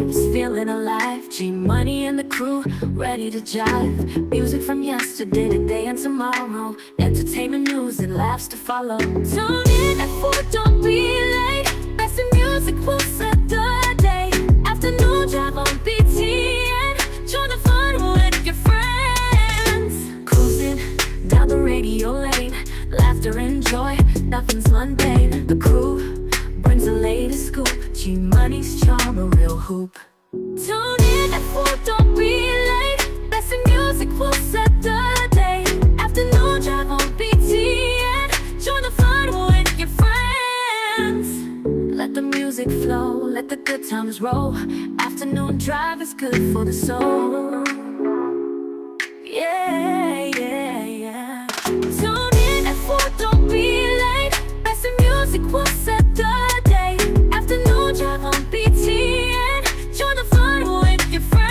vibes, feeling alive. G-Money and the crew, ready to jive. Music from yesterday, today and tomorrow. Entertainment news and laughs to follow. Tune in at 4, don't be late. Best in music will set the day. Afternoon drive on BTN. Join the fun with your friends. Cruising down the radio lane. Laughter and joy, nothing's mundane. The crew brings the latest scoop. G-Money's charm, a real hoop. Tune in at 4, don't be late. Best in music will set the day. Afternoon drive on BTN. Join the fun with your friends. Let the music flow, let the good times roll. Afternoon drive is good for the soul. Yeah, yeah, yeah. Tune in at 4, don't be late. Best in music will set the day. Afternoon drive on BTN. Join the fun with your friends.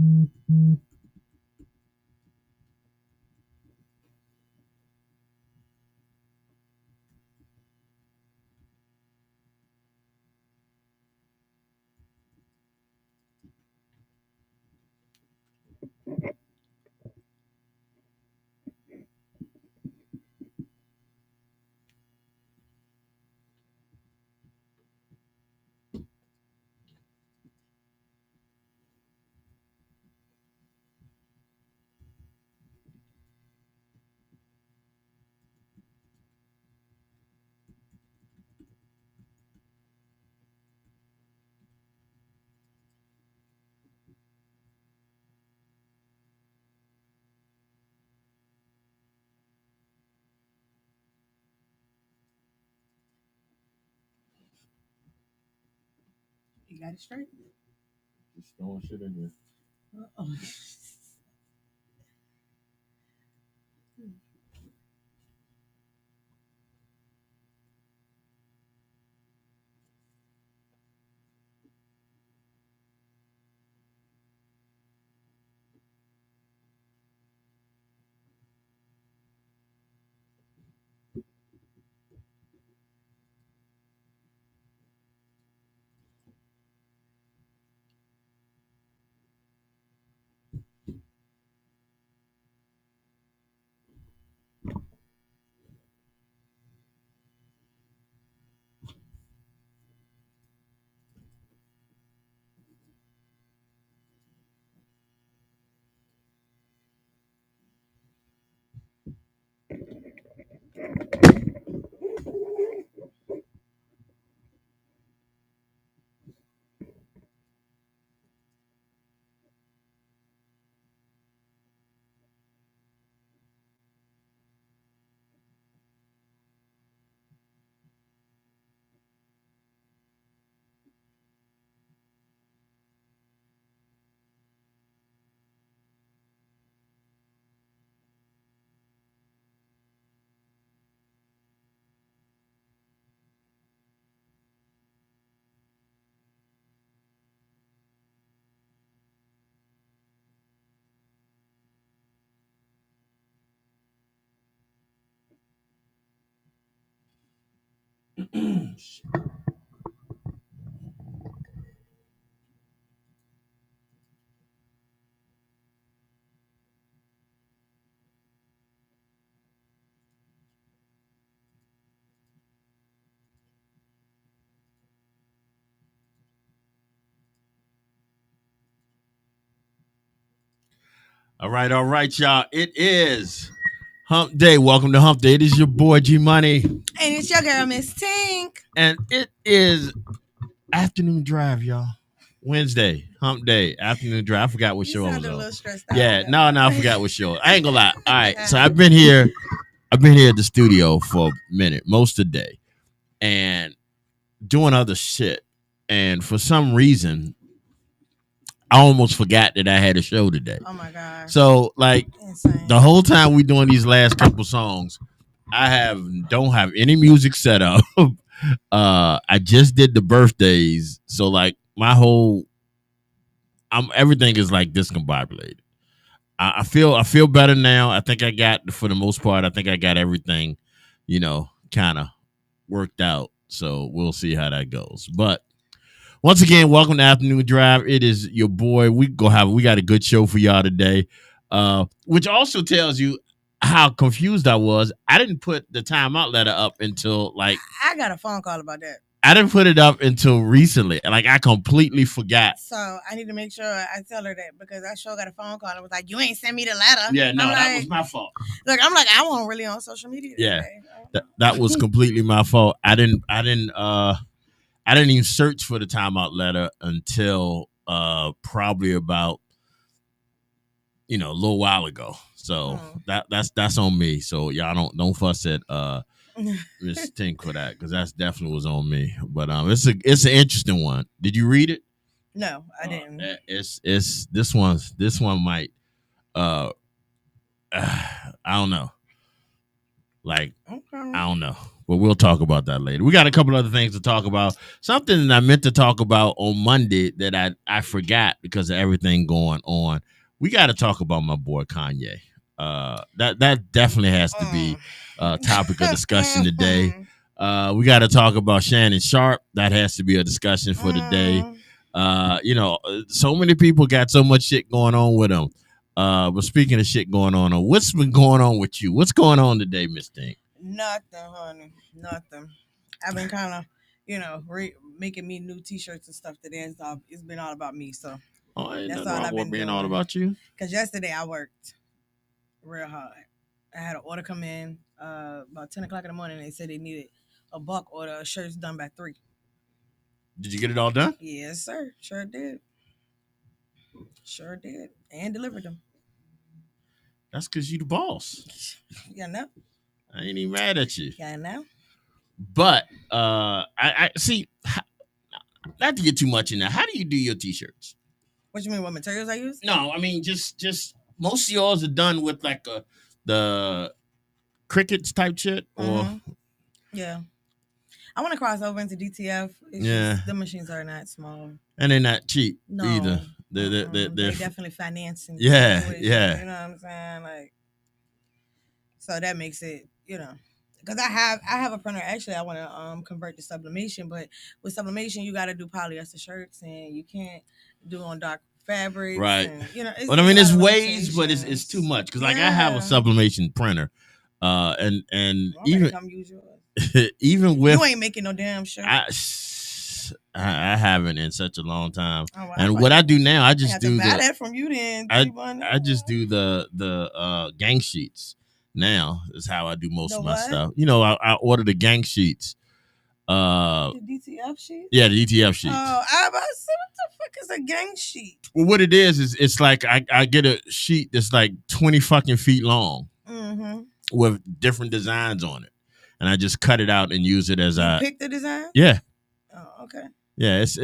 You got it straight? Just throwing shit in here. Uh-oh. All right, y'all. It is Hump Day. Welcome to Hump Day. It is your boy G Money, And it's your girl, Miss Tink. and it is afternoon drive, y'all. Wednesday, Hump Day, afternoon drive. I forgot what You show I was sounded a on. little stressed out. Yeah, no, I forgot what show. I ain't gonna lie. All right, so I've been here at the studio for a minute, most of the day, and doing other shit. And for some reason, I almost forgot that I had a show today. Oh my god. So like Insane. the whole time we doing these last couple songs, I don't have any music set up. I just did the birthdays, so like my whole everything is like discombobulated. I feel better now. I think I got, for the most part, I think I got everything, kind of worked out. So we'll see how that goes. But once again, welcome to Afternoon Drive. It is your boy. We got a good show for y'all today. Which also tells you how confused I was. I didn't put the timeout letter up until like I got a phone call about that. I didn't put it up until recently. Like I completely forgot. So I need to make sure I tell her that, because I sure got a phone call and was like, "You ain't sent me the letter." Yeah, no, I'm that like, was my fault. Look, I'm like, I wasn't really on social media Yeah. today. That was completely my fault. I didn't even search for the timeout letter until probably about a little while ago. So that's on me. So y'all don't fuss at Miss Tink for that, because that's definitely was on me. But it's an interesting one. Did you read it? No, I didn't. It's this one might I don't know. Like Okay. I don't know. but we'll talk about that later. We got a couple other things to talk about. Something that I meant to talk about on Monday that I forgot because of everything going on. We got to talk about my boy Kanye. That definitely has to be a topic of discussion today. We got to talk about Shannon Sharp. That has to be a discussion for today. So many people got so much shit going on with them. But speaking of shit going on, what's been going on with you? What's going on today, Miss Dink? Nothing, honey. Nothing. I've been kind of, making me new T-shirts and stuff today. And stuff. It's been all about me. So Ain't that's nothing all wrong I've with been being doing. all about you. Because yesterday I worked real hard. I had an order come in about 10 o'clock in the morning. They said they needed a bulk order of shirts done by 3. Did you get it all done? Yes, sir. Sure did. Sure did. And delivered them. That's because you the boss. Yeah, no. I ain't even mad at you. Yeah, no. But I see. Not to get too much in there. How do you do your T-shirts? What you mean? What materials I use? No, I mean just most of yours are done with like the crickets type shit, or yeah. I want to cross over into DTF. It's just the machines are not small, and they're not cheap no. either. They're They're definitely financing. Yeah. You know what I'm saying? Like, so that makes it, because I have a printer. Actually, I want to convert to sublimation, but with sublimation, you got to do polyester shirts, and you can't do on dark fabrics. Right. And, but I mean, it's ways, but it's too much because like I have a sublimation printer, and even come use yours. even with you ain't making no damn shirt. I haven't in such a long time. Oh, wow. And what I do now, I just do buy that from you then. I just do the gang sheets. Now is how I do most of my stuff. I order the gang sheets. The DTF sheet? Yeah, the DTF sheets. Oh, I about to say, what the fuck is a gang sheet? Well, what it is it's like I get a sheet that's like 20 fucking feet long with different designs on it. And I just cut it out and use it as you pick the design? Yeah. Oh, okay. Yeah, it's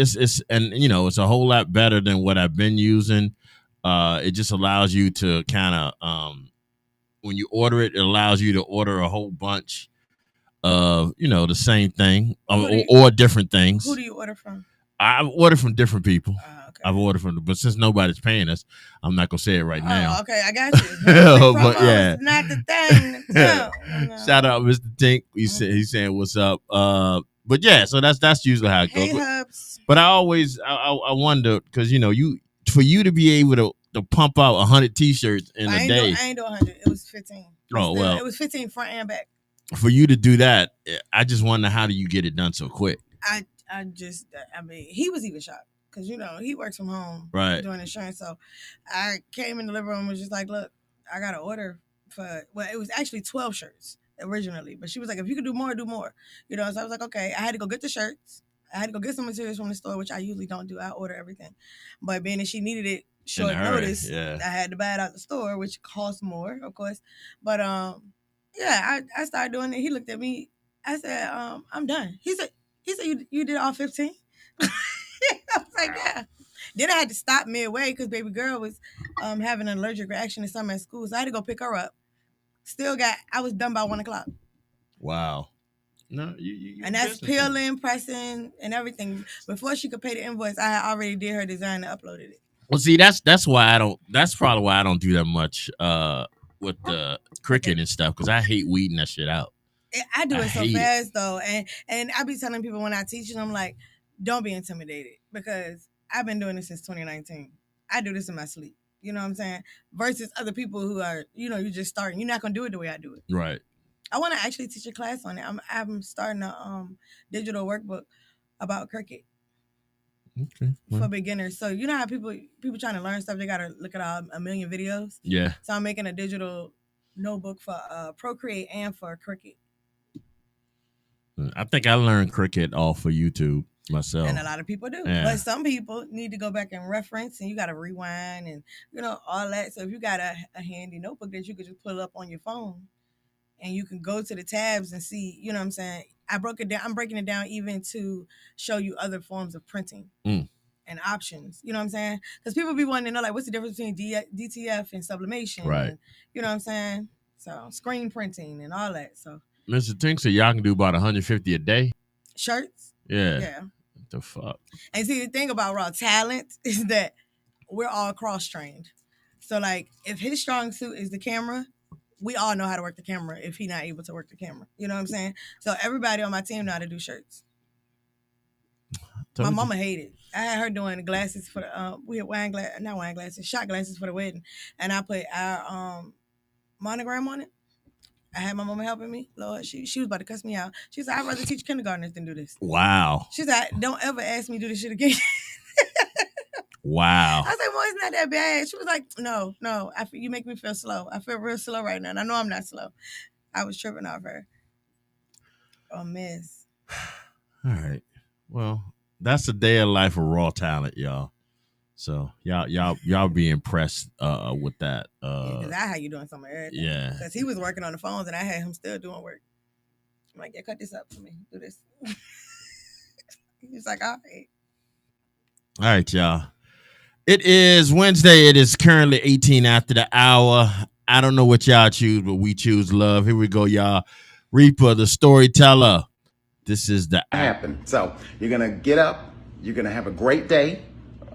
and it's a whole lot better than what I've been using. It just allows you to kind of when you order it, it allows you to order a whole bunch of the same thing or different things. Who do you order from? I've ordered from different people. Okay. I've ordered from, but since nobody's paying us, I'm not gonna say it right now. Okay, I got you. But yeah, not the thing. No. Shout out, Mr. Tink. He's saying what's up. But yeah, so that's usually how it goes. Hey, Hubs. But I always I wonder because for you to be able to pump out 100 T-shirts in a day. I ain't do 100. It was 15. It was 15 front and back. For you to do that, I just wonder how do you get it done so quick? I mean, he was even shocked because he works from home, right, doing insurance. So I came in the living room and was just like, look, I got an order for it was actually 12 shirts originally, but she was like, if you could do more, do more. So I was like, okay. I had to go get the shirts. I had to go get some materials from the store, which I usually don't do. I order everything, but being that she needed it short notice, I had to buy it out the store, which costs more, of course. But I started doing it. He looked at me. I said, I'm done. He said you did all 15. I was like, yeah. Then I had to stop midway because baby girl was having an allergic reaction to something at school, so I had to go pick her up. I was done by 1 o'clock. Wow. No, you and that's peeling, pressing, and everything. Before she could pay the invoice, I had already did her design and uploaded it. Well, see, that's why I don't. That's probably why I don't do that much with the Cricut and stuff because I hate weeding that shit out. I do it so fast though, and I be telling people when I teach them, like, don't be intimidated because I've been doing this since 2019. I do this in my sleep. You know what I'm saying? Versus other people who are, you just starting. You're not gonna do it the way I do it. Right. I want to actually teach a class on it. I'm starting a digital workbook about Cricut. Okay. For beginners. So you know how people trying to learn stuff, they gotta look at a million videos. Yeah. So I'm making a digital notebook for Procreate and for Cricut. I think I learned Cricut off of YouTube myself. And a lot of people do. Yeah. But some people need to go back and reference, and you got to rewind and, all that. So if you got a handy notebook that you could just pull up on your phone and you can go to the tabs and see, you know what I'm saying? I broke it down. I'm breaking it down even to show you other forms of printing and options. You know what I'm saying? Because people be wanting to know, like, what's the difference between DTF and sublimation? Right. And, you know what I'm saying? So screen printing and all that. So Mr. Tink said y'all can do about 150 a day. Shirts. Yeah. Yeah. What the fuck? And see, the thing about Raw Talent is that we're all cross trained. So like, if his strong suit is the camera, we all know how to work the camera. If he's not able to work the camera, you know what I'm saying? So everybody on my team know how to do shirts. My mama hated. I had her doing glasses for the we had not wine glasses, shot glasses for the wedding, and I put our monogram on it. I had my mama helping me. Lord, she was about to cuss me out. She said, "I'd rather teach kindergartners than do this." Wow. She said, "Don't ever ask me to do this shit again." Wow. I was like, "Well, it's not that bad." She was like, "No, you make me feel slow. I feel real slow right now, and I know I'm not slow." I was tripping off her. Oh, miss. All right. Well, that's the day of life of Raw Talent, y'all. So y'all be impressed with that. Because I had you doing something everything. Yeah. Because he was working on the phones and I had him still doing work. I'm like, yeah, cut this up for me. Do this. He's like, all right. All right, y'all. It is Wednesday. It is currently 18 after the hour. I don't know what y'all choose, but we choose love. Here we go, y'all. Reaper, the storyteller. This is the happen. So you're gonna get up. You're gonna have a great day,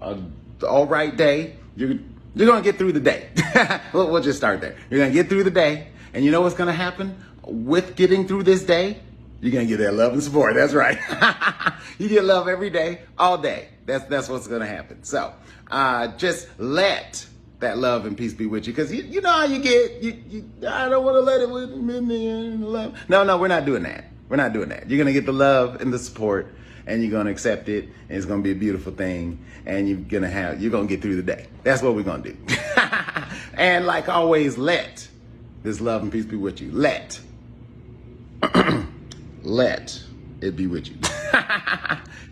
all right day. You're gonna get through the day. we'll just start there. You're gonna get through the day, and you know what's gonna happen with getting through this day? You're gonna get that love and support. That's right. You get love every day, all day. That's what's gonna happen. So just let that love and peace be with you, because you know how you get. I don't want to let it with me and love. No, we're not doing that. We're not doing that. You're gonna get the love and the support, and you're gonna accept it, and it's gonna be a beautiful thing, and you're gonna get through the day. That's what we're gonna do. And like always, let this love and peace be with you. Let it be with you.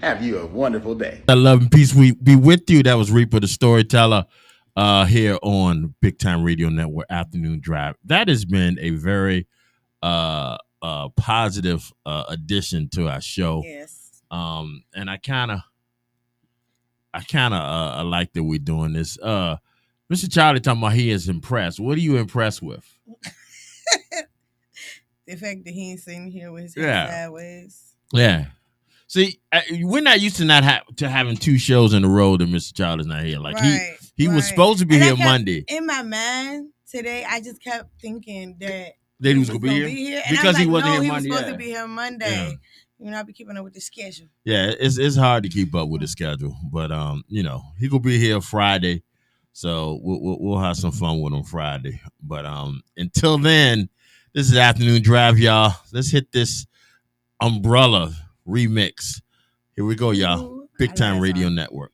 Have you a wonderful day. I love and peace we be with you. That was Reaper, the storyteller, here on Big Time Radio Network Afternoon Drive. That has been a very positive addition to our show. Yes. And I kind of like that we're doing this. Mr. Charlie talking about he is impressed. What are you impressed with? The fact that he ain't sitting here with his head sideways. Yeah. See, we're not used to having two shows in a row that Mr. Charlie's not here. Like he was supposed to be here Monday. In my mind today, I just kept thinking that he was gonna be here? And because I was like, he wasn't no, here he Monday. was supposed to be here Monday. Yeah. You know, I'll be keeping up with the schedule. Yeah, it's hard to keep up with the schedule, but you know, he gonna be here Friday, so we'll have some fun with him Friday. But until then, this is Afternoon Drive, y'all. Let's hit this Umbrella remix. Here we go, y'all. Big Time Radio Network.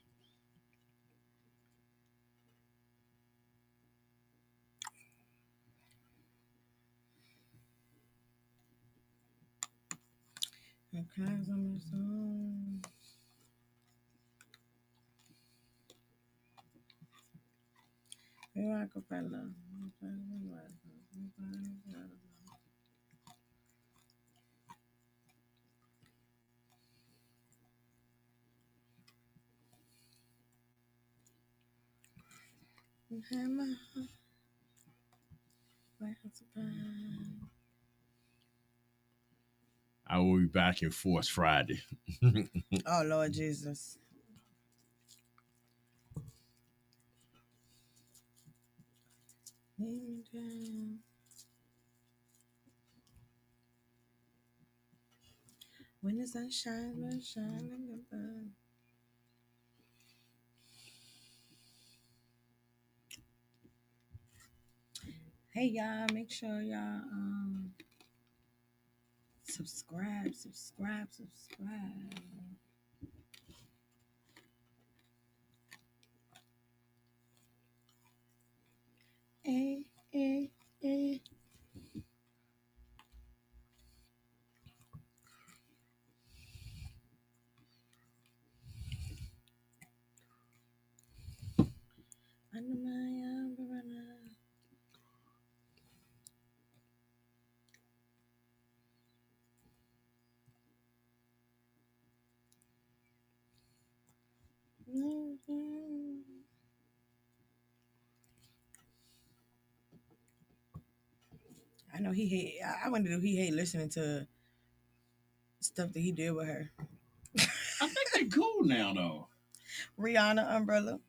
I will be back in force Friday. Oh, Lord Jesus. When the sun shines, hey y'all, make sure y'all subscribe. Hey. Under my umbrella. I I know he hate. I wonder if he hate listening to stuff that he did with her. I think they're cool now, though. Rihanna Umbrella.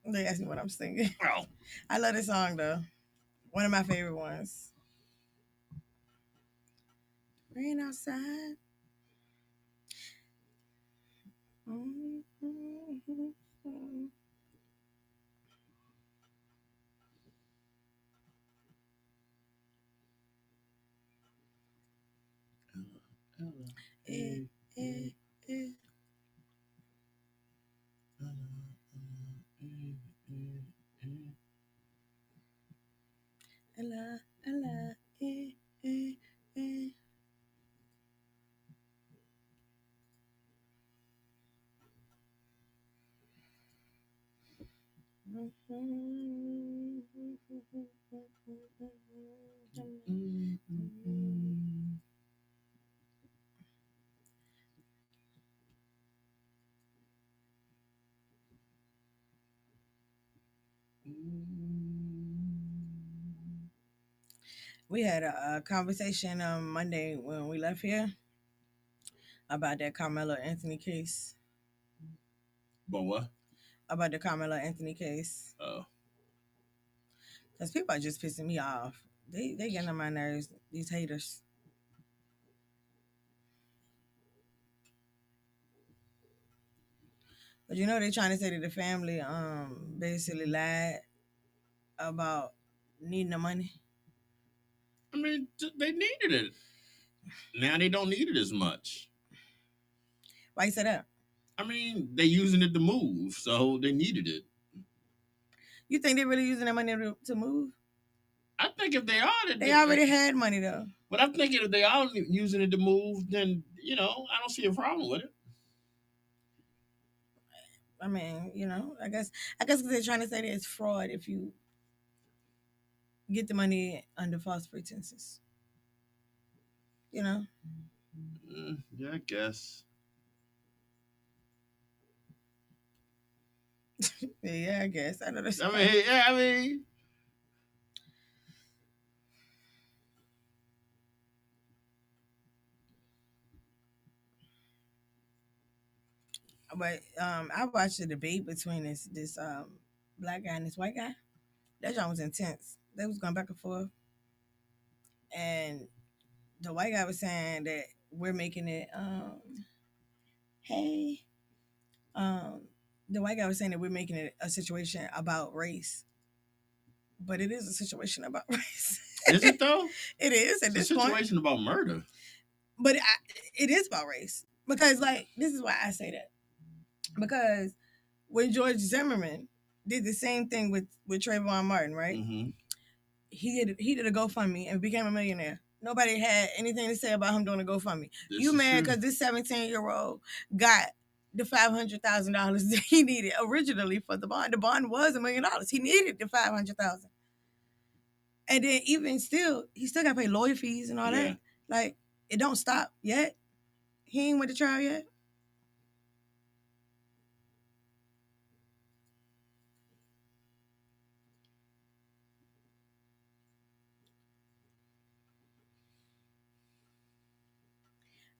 They asked me what I'm singing. Oh, I love this song though. One of my favorite ones. Rain outside. Eh, eh, eh. Ella, Ella, eh, eh. We had a conversation on Monday when we left here about that Carmelo Anthony case. but what? About the Carmelo Anthony case. Oh, Because people are just pissing me off. They getting on my nerves, these haters. But you know they trying to say that the family basically lied about needing the money. I mean, they needed it. Now they don't need it as much. Why you say that? I mean, they using it to move, so they needed it. You think they're really using that money to move? I think if they are, They already had money though. But I'm thinking if they are using it to move, then I don't see a problem with it. I mean, I guess they're trying to say that it's fraud if you get the money under false pretenses. You know? Yeah, I guess. Yeah, I guess. I know that's. I mean. But I watched the debate between this black guy and this white guy. That joint was intense. They was going back and forth, and the white guy was saying that we're making it. Hey, um, the white guy was saying that we're making it a situation about race, but it is a situation about race. Is it though? It is at It's this a point. situation about murder. But it is about race because, like, this is why I say that, because when George Zimmerman did the same thing with Trayvon Martin, right? Mm-hmm. He did a GoFundMe and became a millionaire. Nobody had anything to say about him doing a GoFundMe. You mad because this 17-year-old got the $500,000 that he needed originally for the bond. The bond was $1 million. He needed the $500,000, and then even still, he still got to pay lawyer fees and all that. Like, it don't stop yet. He ain't went to trial yet.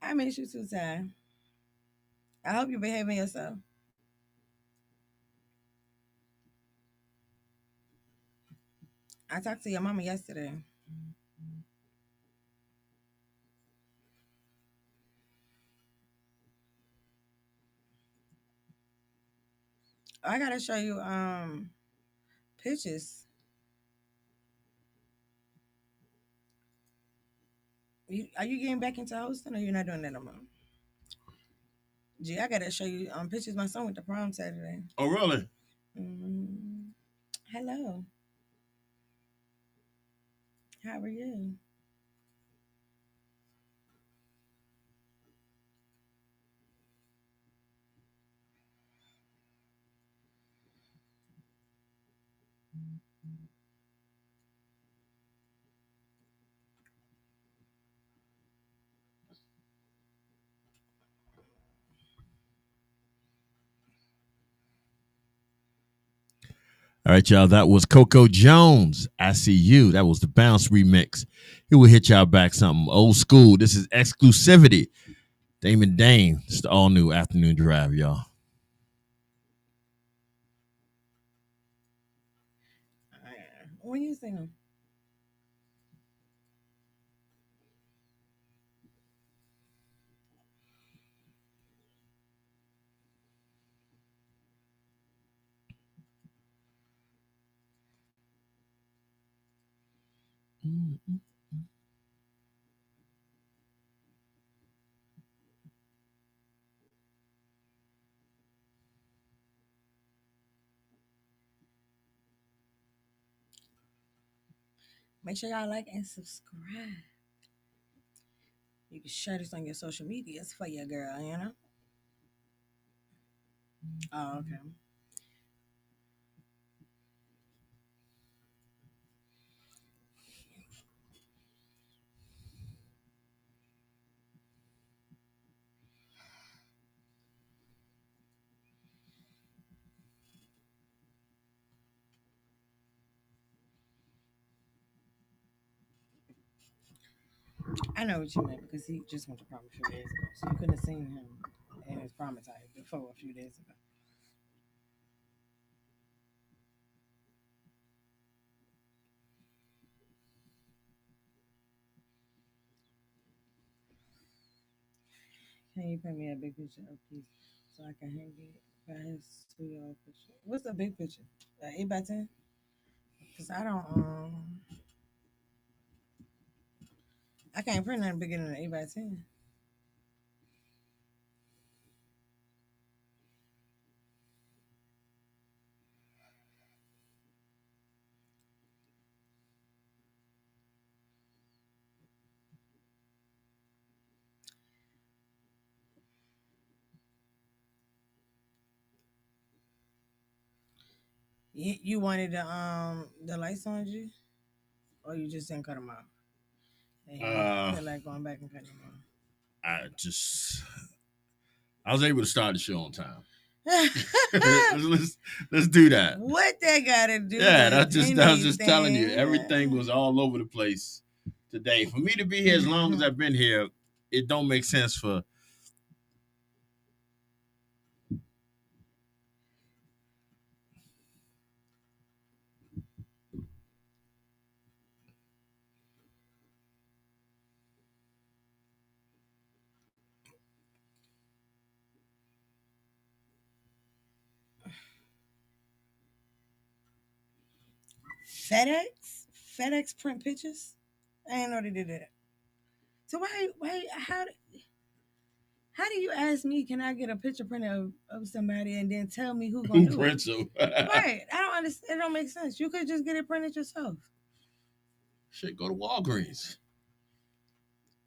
I miss you too, Ty. I hope you're behaving yourself. I talked to your mama yesterday. I gotta show you pictures. Are you getting back into hosting, or you're not doing that no more? Gee, I gotta show you pictures. My son went to prom Saturday. Oh, really? Mm-hmm. Hello. How are you? All right, y'all. That was Coco Jones. I See You. That was the Bounce remix. He will hit y'all back something old school. This is Exclusivity. Damon Dane. It's the all new afternoon drive, y'all. When you sing them. Make sure y'all like and subscribe. You can share this on your social medias for your girl, you know? Oh, okay. I know what you meant because he just went to prom a few days ago. So you couldn't have seen him in his prom attire before a few days ago. Can you paint me a big picture of please so I can hang it by his studio picture? What's the big picture? 8 by 10? Because I can't print nothing bigger than an 8 by 10. You wanted the lights on you, or you just didn't cut them off? And you feel like going back and cutting them I was able to start the show on time. off. let's do that. What that got to do? Yeah, with I was just telling you, anything? everything was all over the place today. For me to be here as long as I've been here, it don't make sense for FedEx print pictures. I didn't know they did that. So how do you ask me? Can I get a picture printed of somebody and then tell me who gonna who do prints it? them. Right. I don't understand. It don't make sense. You could just get it printed yourself. Shit, go to Walgreens.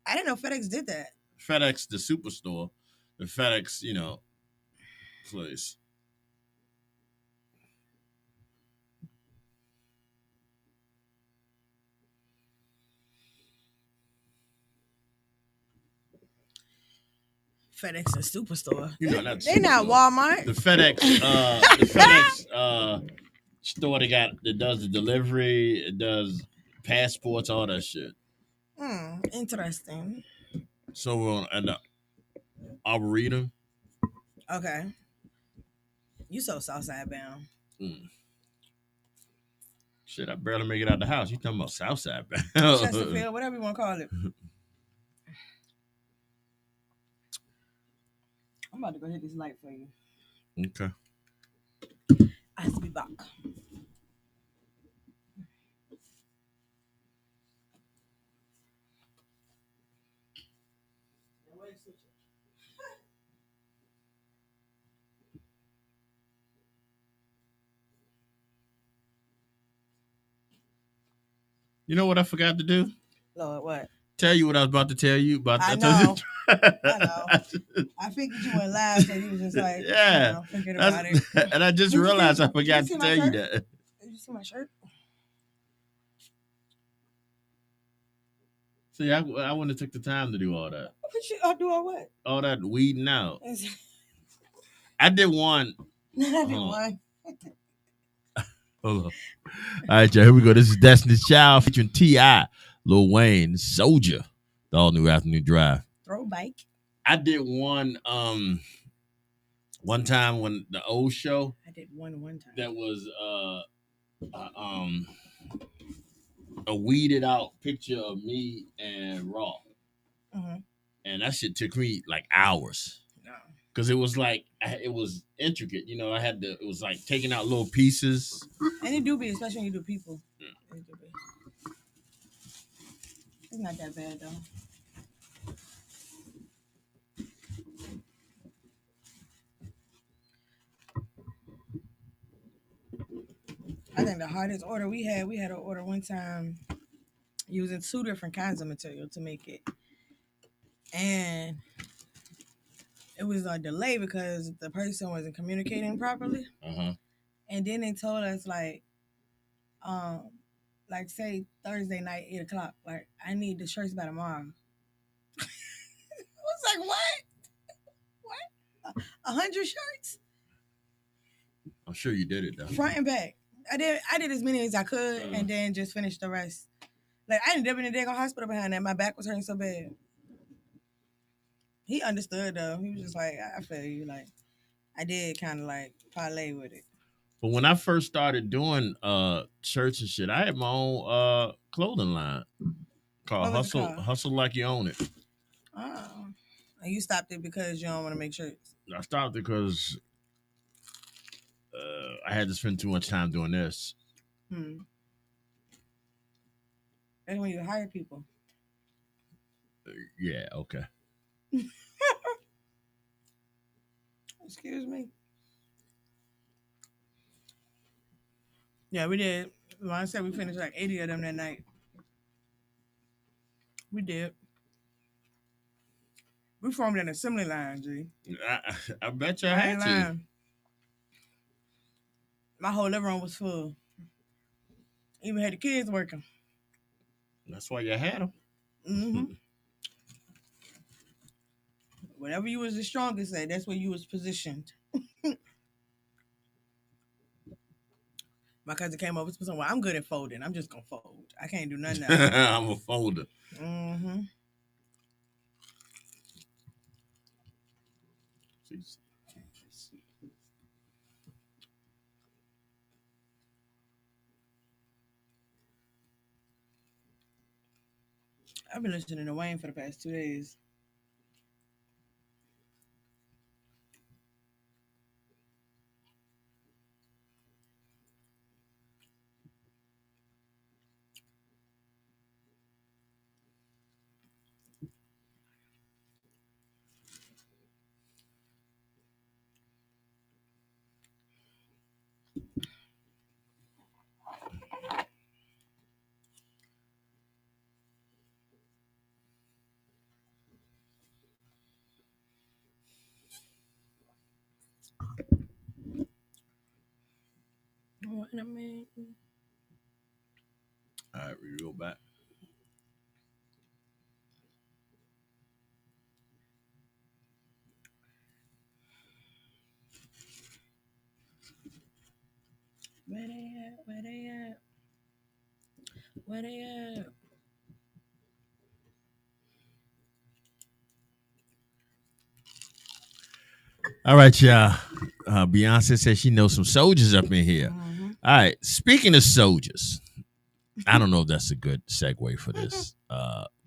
I didn't know FedEx did that. FedEx, the superstore, the FedEx, place. FedEx is superstore. You know, not They not superstore. Walmart. The FedEx store that does the delivery, it does passports, all that shit. Interesting. So we're on at the Arboretum. Okay. You so Southside bound. Shit, I barely make it out the house. You talking about Southside bound? Chesterfield, whatever you want to call it. I'm about to go hit this light for you. Okay. I have to be back. You know what I forgot to do? Lord, what? Tell you what I was about to tell you about. I know. I know. I figured you went live, so you was just like, yeah, thinking about it. And I just Did you realized see- I forgot did to you see tell my you shirt? that. Did you see my shirt? See, I wouldn't have took the time to do all that. I'll do all what? All that weeding out. I did one. I did one. Hold on. All right, y'all. Here we go. This is Destiny's Child featuring T.I., Lil Wayne, Soldier, the all new afternoon drive. Throw bike. I did one time when the old show I did one time. that was a weeded out picture of me and Raw. Mm-hmm. And that shit took me like hours. No. Because it was like, it was intricate. You know, it was like taking out little pieces. And it do be, especially when you do people. It do be. It's not that bad though. I think the hardest order we had to order one time using 2 different kinds of material to make it. And it was a delay because the person wasn't communicating properly. Uh-huh. And then they told us like say Thursday night, 8 o'clock, like I need the shirts by tomorrow. I was like, what? 100 shirts? I'm sure you did it though. Front and back. I did as many as I could and then just finished the rest. Like I ended up in the damn hospital behind that. My back was hurting so bad. He understood though. He was just like, I feel you. Like I did kind of like parlay with it. But when I first started doing shirts and shit, I had my own clothing line called Hustle Like You Own It. Oh. And you stopped it because you don't want to make shirts? I stopped it because I had to spend too much time doing this. That's when you hire people. Yeah, okay. Excuse me. Yeah, we did. Well, I said we finished like 80 of them that night. We did. We formed an assembly line, G. I bet you I had to. My whole living room was full. Even had the kids working. That's why you had them. Mm-hmm. Whatever you was the strongest at, that's where you was positioned. My cousin came over and said, well, I'm good at folding. I'm just going to fold. I can't do nothing else. I'm a folder. Mm-hmm. I've been listening to Wayne for the past 2 days. What I mean? All right, we go back. Where they at? Where they at? Where they at? All right, y'all. Beyonce says she knows some soldiers up in here. Mm-hmm. All right. Speaking of soldiers, I don't know if that's a good segue for this.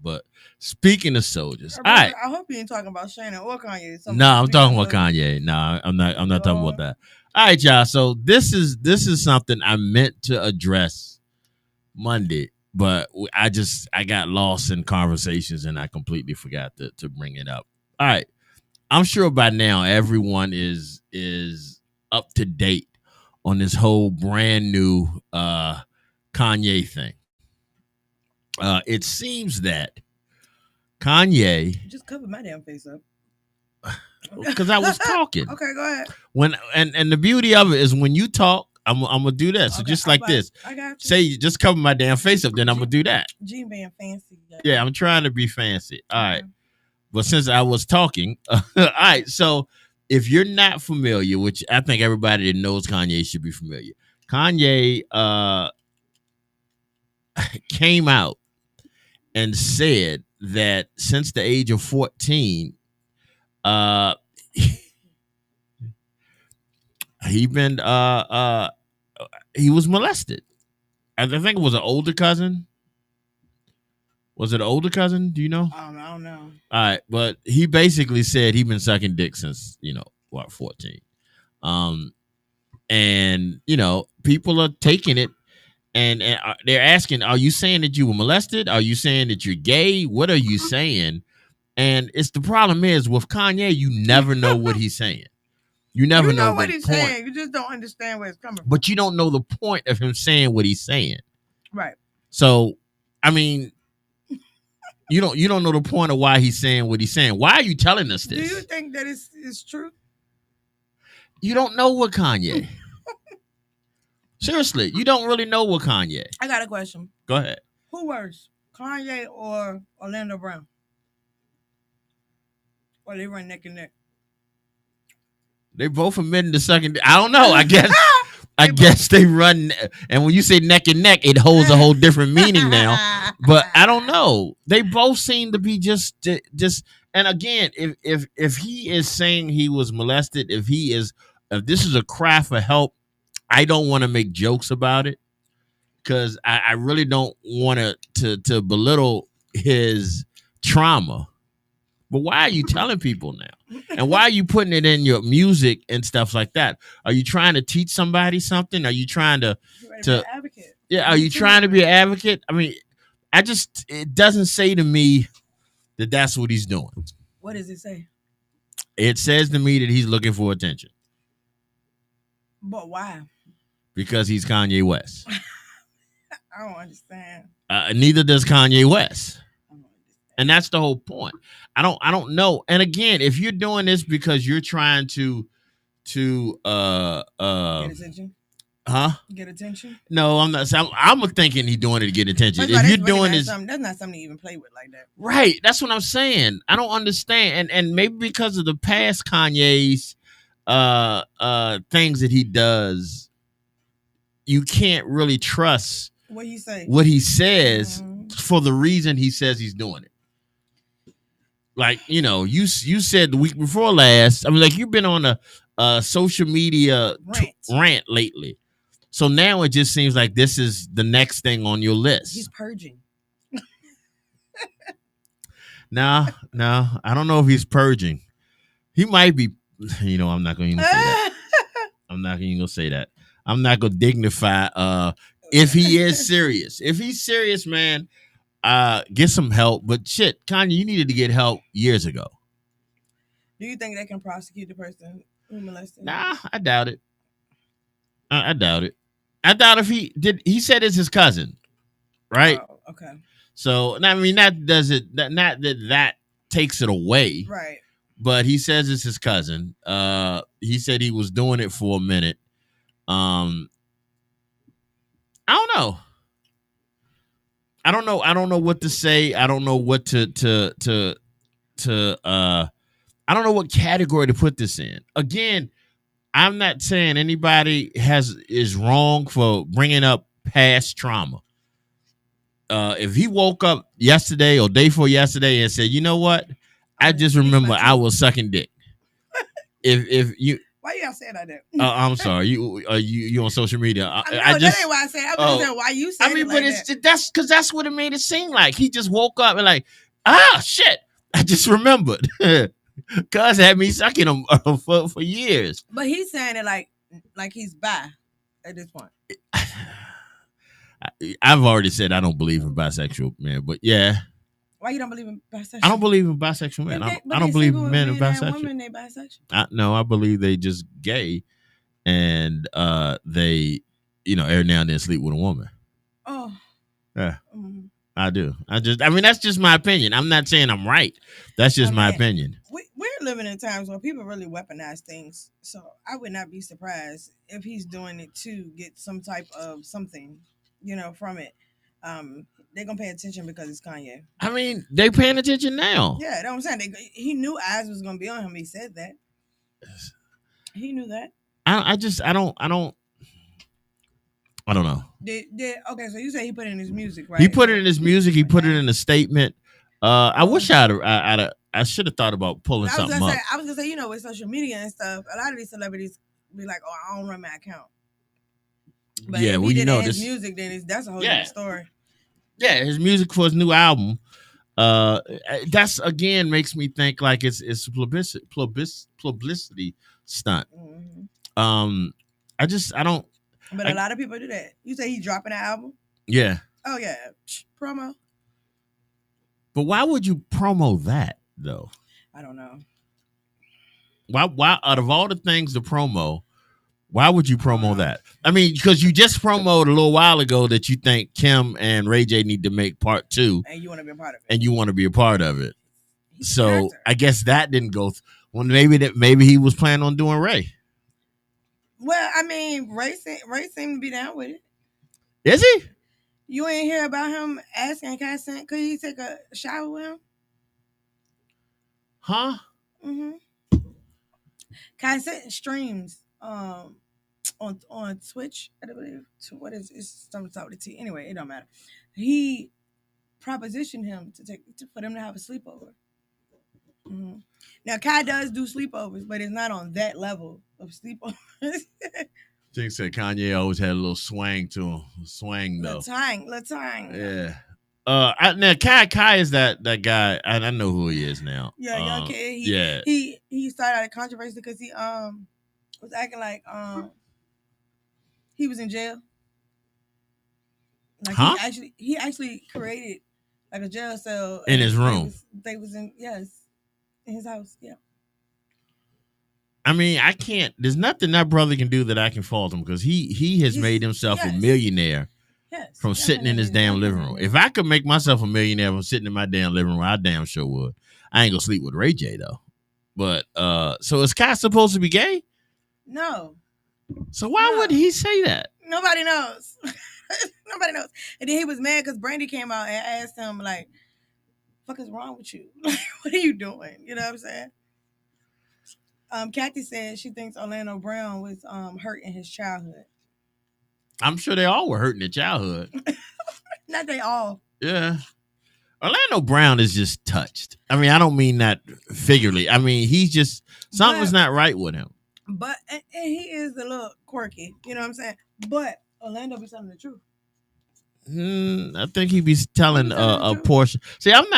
But speaking of soldiers, all right. I hope you ain't talking about Shannon or Kanye. No, I'm talking about Kanye. No, I'm not talking about that. All right, y'all. So this is something I meant to address Monday, but I got lost in conversations and I completely forgot to bring it up. All right. I'm sure by now everyone is up to date on this whole brand new Kanye thing. It seems that Kanye just covered my damn face up because I was talking. Okay, go ahead. And the beauty of it is when you talk, I'm gonna do that. So just like this, I got you. Say just cover my damn face up, then I'm gonna do that. G being fancy. Yeah, I'm trying to be fancy. All right. But since I was talking, all right. So if you're not familiar, which I think everybody that knows Kanye should be familiar, Kanye came out and said that since the age of 14, uh he been he was molested. I think it was an older cousin. Was it an older cousin? Do you know? I don't know. All right, but he basically said he been sucking dick since 14. And people are taking it and they're asking, are you saying that you were molested? Are you saying that you're gay? What are you saying? And it's the problem is with Kanye, you never know what he's saying. You never know what the he's point. saying. You just don't understand where it's coming from. But you don't know the point of him saying what he's saying. Right. So, I mean, you don't know the point of why he's saying what he's saying. Why are you telling us this? Do you think that it's true? You don't know what Kanye. Seriously, you don't really know what Kanye. I got a question. Go ahead. Who worse, Kanye or Orlando Brown? Or they run neck and neck? They both admitting the second. I don't know. I guess they run. And when you say neck and neck, it holds a whole different meaning now. But I don't know. They both seem to be just. And again, if he is saying he was molested, if this is a cry for help, I don't want to make jokes about it because I really don't want to belittle his trauma. But why are you telling people now? And why are you putting it in your music and stuff like that? Are you trying to teach somebody something? Are you trying to be an advocate? Yeah, are you trying to be an advocate? I mean, it doesn't say to me that that's what he's doing. What does it say? It says to me that he's looking for attention. But why? Because he's Kanye West. I don't understand. Neither does Kanye West. And that's the whole point. I don't know. And again, if you're doing this because you're trying to get attention. Huh? Get attention? No, I'm not. I'm thinking he's doing it to get attention. If you're doing this, that's not something to even play with like that. Right. That's what I'm saying. I don't understand. And maybe because of the past Kanye's things that he does, you can't really trust what he says for the reason he says he's doing it. Like, you said the week before last, I mean, like you've been on a social media rant lately. So now it just seems like this is the next thing on your list. He's purging. No, I don't know if he's purging. He might be, I'm not going to even say that. I'm not even going to say that. I'm not going to dignify if he is serious. If he's serious, man, get some help. But shit, Kanye, you needed to get help years ago. Do you think they can prosecute the person who molested him? Nah, I doubt it. I doubt it. I doubt if he did. He said it's his cousin, right? Oh, okay. So, I mean, that does it. Not that takes it away, right? But he says it's his cousin. He said he was doing it for a minute. I don't know. I don't know what to say. I don't know what to I don't know what category to put this in. Again, I'm not saying anybody is wrong for bringing up past trauma. If he woke up yesterday or day before yesterday and said, you know what? I just remember I was sucking dick. If you why you gotta say that? I'm sorry. You on social media? I just that ain't why I said. I'm just saying why you said. I mean, but that's because that's what it made it seem like. He just woke up and like, shit! I just remembered. Cuz had me sucking him for years. But he's saying it like he's bi at this point. I've already said I don't believe in bisexual men, but yeah. Why you don't believe in bisexual? I don't believe in bisexual men. I don't believe men are bisexual. Women, they bisexual. No, I believe they just gay, and they, every now and then sleep with a woman. Oh, yeah, I do. I mean, that's just my opinion. I'm not saying I'm right. That's just my opinion. We're living in times where people really weaponize things, so I would not be surprised if he's doing it to get some type of something, from it. They're gonna pay attention because it's Kanye. I mean, they paying attention now. Yeah, that's what I'm saying. He knew eyes was gonna be on him. He said that. He knew that. I don't. I don't know. Okay, so you say he put it in his music, right? He put it in his music. He put it in a statement. I wish I should have thought about pulling something up. I was gonna say, with social media and stuff, a lot of these celebrities be like, "Oh, I don't run my account." But Yeah, if well, he did this his music, then that's a whole different story. Yeah, his music for his new album. That's again makes me think like it's publicity stunt. Mm-hmm. I don't. But a lot of people do that. You say he's dropping an album? Yeah. Oh yeah, promo. But why would you promo that though? I don't know. Why out of all the things to promo, why would you promo that? I mean, because you just promoted a little while ago that you think Kim and Ray J need to make part 2. And you want to be a part of it. And you want to be a part of it. So I guess that didn't go. Well, maybe he was planning on doing Ray. Well, I mean, Ray seemed to be down with it. Is he? You ain't hear about him asking Kanye, could he take a shower with him? Huh? Mm-hmm. Kanye streams on Twitch, I believe. What is it's something to talk to T. Anyway, it don't matter. He propositioned him for them to have a sleepover. Mm-hmm. Now Kai does do sleepovers, but it's not on that level of sleepovers. Jake said Kanye always had a little swang to him. Swang though. Little twang. Yeah. Now Kai is that guy. I know who he is now. Yeah, young kid. He started out a controversy because he was acting like he was in jail. Like he actually created like a jail cell in his room. They was in his house. Yeah. I mean, I can't. There's nothing that brother can do that I can fault him because he has made himself a millionaire from sitting in his damn living room. If I could make myself a millionaire from sitting in my damn living room, I damn sure would. I ain't gonna sleep with Ray J though. But so is Kai supposed to be gay? No. So why would he say that? Nobody knows. Nobody knows. And then he was mad because Brandy came out and asked him like, "Fuck is wrong with you? What are you doing?" You know what I'm saying? Kathy said she thinks Orlando Brown was hurt in his childhood. I'm sure they all were hurt in their childhood. Not they all. Yeah. Orlando Brown is just touched. I mean, I don't mean that figuratively. I mean, he's just something's not right with him. But and he is a little quirky, you know what I'm saying? But Orlando be telling the truth. I think he be telling a portion. See, I'm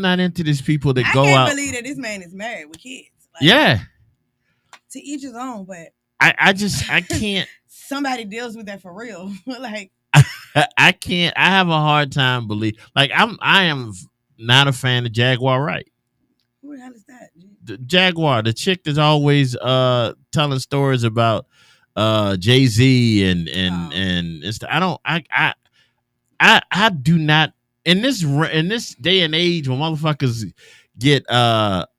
not into these people that go out. I can't believe that this man is married with kids. Like, yeah. To each his own, but I can't. Somebody deals with that for real. Like I can't. I have a hard time believing. Like I am not a fan of Jaguar Wright. Who the hell is that? The Jaguar, the chick that's always telling stories about Jay-Z and stuff. I do not in this day and age when motherfuckers get shot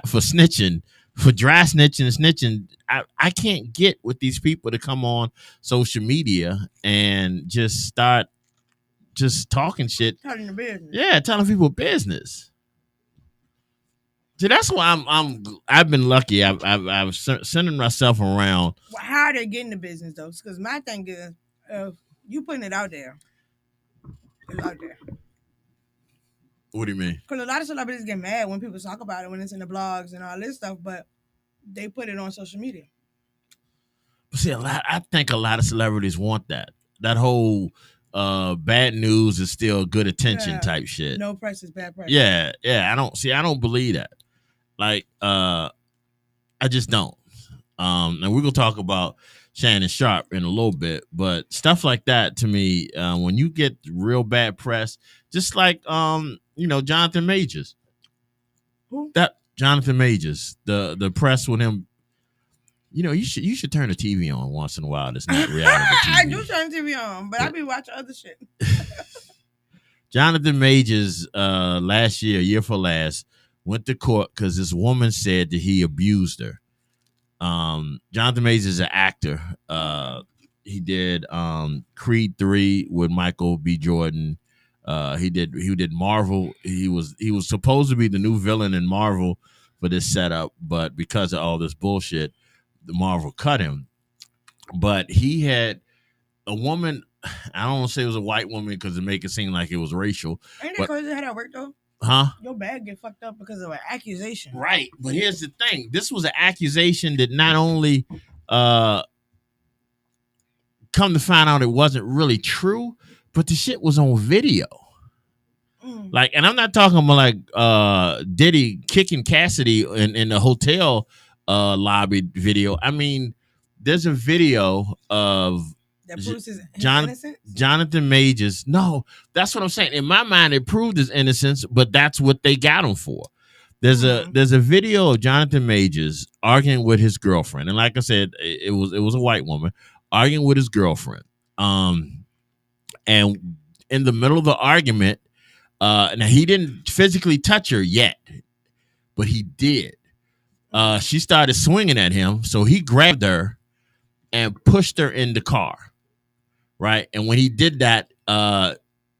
for snitching, for dry snitching and snitching. I can't get with these people to come on social media and just start just talking shit. Telling your business. Yeah, telling people business. See, that's why I've been lucky. I've centered myself around. Well, how are they getting the business though? Because my thing is, you putting it out there. It's out there. What do you mean? Because a lot of celebrities get mad when people talk about it when it's in the blogs and all this stuff, but they put it on social media. But see, I think a lot of celebrities want that. That whole bad news is still good attention type shit. No press is bad press. Yeah. I don't believe that. Like, I just don't. And we're gonna talk about Shannon Sharp in a little bit, but stuff like that to me, when you get real bad press, just like Jonathan Majors. Who? That Jonathan Majors, the press with him. You should turn the TV on once in a while. That's not reality TV. I do turn the TV on, but I be watching other shit. Jonathan Majors, year for last, went to court because this woman said that he abused her. Jonathan Majors is an actor. He did Creed 3 with Michael B. Jordan. He did Marvel. He was supposed to be the new villain in Marvel for this setup, but because of all this bullshit, the Marvel cut him. But he had a woman. I don't want to say it was a white woman because it make it seem like it was racial. Ain't that But crazy how that worked though? huh? Your bag get fucked up because of an accusation. Right. But here's the thing: this was an accusation that not only come to find out it wasn't really true, but the shit was on video. Like, and I'm not talking about like Diddy kicking Cassidy in the hotel lobby video. I mean, there's a video of That proves his Jonathan innocence? Jonathan Majors. No, that's what I'm saying. In my mind, it proved his innocence, but that's what they got him for. There's a video of Jonathan Majors arguing with his girlfriend, and like I said, it was a white woman arguing with his girlfriend. And in the middle of the argument, now he didn't physically touch her yet, but he did. She started swinging at him, so he grabbed her and pushed her in the car. Right, and when he did that,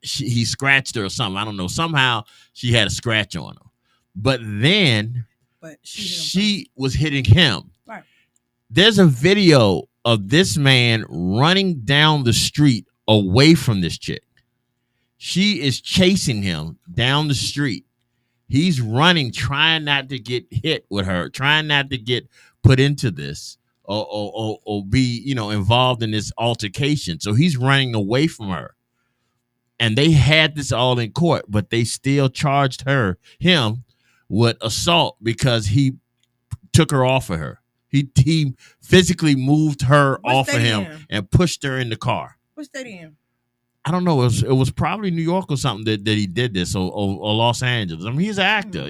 he scratched her or something. I don't know. Somehow she had a scratch on her, but then she was hitting him. Right. There's a video of this man running down the street away from this chick. She is chasing him down the street. He's running, trying not to get hit with her, trying not to get put into this or be, involved in this altercation. So he's running away from her. And they had this all in court, but they still charged him with assault because he took her off of her. He physically moved her off of him and pushed her in the car. What state he in? I don't know. It was probably New York or something that he did this, or Los Angeles. I mean, he's an actor,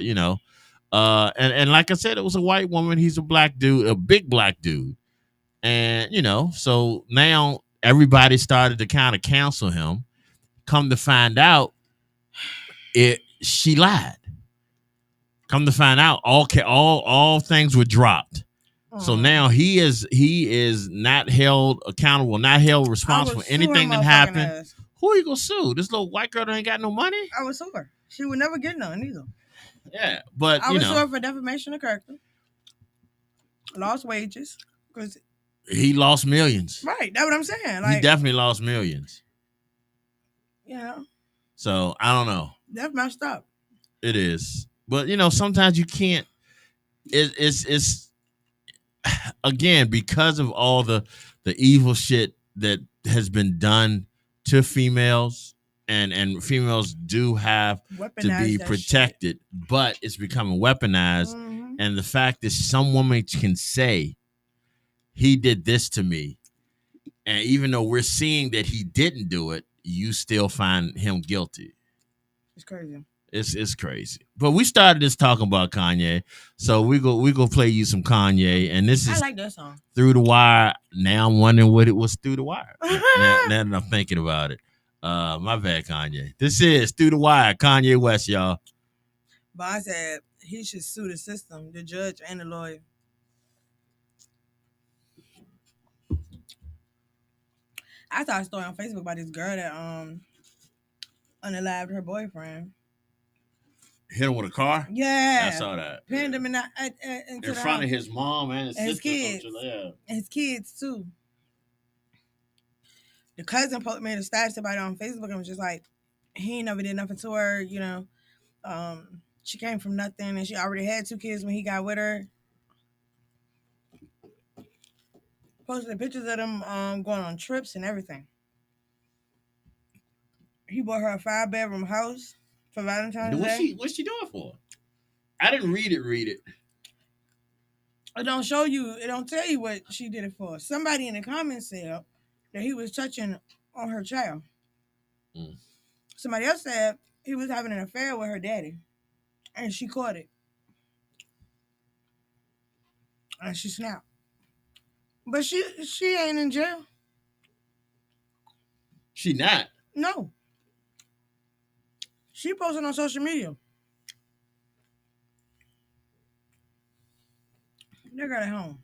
and like I said, it was a white woman. He's a black dude, a big black dude, and so now everybody started to kind of counsel him. Come to find out, she lied. Come to find out, all things were dropped. So now he is not held accountable, not held responsible for anything that happened. Who are you gonna sue? This little white girl that ain't got no money? I would sue her. She would never get none either. Yeah, but I would sue her for defamation of character, lost wages, because he lost millions. Right, that's what I'm saying. He definitely lost millions. Yeah. So I don't know. That's messed up. It is, but sometimes you can't. It's again because of all the evil shit that has been done to females, and females do have to be protected, but it's becoming weaponized. Mm-hmm. And the fact that some woman can say, he did this to me, and even though we're seeing that he didn't do it, you still find him guilty. It's crazy. It's crazy. But we started this talking about Kanye, so we go play you some Kanye, and this is I like that song. Through the Wire. Now I'm wondering what it was Through the Wire. now that I'm thinking about it. My bad, Kanye. This is Through the Wire, Kanye West, y'all. Bond said he should sue the system, the judge and the lawyer. I saw a story on Facebook about this girl that unalived her boyfriend. Hit him with a car? Yeah. I saw that. Pinned him in front of his mom and his kids. Yeah. And his kids, too. The cousin made a status about it on Facebook and was just like, he ain't never did nothing to her, She came from nothing and she already had 2 kids when he got with her. Posted pictures of them going on trips and everything. He bought her a 5-bedroom house for Valentine's Day. What's she doing for? I didn't read it. It don't show you. It don't tell you what she did it for. Somebody in the comments said that he was touching on her child. Mm. Somebody else said he was having an affair with her daddy, and she caught it, and she snapped. But she ain't in jail. She not? No. She posted on social media. They got it home.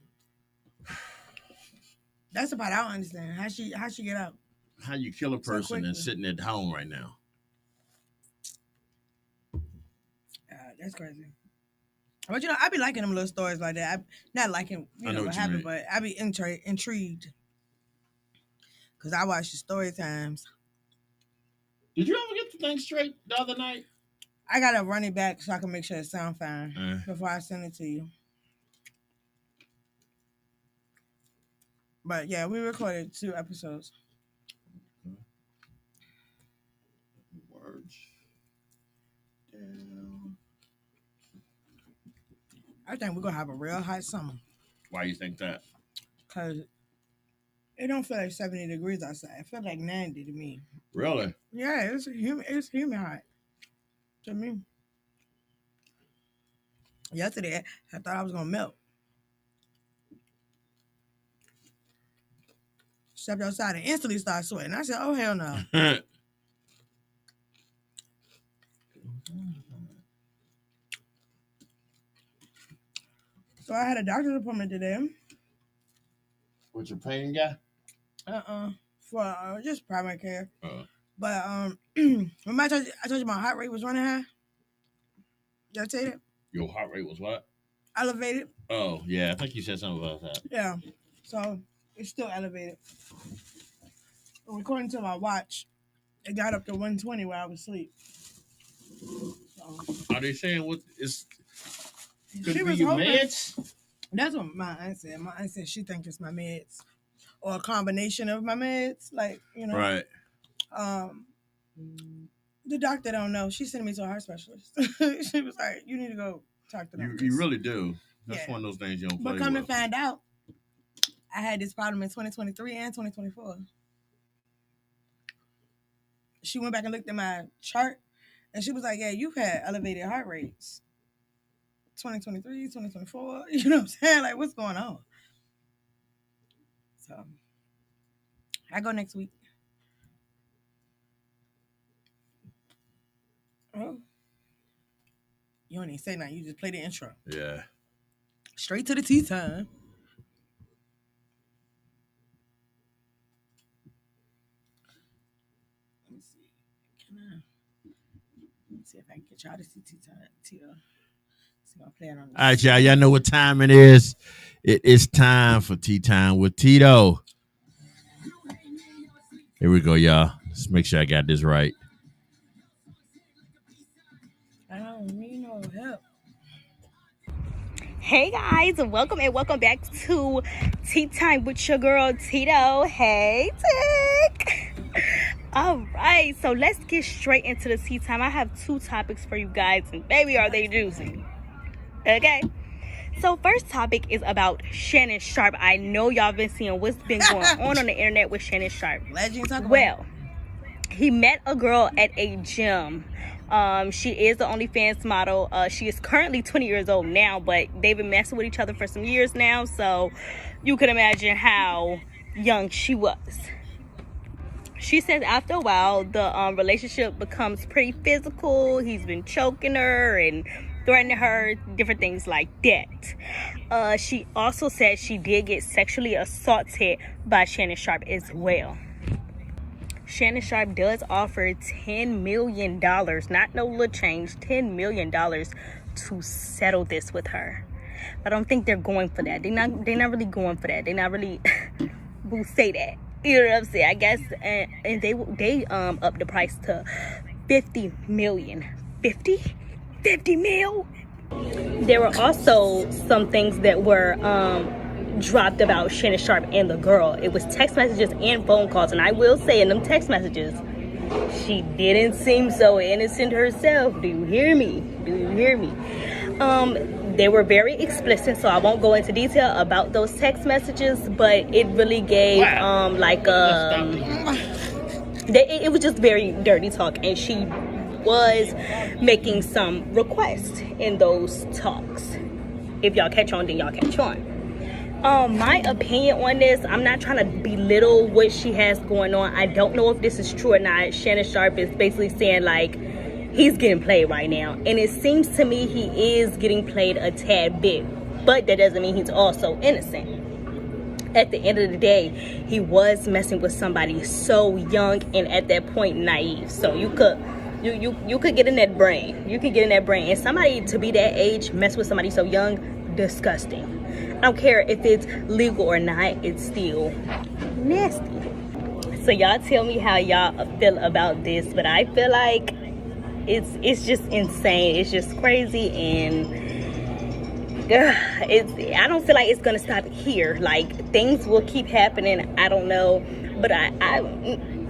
That's the part I don't understand. How she get out? How you kill a person and sitting at home right now? That's crazy. But I be liking them little stories like that. Not liking what happened, but I be intrigued. Because I watched the story times. Did you ever get the thing straight the other night? I got to run it back so I can make sure it sounds fine before I send it to you. But yeah, we recorded 2 episodes. Words down. I think we're going to have a real hot summer. Why you think that? Because it don't feel like 70 degrees outside. It feels like 90 to me. Really? Yeah, it's humid hot to me. Yesterday, I thought I was going to melt. Stepped outside and instantly started sweating. I said, oh, hell no. So I had a doctor's appointment today. With your pain guy? For just primary care. But remember I told you my heart rate was running high? Did I tell you that? Your heart rate was what? Elevated. Oh, yeah. I think you said something about that. Yeah. So it's still elevated. According to my watch, it got up to 120 while I was asleep. So, Are they saying what is... Could she it be was your hoping, meds? That's what my aunt said. My aunt said she thinks it's my meds. Or a combination of my meds. Like, you know. Right. The doctor don't know. She sent me to a heart specialist. She was like, you need to go talk to them. You really do. That's one of those things you don't play with. But come to find out, I had this problem in 2023 and 2024. She went back and looked at my chart, and she was like, yeah, you've had elevated heart rates. 2023, 2024. You know what I'm saying? Like, what's going on? So, I go next week. Oh. You don't even say nothing. You just play the intro. Yeah. Straight to the tea time. Let me see. Let me see if I can get y'all to see tea time. See, I'll play it on this. All right, y'all. Y'all know what time it is. It is time for Tea Time with Tito. Here we go, y'all. Let's make sure I got this right. I don't need no help. Hey guys, welcome back to Tea Time with your girl Tito. Hey Tick. All right, so let's get straight into the tea time. I have 2 topics for you guys, and baby, are they juicy. Okay, so first topic is about Shannon Sharpe. I know y'all been seeing what's been going on the internet with Shannon Sharpe. Well, he met a girl at a gym. She is the OnlyFans model. She is currently 20 years old now, but they've been messing with each other for some years now, so you can imagine how young she was. She says after a while, the relationship becomes pretty physical. He's been choking her and threatening her, different things like that. She also said she did get sexually assaulted by Shannon Sharpe as well. Shannon Sharpe does offer $10 million, not no little change, $10 million to settle this with her. I don't think they're going for that. They're not really going for that. They're not really will say that. You know what I'm saying? I guess, and they upped the price to $50 million. 50 mil. There were also some things that were dropped about Shannon Sharpe and the girl. It was text messages and phone calls, and I will say in them text messages, she didn't seem so innocent herself. Do you hear me? They were very explicit, so I won't go into detail about those text messages, but it really gave it was just very dirty talk, and she was making some requests in those talks. If y'all catch on, then y'all catch on. My opinion on this, I'm not trying to belittle what she has going on. I don't know if this is true or not. Shannon Sharpe is basically saying, like, he's getting played right now. And it seems to me he is getting played a tad bit. But that doesn't mean he's also innocent. At the end of the day, he was messing with somebody so young and at that point naive. So you could get in that brain. You could get in that brain. And somebody to be that age, mess with somebody so young, disgusting. I don't care if it's legal or not, it's still nasty. So y'all tell me how y'all feel about this, but I feel like it's just insane. It's just crazy, and I don't feel like it's gonna stop here. Like, things will keep happening. I don't know, but I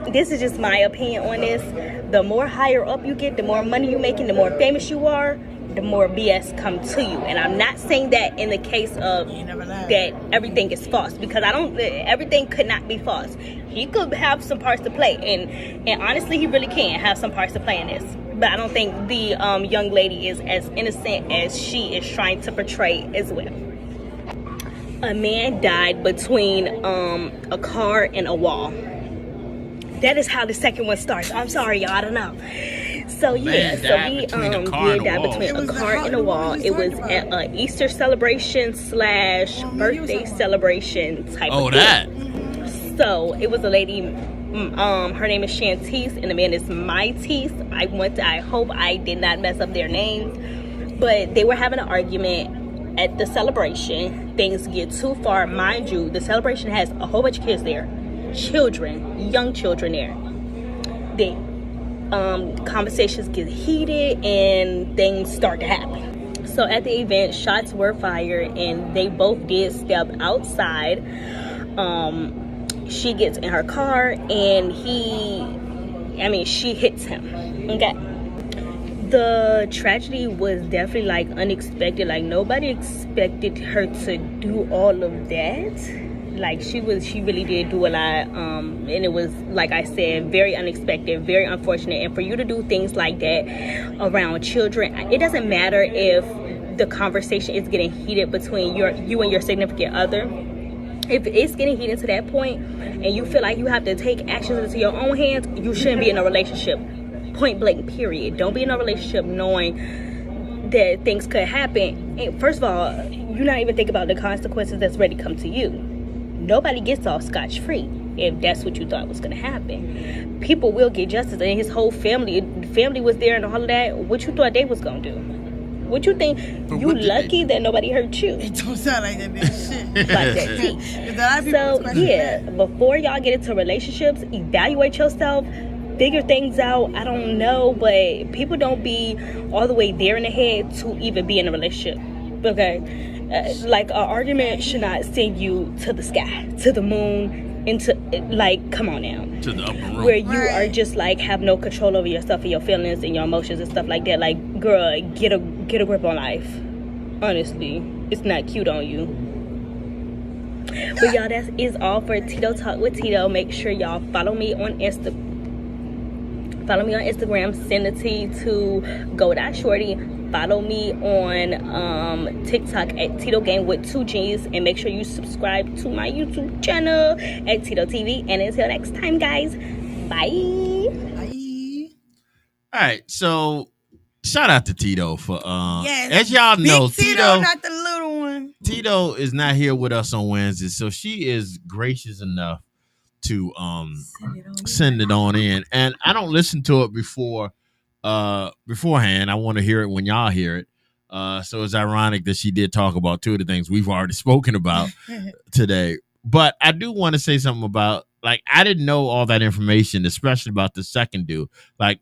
this is just my opinion on this. The more higher up you get, the more money you're making, the more famous you are, the more BS come to you. And I'm not saying that in the case of that everything is false, because everything could not be false. He could have some parts to play, and honestly, he really can have some parts to play in this. But I don't think the young lady is as innocent as she is trying to portray as well. A man died between a car and a wall. That is how the second one starts. I'm sorry, y'all, I don't know. So yeah, so he did die between a car and a wall. It was at an Easter celebration / birthday celebration type of thing. That. So it was a lady. Her name is Shantice, and the man is Mytice. I hope I did not mess up their names, but they were having an argument at the celebration. Things get too far, mind you. The celebration has a whole bunch of kids there, young children there. They conversations get heated and things start to happen. So at the event, shots were fired, and they both did step outside. She gets in her car, and she hits him. Okay. The tragedy was definitely like unexpected. Like, nobody expected her to do all of that. Like, she really did do a lot, and it was, like I said, very unexpected, very unfortunate. And for you to do things like that around children, it doesn't matter if the conversation is getting heated between you and your significant other. If it's getting heated to that point, and you feel like you have to take actions into your own hands, you shouldn't be in a relationship. Point blank, period. Don't be in a relationship knowing that things could happen. And first of all, you're not even thinking about the consequences that's ready to come to you. Nobody gets off scotch-free if that's what you thought was going to happen. People will get justice, and his whole family was there and all of that. What you thought they was going to do? What you think? You lucky that nobody hurt you. It don't sound like that shit. Like that. So yeah, before y'all get into relationships, evaluate yourself, figure things out. I don't know, but people don't be all the way there in the head to even be in a relationship. Okay. Like, an argument should not send you to the sky, to the moon, into, like, come on now. To the upper room. Where you are just, like, have no control over yourself and your feelings and your emotions and stuff like that. Like, girl, get a grip on life. Honestly, it's not cute on you. But y'all, that is all for Tito Talk with Tito. Make sure y'all follow me on Instagram. Send the T to Go.Shorty. Follow me on TikTok at Tito Game with 2 G's, and make sure you subscribe to my YouTube channel at Tito TV. And until next time, guys, bye. Bye. All right, so shout out to Tito for yes, as y'all know, Tito, not the little one. Tito is not here with us on Wednesday, so she is gracious enough to send it on in. And I don't listen to it beforehand. I want to hear it when y'all hear it. So it's ironic that she did talk about 2 of the things we've already spoken about today. But I do want to say something about, like, I didn't know all that information, especially about the second dude. Like,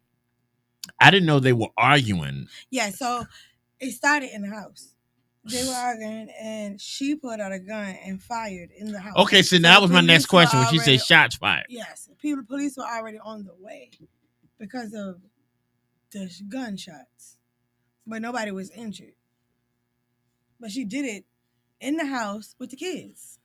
I didn't know they were arguing. Yeah, so it started in the house. They were arguing, and she pulled out a gun and fired in the house. Okay, so that was my next question when she said shots fired. Yes, police were already on the way because of the gunshots, but nobody was injured. But she did it in the house with the kids.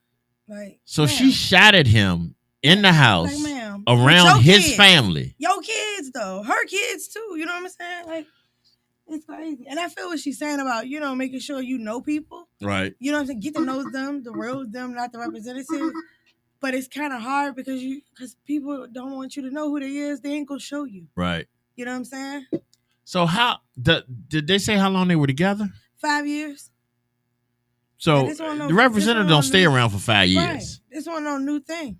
Like, so she shot at him in the house, like, around his kids. Family. Your kids, though. Her kids, too. You know what I'm saying? Like, it's crazy. And I feel what she's saying about, making sure you know people. Right. You know what I'm saying? Get to know them, the real them, not the representative. But it's kind of hard because people don't want you to know who they is. They ain't going to show you. Right. You know what I'm saying? So did they say how long they were together? 5 years. So the representative don't stay around for 5 years. Right. This wasn't no new thing.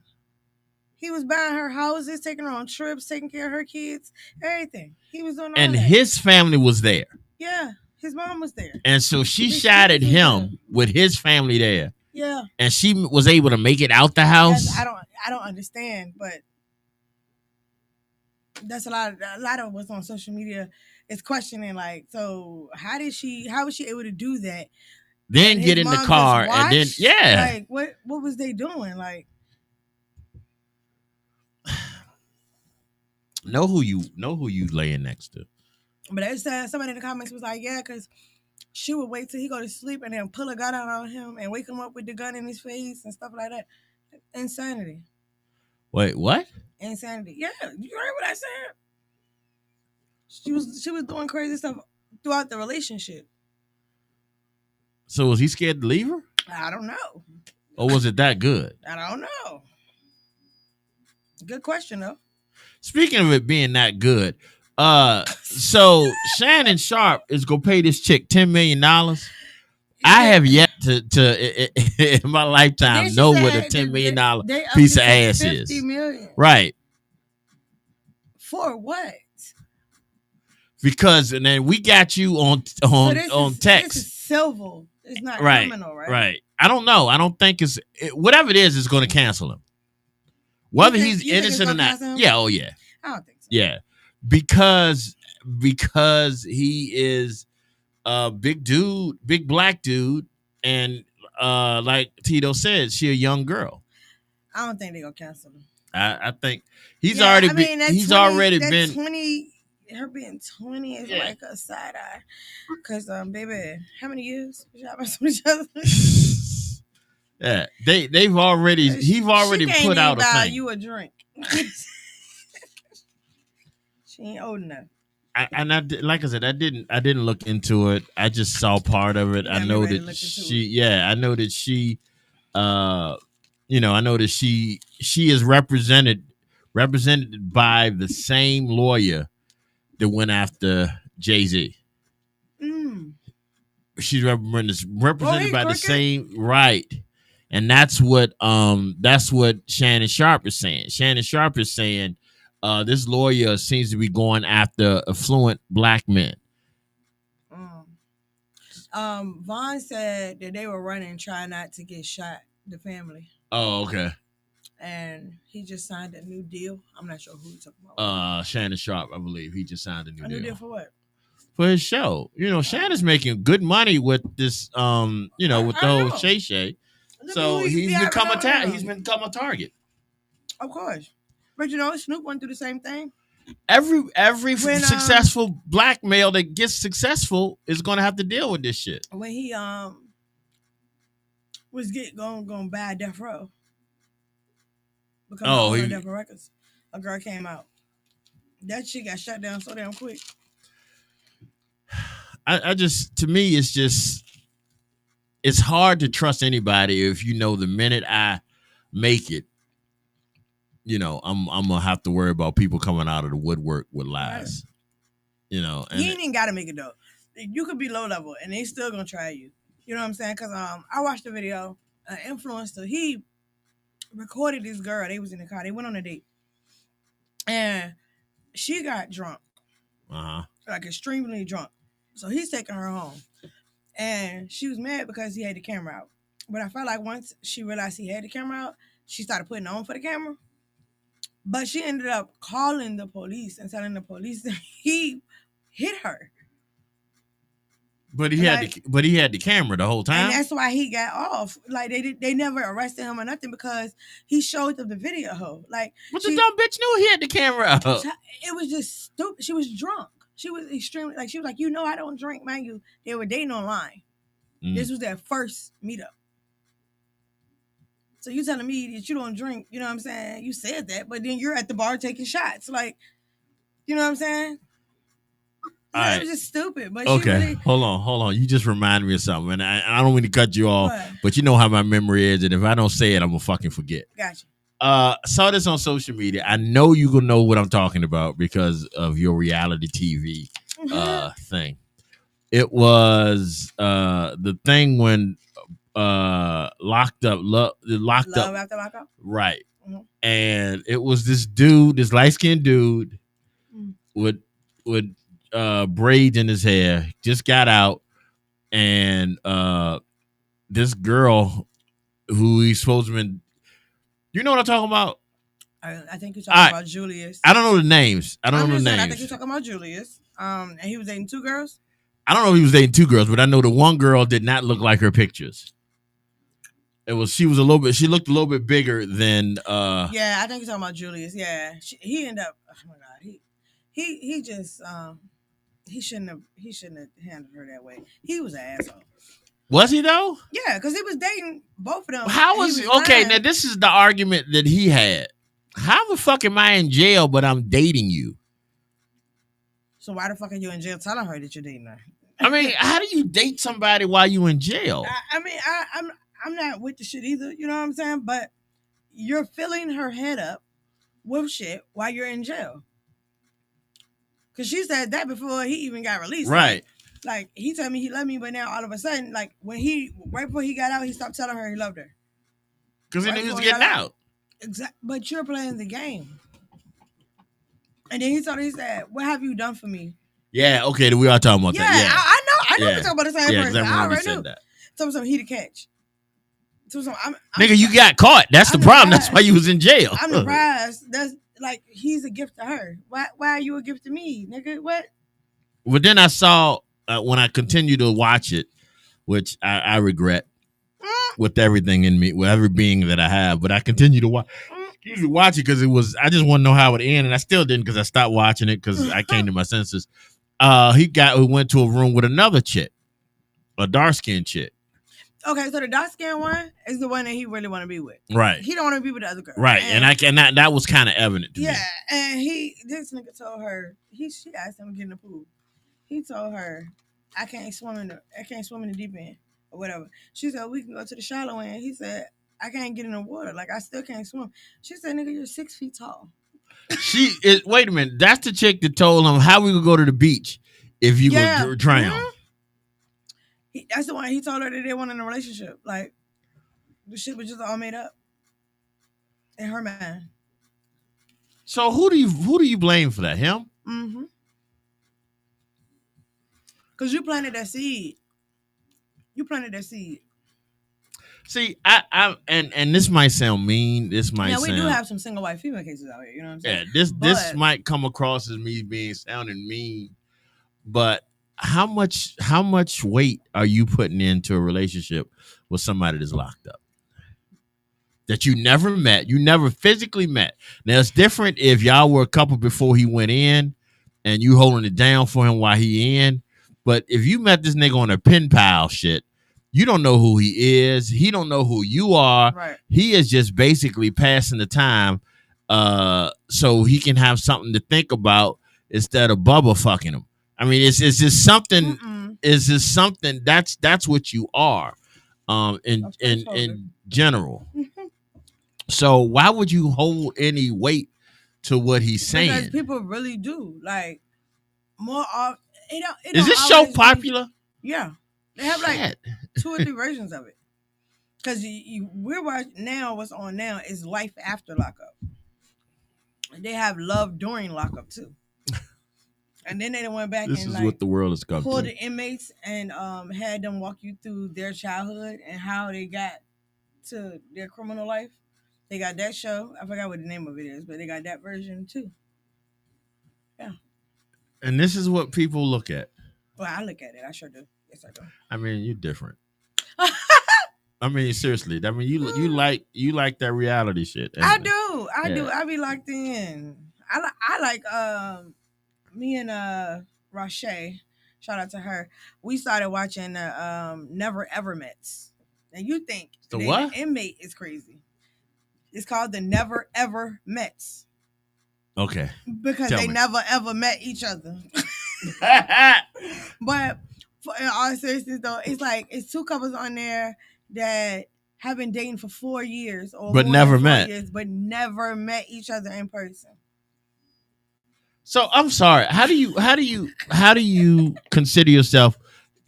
He was buying her houses, taking her on trips, taking care of her kids, everything. He was doing all and that. His family was there. Yeah, his mom was there. And so she shot at him with his family there. Yeah. And she was able to make it out the house. Yes, I don't understand, but that's a lot of what's on social media is questioning, like, so how was she able to do that? Then And get his in the mom just car and then watched? yeah. Like, what was they doing? Like, Know who you laying next to. but they said somebody in the comments was like, yeah, because she would wait till he go to sleep and then pull a gun out on him and wake him up with the gun in his face and stuff like that. Insanity. Wait, what? Insanity. Yeah, you heard what I said. She was doing crazy stuff throughout the relationship. So was he scared to leave her? I don't know. Or was it that good? I don't know. Good question though. Speaking of it being that good, so Shannon Sharp is gonna pay this chick $10 million. I have yet to in my lifetime know what a $10 million piece of ass is. $50 million. Right. For what? Because and then we got you on text. This is civil. It's not Right. criminal, right? Right. I don't know. I don't think whatever it is going to cancel him. Whether You think he's it's innocent or gonna not. cancel him? Yeah. Oh yeah. I don't think so. Yeah. Because he is a big dude, big black dude, and like Tito said, she a young girl. I don't think they're gonna cancel him. I think he's already been. He's 20, already that been. 20. Her being 20 is Yeah. like a side eye. Cause baby, how many years? Y'all messing with each other? Yeah, they've already. He's already she can't put out even a buy thing. you a drink. She ain't old enough. Like I said, I didn't look into it. I just saw part of it. I know that I know that she, I know that she is represented by the same lawyer that went after Jay-Z. She's represented by the same, right. And that's what Shannon Sharp is saying. Shannon Sharp is saying this lawyer seems to be going after affluent black men. Vaughn said that they were running, trying not to get shot, the family. Oh, okay. And he just signed a new deal. I'm not sure who you're talking about. Shannon Sharp, I believe. He just signed a new deal. A new deal for what? For his show. Shannon's making good money with this, with the whole Shay Shay. So he's become a target. Of course. But Snoop went through the same thing. Every successful black male that gets successful is going to have to deal with this shit. When he was going buy Death Row. Death Row Records. A girl came out. That shit got shut down so damn quick. To me, it's hard to trust anybody if the minute I make it, I'm gonna have to worry about people coming out of the woodwork with lies. Right. And you ain't even gotta make it though. You could be low level and they still gonna try you. You know what I'm saying? Because I watched the video. An influencer, he recorded this girl. They was in the car. They went on a date, and she got drunk, like extremely drunk. So he's taking her home, and she was mad because he had the camera out. But I felt like once she realized he had the camera out, she started putting it on for the camera. But she ended up calling the police and telling the police that he hit her. But he had the camera the whole time. And that's why he got off. Like they never arrested him or nothing because he showed them the video. Like, but the dumb bitch knew he had the camera out. It was just stupid. She was drunk. She was extremely she was like, I don't drink, mind you. They were dating online. This was their first meetup. So you telling me that you don't drink, you know what I'm saying? You said that, but then you're at the bar taking shots. Like, you know what I'm saying? It was just stupid. But okay, hold on. You just reminded me of something. And I don't mean to cut you off, but you know how my memory is. And if I don't say it, I'm going to fucking forget. Gotcha. Saw this on social media. I know you're going to know what I'm talking about because of your reality TV thing. It was the thing when locked up. Love after lockup? Right. Mm-hmm. And it was this dude, this light-skinned dude with braids in his hair, just got out, and this girl who he's supposed to be, you know what I'm talking about? I think you're All talking right. about Julius. I don't know the names. I don't I'm know the just saying, names. I think you're talking about Julius. And he was dating 2 girls. I don't know if he was dating 2 girls, but I know the one girl did not look like her pictures. She looked a little bit bigger than Yeah, I think you're talking about Julius. Yeah, he ended up. Oh my god, he just he shouldn't have handled her that way. He was an asshole. Was he though? Yeah, because he was dating both of them. How and was he okay? lying. Now this is the argument that he had. How the fuck am I in jail, but I'm dating you? So why the fuck are you in jail telling her that you're dating her? I mean, how do you date somebody while you in jail? I'm not with the shit either. You know what I'm saying? But you're filling her head up with shit while you're in jail. Because she said that before he even got released. Right. Like he told me he loved me, but now all of a sudden, like right before he got out, he stopped telling her he loved her. Because Right he was before getting got out. Exactly. But you're playing the game. And then he said, "What have you done for me?" Yeah. Okay. We are talking about Yeah, that. I know. Yeah. We're talking about the same Yeah. person. Because I I already said knew. that. So he to catch. Nigga, you got caught. That's the I'm problem. That's surprised. why you was in jail. I'm surprised. That's like he's a gift to her. Why are you a gift to me, nigga? What? But then I saw when I continued to watch it, which I regret with everything in me, with every being that I have. But I continue to watch. Watch it because I just want to know how it ended, and I still didn't because I stopped watching it because I came to my senses. He went to a room with another chick, a dark skinned chick. Okay, so the dark skinned one is the one that he really want to be with. Right. He don't want to be with the other girl. Right. And that was kind of evident to me. Yeah, and this nigga told her she asked him to get in the pool. He told her, I can't swim in the deep end or whatever. She said we can go to the shallow end. He said I can't get in the water. Like I still can't swim. She said, nigga, you're 6 feet tall. Wait a minute. That's the chick that told him how we could go to the beach if you go drown. Mm-hmm. That's the one he told her that they weren't in a relationship. Like the shit was just all made up in her mind. So who do you blame for that? Him? Mm-hmm. Because you planted that seed. See, and this might sound mean. This might now we sound, do have some single white female cases out here. You know what I'm saying? Yeah, this might come across as me sounding mean, but how much weight are you putting into a relationship with somebody that's locked up that you never met, you never physically met? Now it's different if y'all were a couple before he went in, and you holding it down for him while he in. But if you met this nigga on a pen pal shit, you don't know who he is. He don't know who you are. Right. He is just basically passing the time, so he can have something to think about instead of Bubba fucking him. I mean, it's just something. Mm-mm. It's just something. That's what you are, in general. So why would you hold any weight to what he's saying? Because people really do like more of. Is this show popular? Yeah, they have like Shit. 2 or 3 versions of it. Because we're watching now. What's on now is Life After Lockup. They have Love During Lockup too. And then they went back This and is what the world has come pulled to. the inmates and had them walk you through their childhood and how they got to their criminal life. They got that show. I forgot what the name of it is, but they got that version too. Yeah. And this is what people look at. Well, I look at it. I sure do. Yes, I do. I mean, you're different. I mean, seriously. I mean, you like that reality shit. I do. I Yeah. do. I be locked in. I like me and Rashay, shout out to her. We started watching Never Ever Mets. And you think The what? The inmate is crazy. It's called the Never Ever Mets. Okay. Because Tell they me. never ever met each other. But in all seriousness though, it's 2 couples on there that have been dating for 4 years or But more never than 4 met. years, but never met each other in person. So I'm sorry. How do you consider yourself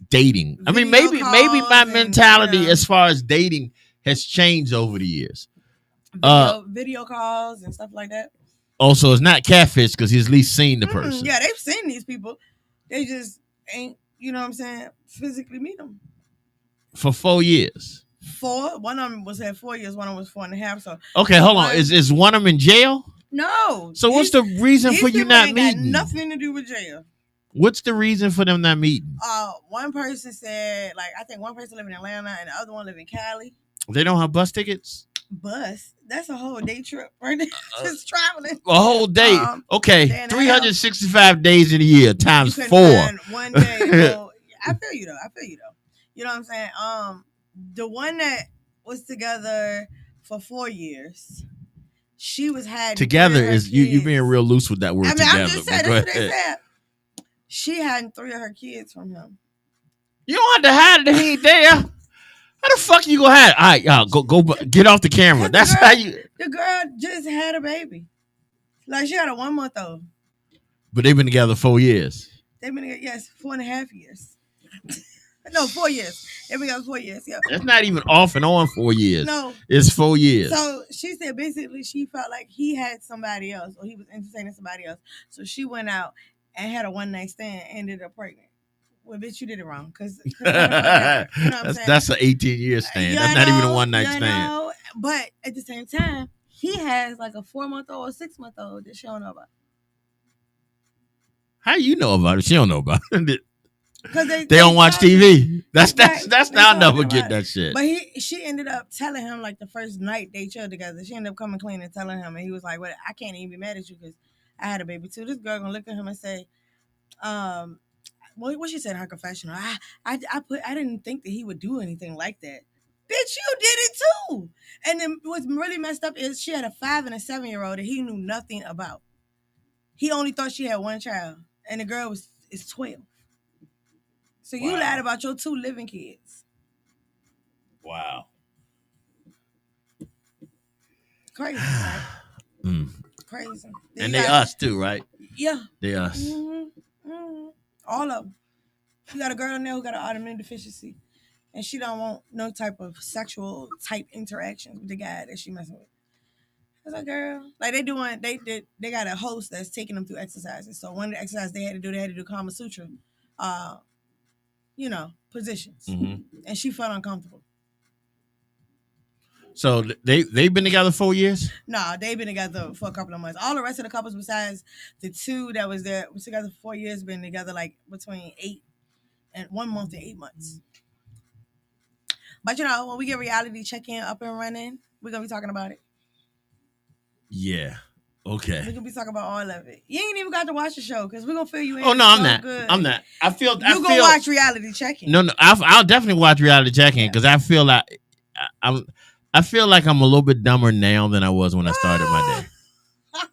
dating? I mean, Video maybe calls my and, mentality yeah. as far as dating has changed over the years. Video calls and stuff like that. Also, it's not catfish because he's at least seen the person. Yeah, they've seen these people. They just ain't, you know what I'm saying, physically meet them. For 4 years. 4. One of them was at 4 years. One of them was 4.5. So Okay, hold on. Is one of them in jail? no. So what's the reason for you people not ain't got meeting? nothing to do with jail. What's the reason for them not meeting? One person said, like, I think one person live in Atlanta and the other one live in Cali. They don't have bus tickets? Bus? That's a whole day trip, right? Just traveling. A whole day. Okay, day and a 365 days in a year times you 4. Find one day. So, I feel you though. You know what I'm saying? The one that was together for 4 years, she was had Together is you being real loose with that word. I mean, together. I'm just saying that's what they said. She had 3 of her kids from him. You don't have to hide it if he ain't there. How the fuck you gonna hide it? All right, y'all, go get off the camera. That's how you. The girl just had a baby. Like she had a 1 month old. But they've been together 4 years. They've been together, 4.5 years. No, 4 years. They've been together 4 years. Yeah. That's not even off and on 4 years. No, it's 4 years. So she said basically she felt like he had somebody else or he was entertaining somebody else. So she went out and had a one night stand and ended up pregnant. Well, bitch, you did it wrong. Because you know that's an 18-year stand. That's not even a one night stand. Know, but at the same time, he has like a 4-month-old or 6-month-old that she don't know about. How you know about it? She don't know about it. Because they don't watch TV. That's I'll never get that shit. But she ended up telling him like the first night they chilled together. She ended up coming clean and telling him, and he was like, "Well, I can't even be mad at you because I had a baby too." This girl gonna look at him and say, what she said in her confessional, I didn't think that he would do anything like that. Bitch, you did it too. And then what's really messed up is she had a 5 and a 7-year-old that he knew nothing about. He only thought she had one child, and the girl is 12. So you lied about your 2 living kids. Wow. Crazy, right? Crazy. And they us too, right? Yeah. They us. Mm-hmm. All of them. You got a girl in there who got an autoimmune deficiency, and she don't want no type of sexual type interactions with the guy that she messing with. I was like, girl, like they got a host that's taking them through exercises. So one of the exercises they had to do Kama Sutra, positions, and she felt uncomfortable. So they've been together 4 years? No, they've been together for a couple of months. All the rest of the couples besides the 2 that was together for 4 years, been together like between 1 month and 8 months. But when we get reality check-in up and running, we're gonna be talking about it. Yeah. Okay. We're gonna be talking about all of it. You ain't even got to watch the show because we're gonna fill you in. Oh no, I'm not. Good. I'm not. You're gonna watch reality check-in. No, I'll definitely watch reality check-in because I feel like I feel like I'm a little bit dumber now than I was when I started my day.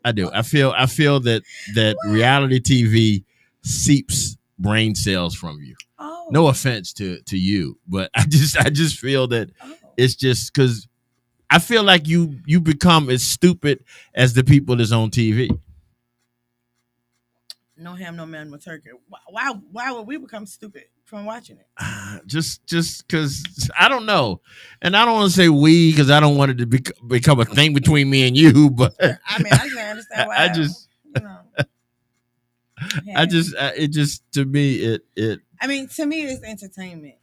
I do. I feel that reality TV seeps brain cells from you. Oh. No offense to you, but I just feel that it's just because I feel like you become as stupid as the people that's on TV. No ham, no man, no turkey. Why would we become stupid from watching it? Just because I don't know, and I don't want to say we because I don't want it to become a thing between me and you. But I mean, I just understand why. It just to me it. I mean, to me, it's entertainment.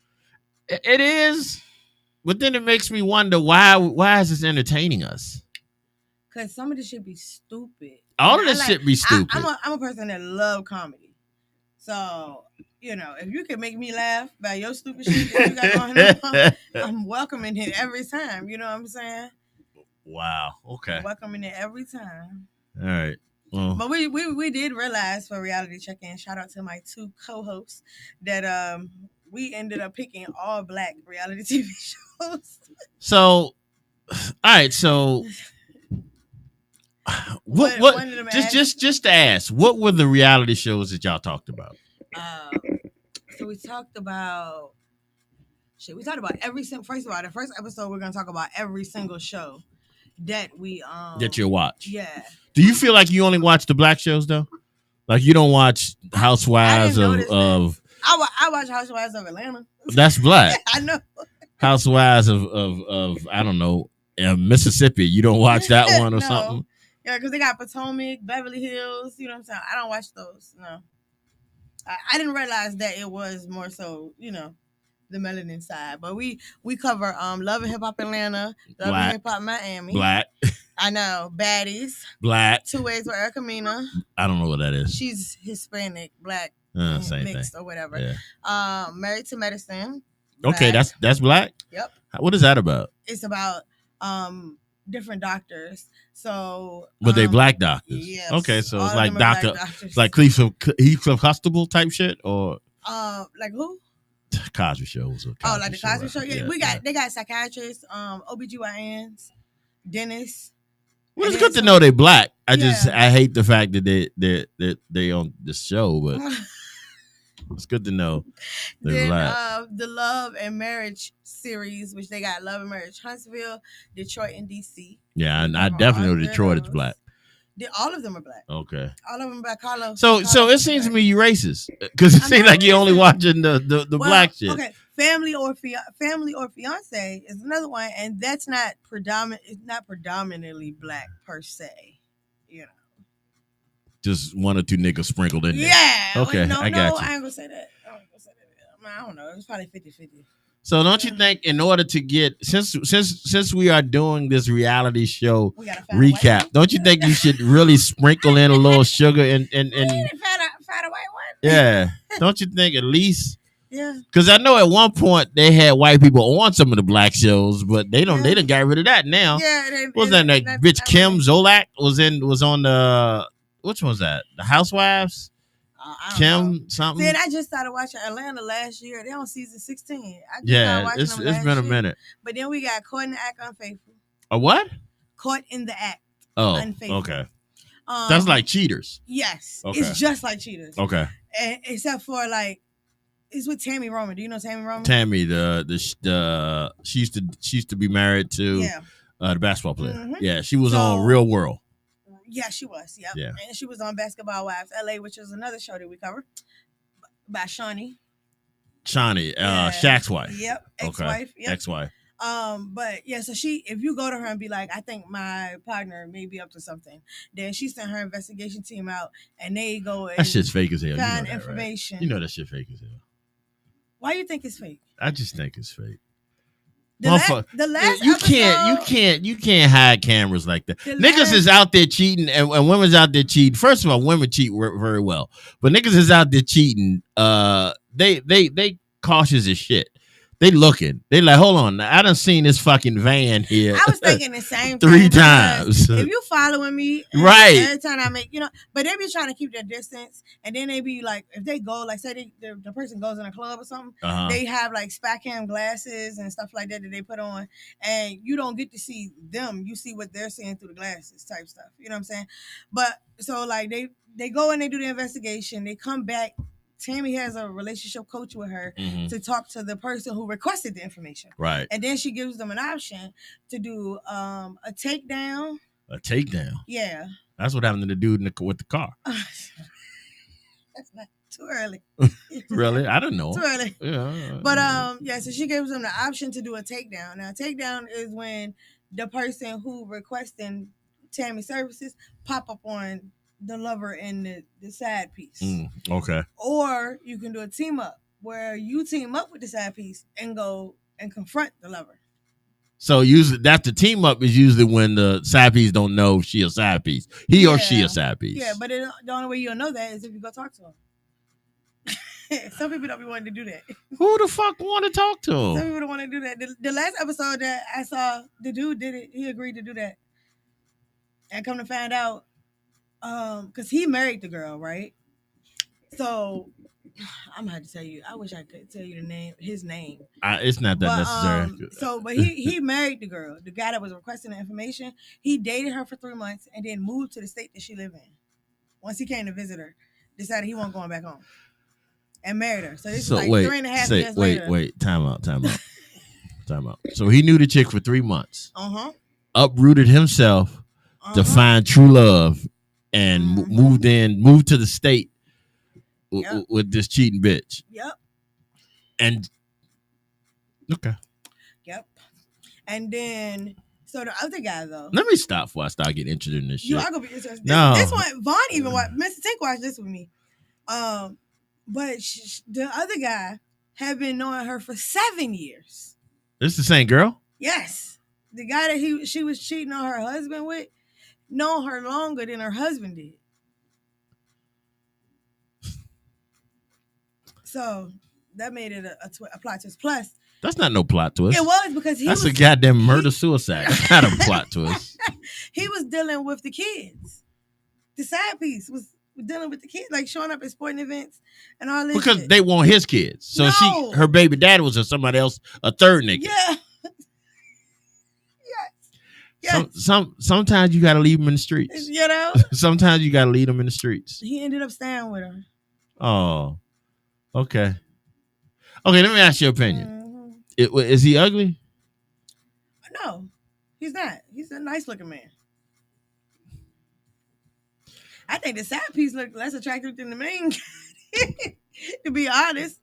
It is, but then it makes me wonder why is this entertaining us? Because some of this shit be stupid. All of this shit be stupid. I'm a person that love comedy. So, if you can make me laugh by your stupid shit that you got going on, I'm welcoming it every time. You know what I'm saying? Wow. Okay. I'm welcoming it every time. All right. Well, but we did realize for reality check-in, shout out to my 2 co-hosts, that we ended up picking all Black reality TV shows. So, all right. So. What just to ask, what were the reality shows that y'all talked about? So we talked about every single. First of all, the first episode we're gonna talk about every single show that we that you watch. Yeah. Do you feel like you only watch the Black shows though? Like you don't watch Housewives of I watch Housewives of Atlanta. That's Black. I know. Housewives of I don't know, Mississippi. You don't watch that one or something? Yeah, because they got Potomac, Beverly Hills. You know what I'm saying? I don't watch those. No, I didn't realize that it was more so. the melanin side. But we cover Love and Hip Hop Atlanta, Love Black. and Hip Hop Miami. Black. I know, Baddies. Black. 2 Ways with Erica Mena. I don't know what that is. She's Hispanic, black, Same mixed thing. or whatever. Yeah. Married to Medicine. Okay, Black. that's black. Yep. What is that about? It's about different doctors. So But they black doctors. Yes. Okay, so All it's of like them are black Doctor, doctors. it's like Cleveland Huxtable type shit, or like who? Cosby Show was a Cosby Oh, like the Cosby right? Show. Yeah, they got psychiatrists, OBGYNs, dentists. Well, it's And good then to know they black. I Yeah. hate the fact that they on the show, but it's good to know they're Then black. the Love and Marriage series, which they got Love and Marriage Huntsville, Detroit, and DC. Yeah, and they I cover definitely all know three of Detroit is those. black. All of them are black. Okay. All of them black. Carlos. So it seems to me you racist because it I'm seems not like you're only racist. watching the Well, black shit. Okay, Family or Fiance is another one, and that's not predominant. It's not predominantly black per se. You know. Just one or two niggas sprinkled in there. Yeah. Okay, No, I got you. I ain't gonna say that. I don't know. It's probably 50-50. So don't you think in order to get since we are doing this reality show We gotta find a white recap, one. don't you think you should really sprinkle in a little sugar and We need to find a white one. yeah? Don't you think at least? Yeah. Because I know at one point they had white people on some of the black shows, but they Yeah. done got rid of that now. Yeah. What was that bitch Kim Zolak was on the which one was that? The Housewives? I don't know. Kim something? Then I just started watching Atlanta last year. They're on season 16. I just started Yeah, watching it's them last been a year. minute. But then we got Caught in the Act Unfaithful. A what? Caught in the Act. Oh, Unfaithful. okay. That's like Cheaters. Yes. Okay. It's just like Cheaters. Okay. And, except for like, it's with Tammy Roman. Do you know Tammy Roman? Tammy, she used to be married to Yeah. the basketball player. Mhm. Yeah, she was So- on Real World. Yeah, she was. Yep. Yeah. And she was on Basketball Wives LA, which is another show that we cover by Shawnee. Shawnee, Yeah. Shaq's wife. Yep. Ex-wife. Yep. Ex-wife. But yeah, so if you go to her and be like, I think my partner may be up to something, then she sent her investigation team out and they go and That shit's fake as hell. You know find that, right? information. You know that shit fake as hell. Why you think it's fake? I just think it's fake. The last you episode, can't hide cameras like that. The Niggas last- is out there cheating and women's out there cheating. First of all, women cheat very well, but niggas is out there cheating. They cautious as shit. They looking. They like, hold on. I done seen this fucking van here. I was thinking the same 3 thing because times. If you following me, Right. every time I make, but they be trying to keep their distance, and then they be like, if they go, like, say the person goes in a club or something, Uh-huh. they have like spy cam glasses and stuff like that they put on, and you don't get to see them. You see what they're seeing through the glasses, type stuff. You know what I'm saying? But so like they go and they do the investigation. They come back. Tammy has a relationship coach with her Mhm. to talk to the person who requested the information. Right. And then she gives them an option to do a takedown. A takedown. Yeah. That's what happened to the dude with the car. That's not too early. Really? I don't know. Too early. Yeah. But yeah, so she gives them the option to do a takedown. Now, takedown is when the person who requesting Tammy services pop up on the lover and the side piece. Okay. Or you can do a team up where you team up with the side piece and go and confront the lover. So usually that's the team up is usually when the side piece don't know she a side piece. He or she Yeah. a side piece. Yeah, but the only way you'll know that is if you go talk to him. Some people don't be wanting to do that. Who the fuck want to talk to Some him? people don't want to do that. The last episode that I saw, the dude did it. He agreed to do that. And come to find out, because he married the girl, right? So I'm gonna have to tell you. I wish I could tell you his name. It's not that necessary. But he married the girl, the guy that was requesting the information. He dated her for 3 months and then moved to the state that she lived in. Once he came to visit her, decided he wasn't going back home. And married her. So this is like 3.5 years later. Wait, time out. So he knew the chick for 3 months. Uprooted himself to find true love and moved to the state with this cheating bitch. Yep. And okay. Yep. And then so the other guy though. Let me stop before I start getting interested in this shit. You are gonna be interested. No. This one, Vaughn even watched. Mr. Tink watched this with me. But the other guy had been knowing her for 7 years. This the same girl? Yes. The guy that she was cheating on her husband with known her longer than her husband did. So that made it a plot twist. Plus, That's not no plot twist. it was because That's a goddamn murder suicide. That's not a plot twist. He was dealing with the kids. The side piece was dealing with the kids, like showing up at sporting events and all this. Because shit. they want his kids. So No. her baby dad was somebody else, a third nigga. Yeah. Yes. Sometimes you gotta leave them in the streets. You know? Sometimes you gotta leave them in the streets. He ended up staying with her. Oh. Okay. Okay, let me ask your opinion. Is he ugly? No, he's not. He's a nice looking man. I think the side piece looked less attractive than the main guy, to be honest.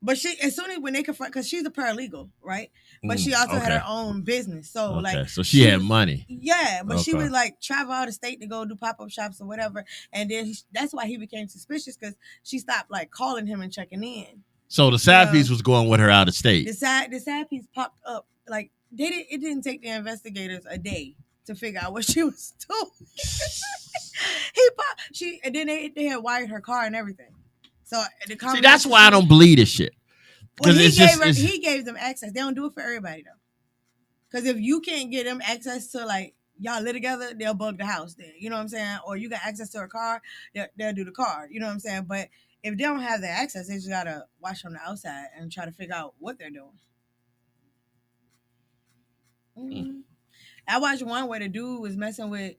But she, as soon as when they confront, because she's a paralegal, right? But she also had her own business, so so she had money. Yeah, but she would like travel out of state to go do pop-up shops or whatever, and then that's why he became suspicious because she stopped like calling him and checking in. So the side piece was going with her out of state. The side piece popped up like it didn't take the investigators a day to figure out what she was doing. And then they had wired her car and everything. So see, that's why I don't believe this shit. Well, he gave them access. They don't do it for everybody though. Because if you can't get them access to like y'all live together, they'll bug the house there. You know what I'm saying? Or you got access to a car, they'll do the car. You know what I'm saying? But if they don't have the access, they just gotta watch from the outside and try to figure out what they're doing. Mm-hmm. I watched one where the dude was messing with.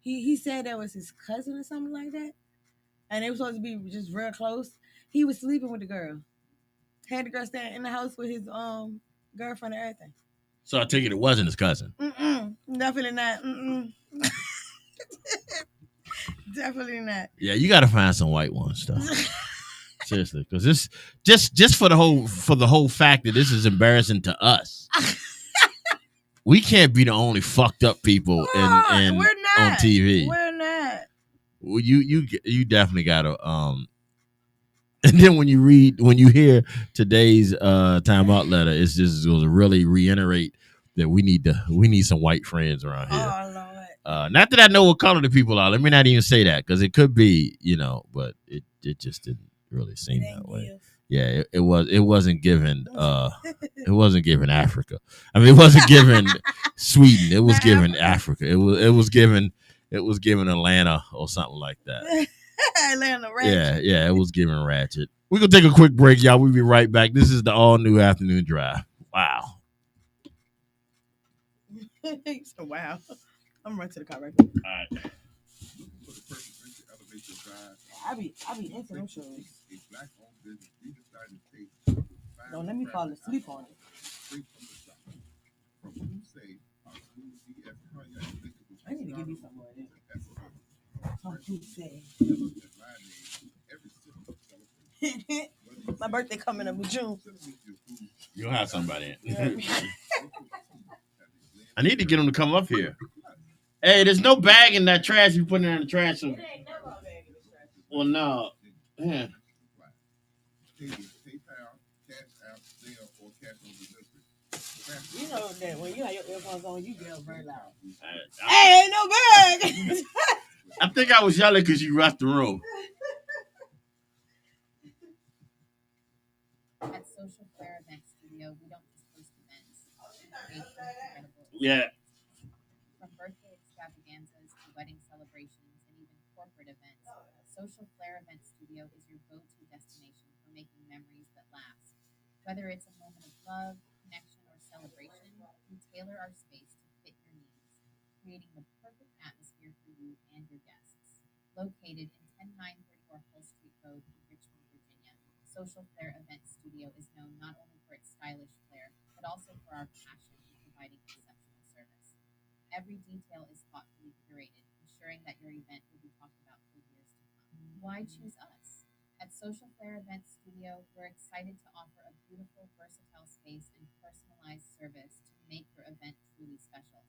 He said that was his cousin or something like that, and they were supposed to be just real close. He was sleeping with the girl. Had the girl staying in the house with his girlfriend and everything. So I take it wasn't his cousin. Definitely not. Definitely not. Yeah, you got to find some white ones, though. Seriously, because this just for the whole fact that this is embarrassing to us. We can't be the only fucked up people on TV. We're not. Well, you definitely gotta and then when you hear today's timeout letter, it's just going to really reiterate that we need some white friends around here. Oh Lord. Not that I know what color the people are. Let me not even say that because it could be, but it just didn't really seem that way. Give. Yeah, it wasn't given it wasn't given Africa. I mean, it wasn't given Sweden. It was given Africa. It was given Atlanta or something like that. Atlanta Ratchet. Yeah, it was given Ratchet. We're gonna take a quick break, y'all. We'll be right back. This is the all new afternoon drive. Wow. So wow. I'm right to the car right now. All right. I be into them shows. Don't let me fall asleep on it. I need to give you some more of this. My birthday coming up in June. You'll have somebody in. I need to get them to come up here. Hey, there's no bag in that trash you putting in the trash. So... Well, no. Yeah. You know that when you have your earphones on, you yell very loud. Hey, ain't no bag. I think I was yelling because you rushed the room. At Social Flair Event Studio, we don't just host events. Yeah. From birthday extravaganzas to wedding celebrations and even corporate events, Social Flair Event Studio is your go-to destination for making memories that last. Whether it's a moment of love, connection, or celebration, we tailor our space to fit your needs, creating the perfect atmosphere for you and your guests. Located in 10934 Hull Street Road in Richmond, Virginia, Social Flair Event Studio is known not only for its stylish flair, but also for our passion in providing exceptional service. Every detail is thoughtfully curated, ensuring that your event will be talked about for years to come. Why choose us? At Social Flair Event Studio, we're excited to offer a beautiful, versatile space and personalized service to make your event truly special.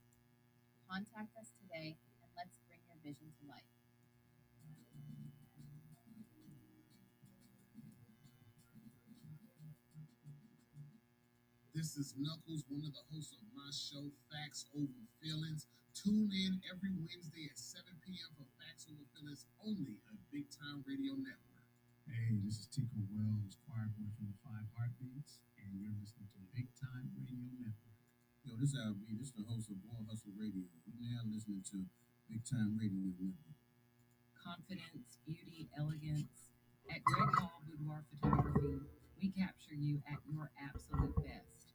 Contact us today and let's bring your vision to life. This is Knuckles, one of the hosts of my show, Facts Over Feelings. Tune in every Wednesday at 7 p.m. for Facts Over Feelings only on Big Time Radio Network. Hey, this is Tico Wells, choir boy from the Five Heartbeats, and you're listening to Big Time Radio Network. Yo, this is LB. This is the host of Born Hustle Radio. We're now listening to Big Time Radio Network. Confidence, beauty, elegance. At Greg Hall Boudoir Photography, we capture you at your absolute best.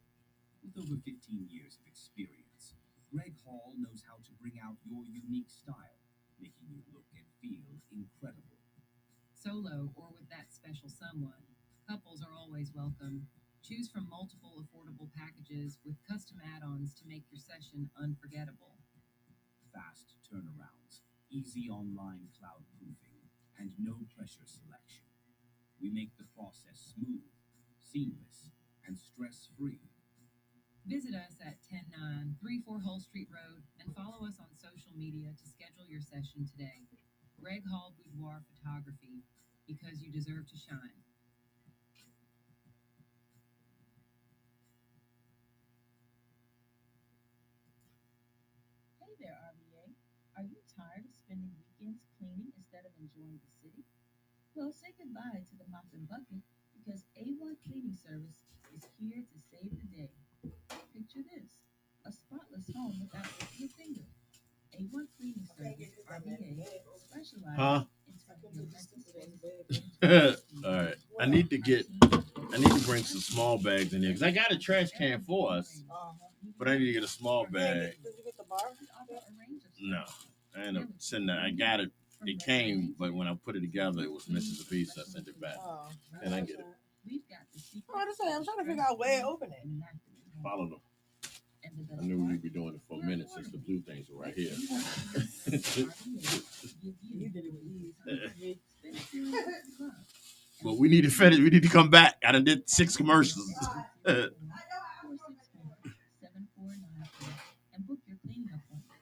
With over 15 years of experience, Greg Hall knows how to bring out your unique style, making you look and feel incredible. Solo or with that special someone, couples are always welcome. Choose from multiple affordable packages with custom add-ons to make your session unforgettable. Fast turnarounds, easy online cloud proofing, and no pressure selection. We make the process smooth, seamless, and stress-free. Visit us at 10934 Hull Street Road and follow us on social media to schedule your session today. Greg Hall Boudoir Photography, because you deserve to shine. Hey there, RVA. Are you tired of spending weekends cleaning instead of enjoying the city? Well, say goodbye to the mop and bucket because A1 Cleaning Service is here to save the day. Picture this, a spotless home without lifting a finger. A1 Cleaning Service, RVA, specializes in turning your messy space. All right. I need to bring some small bags in here because I got a trash can for us, but I need to get a small bag. Did you get the bar? No, I ended up sending that. I got it. It came, but when I put it together, it was missing a piece. So I sent it back, and I get it. I'm trying to figure out where to open it. Follow them. I knew we'd be doing it for a minute since the blue things were right here. But we need to finish. We need to come back. I done did 6 commercials. And book your cleaning appointment.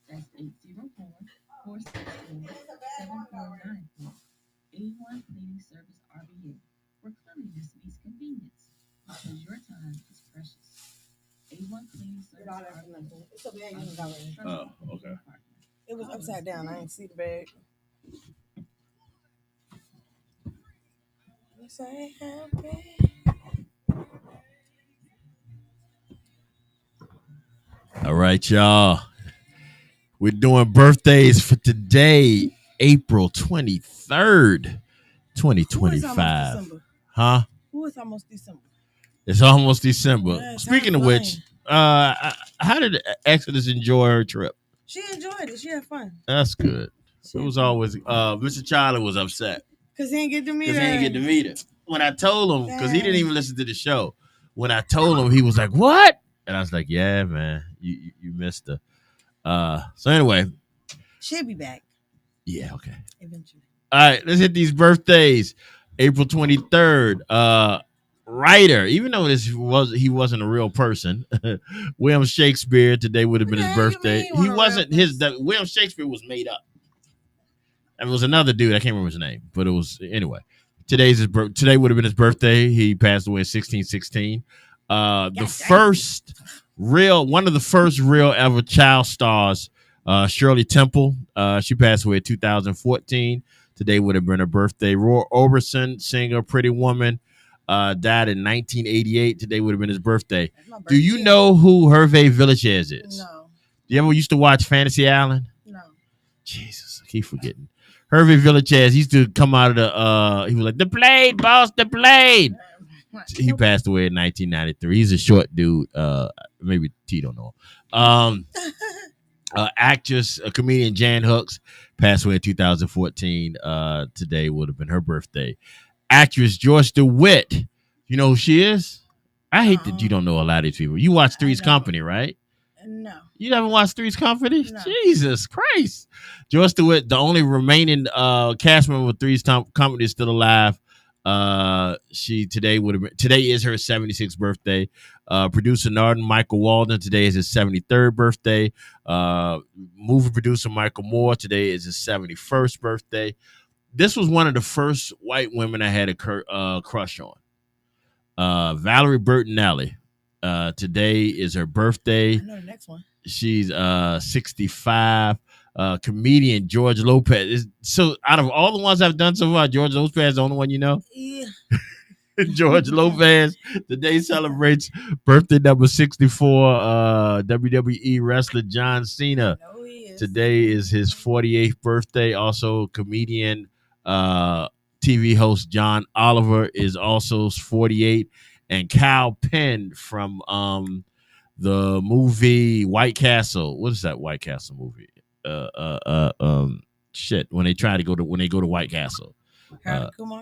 That's 804-464-7494. A1 Cleaning Service RVA, where cleanliness meets convenience, because your time is precious. A1 Cleaning Service RVA. It's a bag you can go in. Oh, okay. It was upside down. I didn't see the bag. Say happy. All right, y'all. We're doing birthdays for today, April 23rd, 2025. Huh? Who is almost December? It's almost December. Yeah, Speaking of which, how did Exodus enjoy her trip? She enjoyed it. She had fun. That's good. It was always Mr. Charlie was upset because he didn't get to meet her. Because he didn't get to meet her. When I told him, because he didn't even listen to the show. When I told him, he was like, "What?" And I was like, "Yeah, man, you missed her." So anyway, she'll be back. Yeah, okay. Eventually. All right, let's hit these birthdays. April 23rd. Writer, even though he wasn't a real person, William Shakespeare today would have been his birthday. He wasn't William Shakespeare was made up. And it was another dude. I can't remember his name, but it was anyway. Today would have been his birthday. He passed away in 1616. One of the first real ever child stars, Shirley Temple. She passed away in 2014. Today would have been her birthday. Roy Orbison, singer, Pretty Woman, died in 1988. Today would have been his birthday. Do you know who Hervé Villechaize is? No. You ever used to watch Fantasy Island? No. Jesus, I keep forgetting. Hervé Villechaize used to come out of he was like, "The blade, boss, the blade." He passed away in 1993. He's a short dude. Maybe T don't know. Actress, a comedian, Jan Hooks, passed away in 2014. Today would have been her birthday. Actress Joyce DeWitt. You know who she is? I hate that you don't know a lot of these people. You watch Three's Company, right? No. You haven't watched Three's Company? No. Jesus Christ. Joyce DeWitt, the only remaining cast member of Three's Company, is still alive. Today is her 76th birthday. Producer Narden Michael Walden, today is his 73rd birthday. Movie producer Michael Moore, today is his 71st birthday. This was one of the first white women I had a crush on. Valerie Bertinelli. Today is her birthday. I know the next one. She's 65. Comedian George Lopez. So out of all the ones I've done so far, George Lopez is the only one you know. Yeah. George Lopez today celebrates birthday number 64. WWE wrestler John Cena. I know he is. Today is his 48th birthday. Also, comedian, TV host John Oliver is also 48, and Kyle Penn from the movie White Castle. What is that White Castle movie? Shit. When they go to White Castle.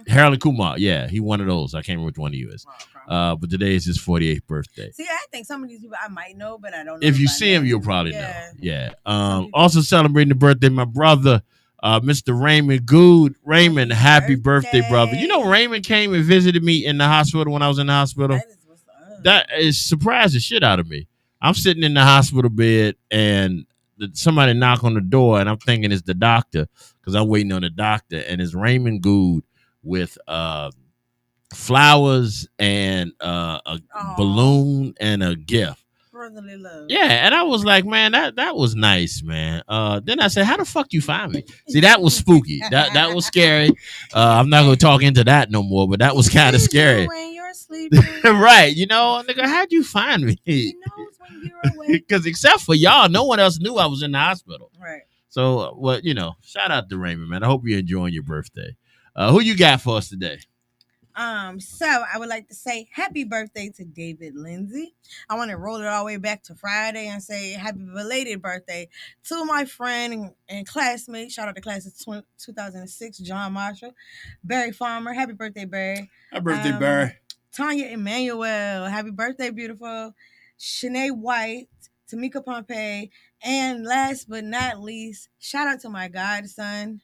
Harold Kumar. Yeah, he one of those. I can't remember which one he is. But today is his 48th birthday. See, I think some of these people I might know, but I don't know. If you see him, you'll probably know. Yeah. Also celebrating the birthday, my brother, Mr. Raymond Good. Raymond, happy birthday, brother. You know, Raymond came and visited me in the hospital when I was in the hospital. That is surprised the shit out of me. I'm sitting in the hospital bed and somebody knock on the door, and I'm thinking it's the doctor because I'm waiting on the doctor, and it's Raymond Good with flowers and a balloon and a gift. Brotherly love. Yeah, and I was like, man, that was nice, man. Then I said, how the fuck you find me? See, that was spooky. That was scary. I'm not gonna talk into that no more, but that was kind of scary. When you're sleeping. Right, you know, nigga, how'd you find me? He knows when you're awake. Because except for y'all, no one else knew I was in the hospital. Right. So, well, you know, shout out to Raymond, man. I hope you're enjoying your birthday. Who you got for us today? So I would like to say happy birthday to David Lindsay. I want to roll it all the way back to Friday and say happy belated birthday to my friend and classmate. Shout out to class of 2006, John Marshall. Barry Farmer. Happy birthday, Barry. Happy birthday, Barry. Tanya Emmanuel. Happy birthday, beautiful. Shanae White. Tamika Pompey. And last but not least, shout out to my godson,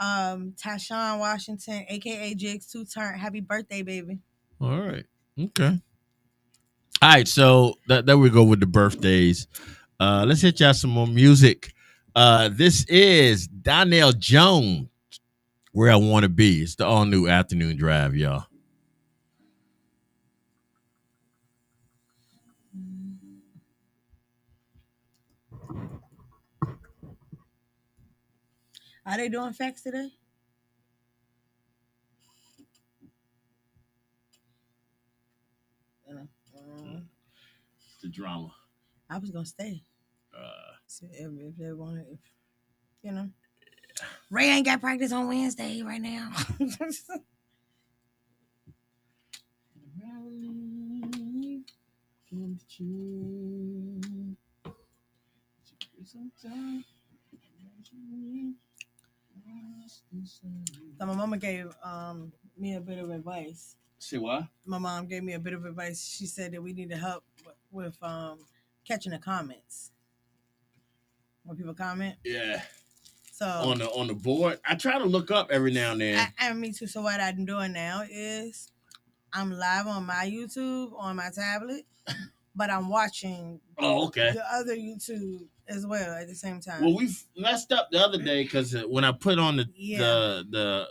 Tashawn Washington, aka Jigs 2 Turn. Happy birthday, baby. All right. Okay. All right. So there we go with the birthdays. Let's hit y'all some more music. This is Donnell Jones, Where I Want to Be. It's the all new afternoon drive, y'all. Are they doing facts today? The drama. I was gonna stay. If they want to, you know. Ray ain't got practice on Wednesday right now. So my mama gave me a bit of advice. Say what? My mom gave me a bit of advice. She said that we need to help with catching the comments when people comment. Yeah. So on the board, I try to look up every now and then. And me too. So what I'm doing now is I'm live on my YouTube on my tablet, but I'm watching the other YouTube as well at the same time. Well, we messed up the other day because when I put on the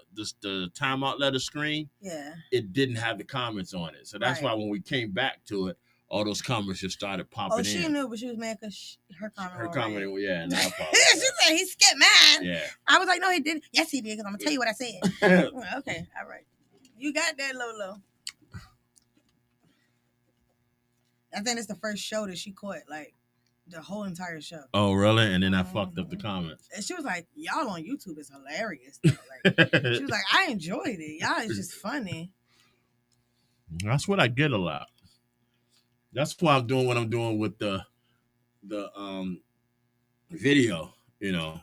timeout letter screen, it didn't have the comments on it. So that's why when we came back to it, all those comments just started popping in. Oh, she knew, but she was mad because her comment. Yeah. And she said he skipped mine. Yeah. I was like, no, he didn't. Yes, he did, because I'm going to tell you what I said. Okay, all right. You got that, Lolo. I think it's the first show that she caught, like, the whole entire show. Oh, really? And then I fucked up the comments. And she was like, y'all on YouTube is hilarious. Like, she was like, I enjoyed it. Y'all is just funny. That's what I get a lot. That's why I'm doing what I'm doing with the video, you know,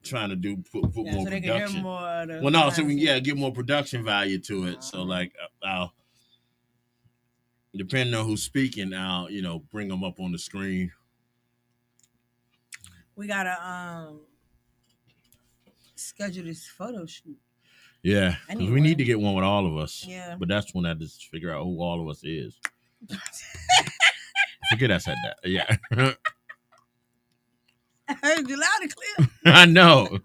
trying to put more so production. So we can get more production value to it. So like I'll, depending on who's speaking, I'll, you know, bring them up on the screen. We gotta schedule this photo shoot. Yeah, because we need to get one with all of us. Yeah, but that's when I just figure out who all of us is. Forget I said that. Yeah. I heard you loud and clear. I know.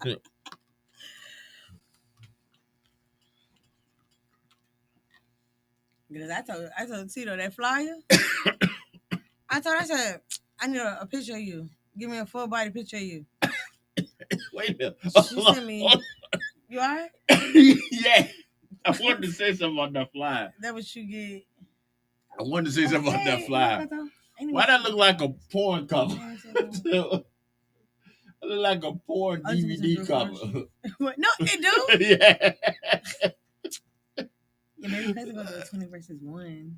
Because I told Tito that flyer. I said, I need a picture of you. Give me a full body picture of you. Wait a minute. She sent me. You alright? Yeah. I wanted to say something about that fly. That what you get. I wanted to say something about that fly. Anyway, Why that look like a porn cover? It look like a porn DVD cover. No, it do. Yeah. Yeah, maybe because it goes to 20 versus 1.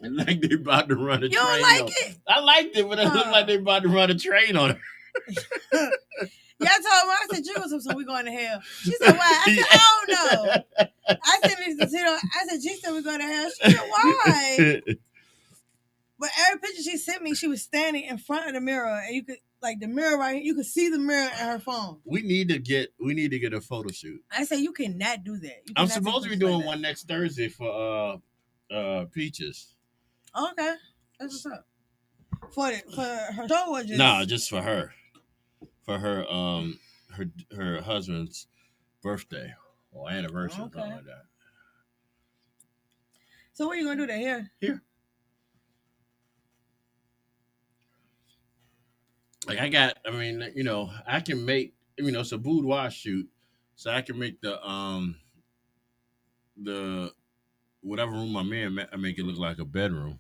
Like they about to run a train. You don't like on. it? I liked it, but it looked like they about to run a train on her. Yeah, I told her, I said, Jules, so we going to hell. She said, why? I said, I don't know. I said, I said, G said we're going to hell. She said, why? But every picture she sent me, she was standing in front of the mirror, and you could, like the mirror right here, you could see the mirror in her phone. We need to get a photo shoot. I said, you cannot do that. I'm supposed to be doing one next Thursday for Peaches. Okay, that's what's up. For her show or just No, just for her. For her her husband's birthday or anniversary, Okay. something like that. So what are you gonna do that here? Here. Like I can make, it's a boudoir shoot, so I can make the whatever room I'm in, I make it look like a bedroom.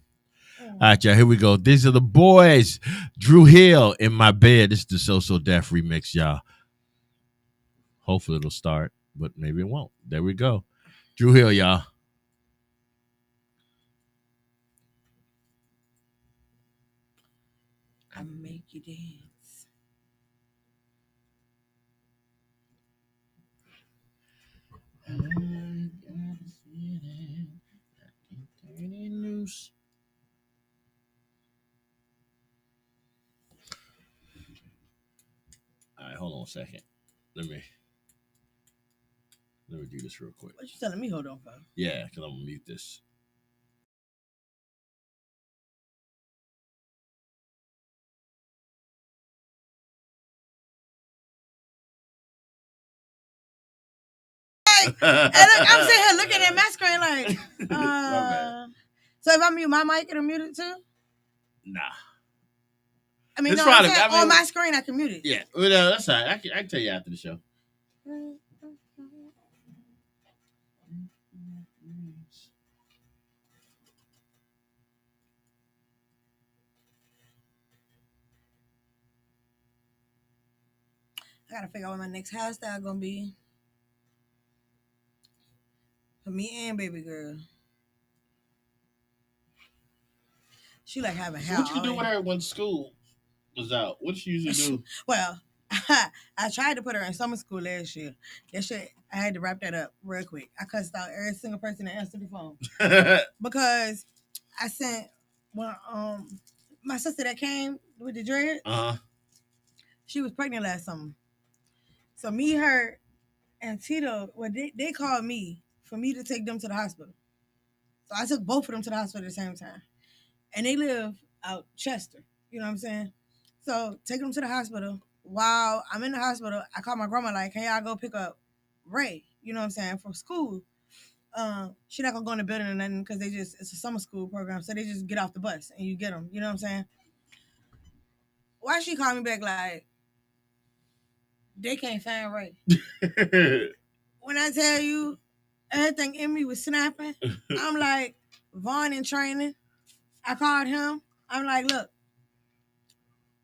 All right, y'all, here we go. These are the boys. Drew Hill, In My Bed. This is the So Def remix, y'all. Hopefully it'll start, but maybe it won't. There we go. Drew Hill, y'all. I make you dance. All right, hold on a second. Let me do this real quick. What you telling me? Hold on, for? Yeah, because I'm gonna mute this. And look, I'm sitting here looking at my screen like, so if I mute my mic, it'll mute it too? Nah. I mean, It's no, probably, on my screen, I can mute it. Yeah, well, no, that's all right. I can tell you after the show. I gotta figure out what my next hairstyle gonna be. For me and baby girl. She like having hair. What you do with her when school was out? What did she usually do? Well, I tried to put her in summer school last year. That shit, I had to wrap that up real quick. I cussed out every single person that answered the phone. Because I sent my sister that came with the dread. She was pregnant last summer. So me, her, and Tito, well, they called me for me to take them to the hospital. So I took both of them to the hospital at the same time. And they live out Chester. You know what I'm saying? So take them to the hospital. While I'm in the hospital, I call my grandma like, hey, I'll go pick up Ray, you know what I'm saying, from school. She not gonna go in the building or nothing because it's a summer school program. So they just get off the bus and you get them. You know what I'm saying? Why she call me back like, they can't find Ray? When I tell you everything in me was snapping, I'm like, Vaughn in training. I called him. I'm like, look,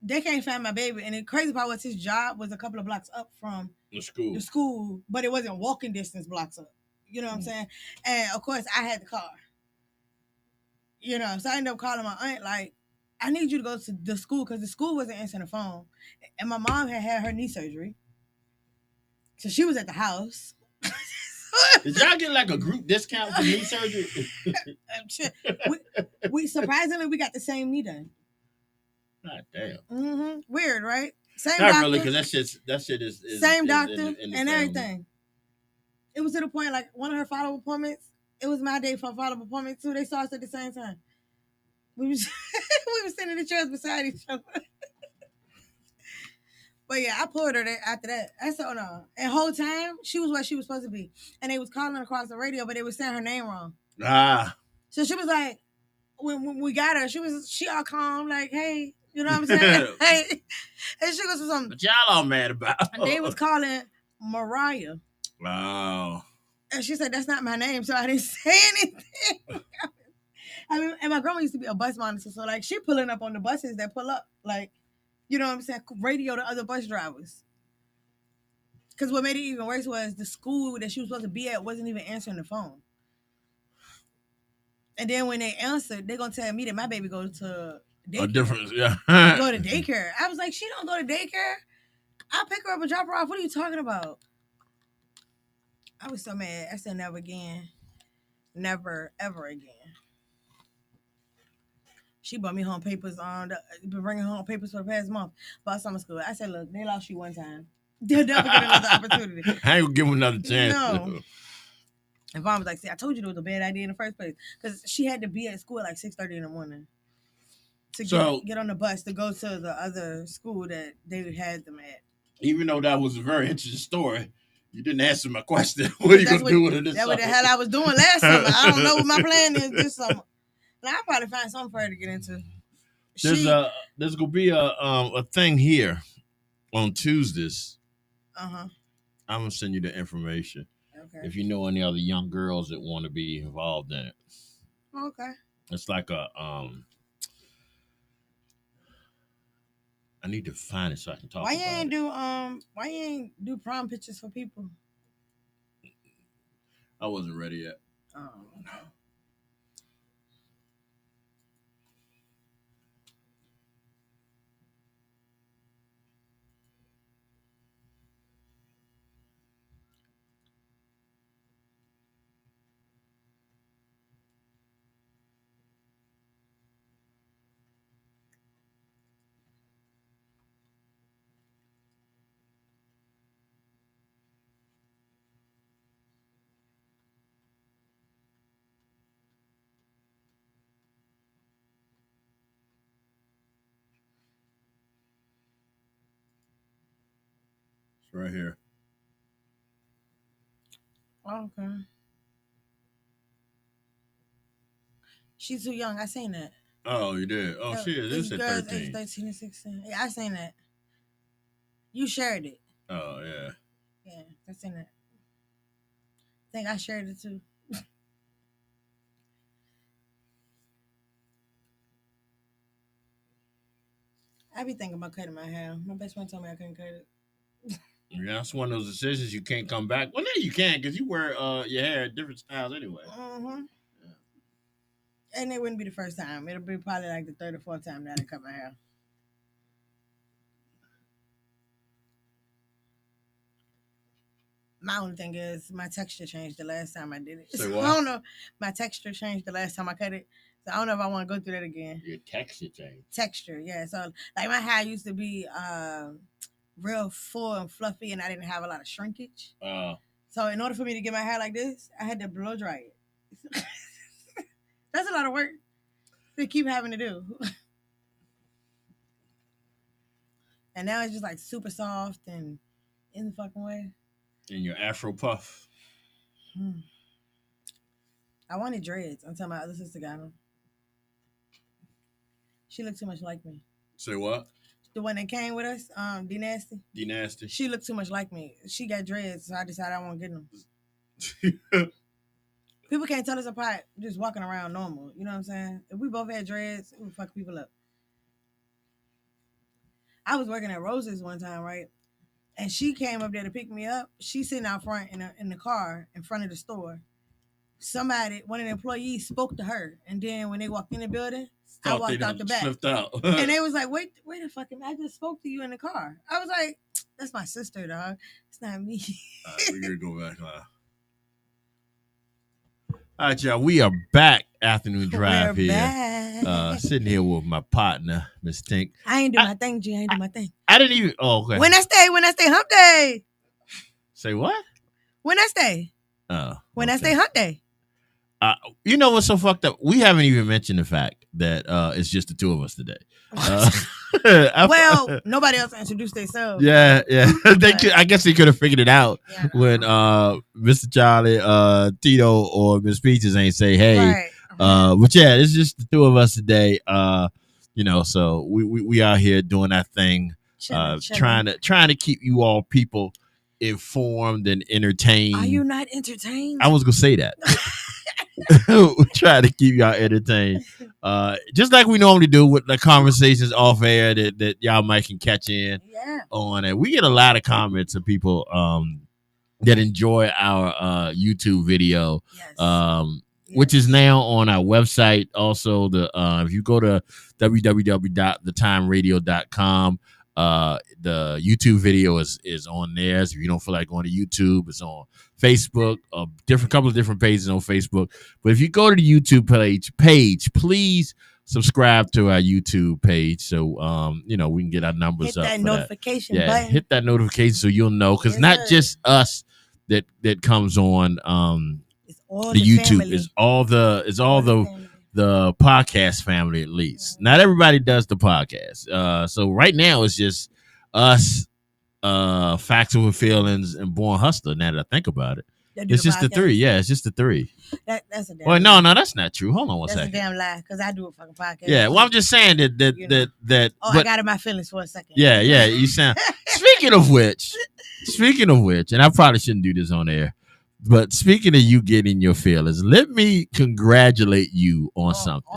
they can't find my baby. And the crazy part was his job was a couple of blocks up from the school, but it wasn't walking distance blocks up. You know what I'm saying? And of course, I had the car. You know, so I ended up calling my aunt like, I need you to go to the school because the school wasn't answering the phone. And my mom had her knee surgery. So she was at the house. Did y'all get like a group discount for knee surgery? we surprisingly we got the same knee done. God damn. Mm-hmm. Weird, right? Same Not doctor. really, because that shit is same is doctor in the and family. everything. It was to the point like one of her follow-up appointments. It was my day for a follow-up appointment too. They saw us at the same time. We was we was sitting in the chairs beside each other. But yeah, I pulled her after that. I said, oh no. And whole time, she was where she was supposed to be. And they was calling across the radio, but they was saying her name wrong. Ah. So she was like, when we got her, she all calm, like, hey, you know what I'm saying? Hey. And she was something. But y'all all mad about. And they was calling Mariah. Wow. And she said, that's not my name. So I didn't say anything. I mean, and my grandma used to be a bus monitor. So like she pulling up on the buses that pull up. Like, you know what I'm saying? Radio to other bus drivers. Because what made it even worse was the school that she was supposed to be at wasn't even answering the phone. And then when they answered, they're going to tell me that my baby goes to daycare. A difference, yeah. Go to daycare. I was like, she don't go to daycare. I'll pick her up and drop her off. What are you talking about? I was so mad. I said never again. Never, ever again. She brought me home papers been bringing home papers for the past month about summer school. I said, look, they lost you one time. They'll never get another opportunity. I ain't gonna give them another chance. No. And Vaughn was like, see, I told you it was a bad idea in the first place. Because she had to be at school at like 6:30 in the morning to get on the bus to go to the other school that they had them at. Even though that was a very interesting story, you didn't answer my question. What are you going to do with it this summer? That's what the summer? hell I was doing last summer. I don't know what my plan is this summer. Now, I'll probably find something for her to get into. There's going to be a thing here on Tuesdays. Uh-huh. I'm going to send you the information. Okay. If you know any other young girls that want to be involved in it. Okay. It's like a I need to find it so I can talk about it. Why you ain't do prom pictures for people? I wasn't ready yet. Oh, okay. It's right here. Okay. She's too young. I seen that. Oh, you did? Oh, she is. This is girls 13. Age 13 and 16. Yeah, I seen that. You shared it. Oh, yeah. Yeah, I seen that. I think I shared it too. I be thinking about cutting my hair. My best friend told me I couldn't cut it. Yeah, that's one of those decisions you can't come back. Well, no, you can because you wear your hair at different styles anyway. Mm-hmm. Yeah. And it wouldn't be the first time. It'll be probably like the third or fourth time that I cut my hair. My only thing is my texture changed the last time I did it. Say what? I don't know. My texture changed the last time I cut it. So I don't know if I want to go through that again. Your texture changed. Texture, yeah. So like my hair used to be real full and fluffy, and I didn't have a lot of shrinkage. So in order for me to get my hair like this, I had to blow dry it. That's a lot of work to keep having to do. And now it's just like super soft and in the fucking way. And your Afro puff. I wanted dreads until my other sister got them. She looked too much like me. Say what? The one that came with us, D Nasty. D Nasty. She looked too much like me. She got dreads, so I decided I won't get them. People can't tell us apart just walking around normal. You know what I'm saying? If we both had dreads, it would fuck people up. I was working at Rose's one time, right? And she came up there to pick me up. She's sitting out front in the car in front of the store. One of the employees spoke to her. And then when they walked in the building, I walked out the back. Slipped out. And they was like, wait a fucking minute. I just spoke to you in the car. I was like, that's my sister, dog. It's not me. All right, we're going to go back now. All right, y'all. We are back. Afternoon drive We're here. Back. Sitting here with my partner, Miss Tink. I ain't do my thing, G. I ain't do my thing. I didn't even. Oh, okay. When I stay hump day. Say what? When I stay. Oh. When I okay. stay hump day. You know what's so fucked up? We haven't even mentioned the fact that it's just the two of us today. Well, nobody else introduced themselves. yeah. But- I guess they could have figured it out Yeah. when Mr. Charlie, Tito, or Miss Peaches ain't say hey. Right. But yeah, it's just the two of us today. So we out here doing that thing, Chilling. trying to keep you all people informed and entertained. Are you not entertained? I was gonna say that. We try to keep y'all entertained, just like we normally do with the conversations off air that y'all might can catch in Yeah. on. And we get a lot of comments of people that enjoy our YouTube video, Yes. which is now on our website. Also, if you go to www.thetimeradio.com, the YouTube video is on there. So if you don't feel like going to YouTube, it's on Facebook, couple of different pages on Facebook. But if you go to the YouTube page, please subscribe to our YouTube page so we can get our numbers Hit up. that for notification that. button. Hit that notification so you'll know, because Yes, not sir. just us that comes on It's all the YouTube. family. It's all the family. the podcast family, at least. Not everybody does the podcast. So right now it's just us, Facts Over Feelings, and Born Hustler. Now that I think about it, That do it's just the podcast. three. Yeah, it's just the three. That's a damn Well, lie. no, that's not true. Hold on one That's a second. damn lie, because I do a fucking podcast. Yeah, well, I'm just saying that You know. Oh, I but got in my feelings for a second. yeah, you sound. Speaking of which, and I probably shouldn't do this on air, but speaking of you getting your feelings, let me congratulate you on something.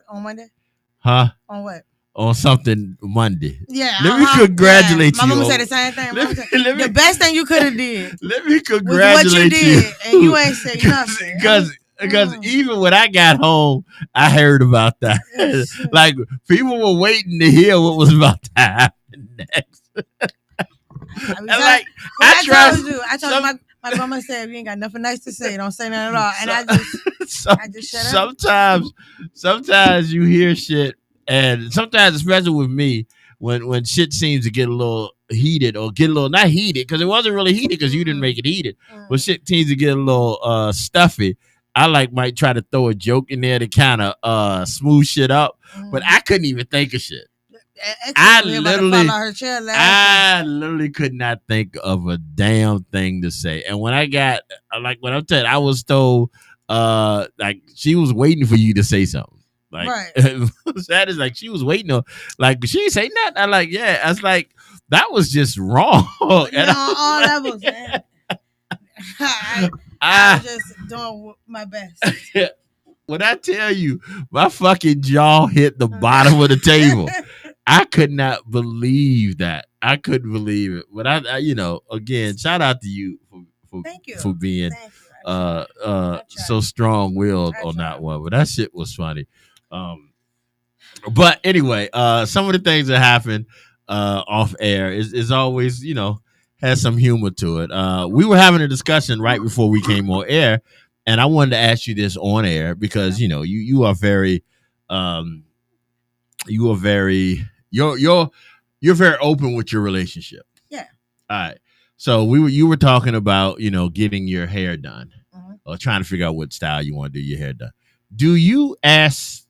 On Monday? Huh? On what? On something Monday. Yeah. Let me congratulate My you. mama on- said the same thing. Let Mama me- said, let me- the best thing you could have did Let me was what congratulate you did, and you ain't said nothing. Because even when I got home, I heard about that. Like, people were waiting to hear what was about to happen next. I trust told you, my grandma said, if you ain't got nothing nice to say, don't say nothing at all. And I just shut up. Sometimes you hear shit, and sometimes, especially with me, when shit seems to get a little heated or get a little not heated, because it wasn't really heated because you didn't make it heated, but shit seems to get a little stuffy. I might try to throw a joke in there to kind of smooth shit up, but I couldn't even think of shit. I literally could not think of a damn thing to say. And when I got, when I'm telling you, I was told, she was waiting for you to say something. Right. That is she was waiting on, she didn't say nothing. I was like, that was just wrong. And on all levels, man. I was just doing my best. When I tell you, my fucking jaw hit the bottom of the table. I could not believe that. I couldn't believe it. But I again, shout out to you Thank you for being Thank you. so strong willed on that one. But that shit was funny. But anyway, some of the things that happen off air is always, has some humor to it. We were having a discussion right before we came on air, and I wanted to ask you this on air because you are very you're very open with your relationship. Yeah. All right. So you were talking about, getting your hair done or trying to figure out what style you want to do your hair done. Do you ask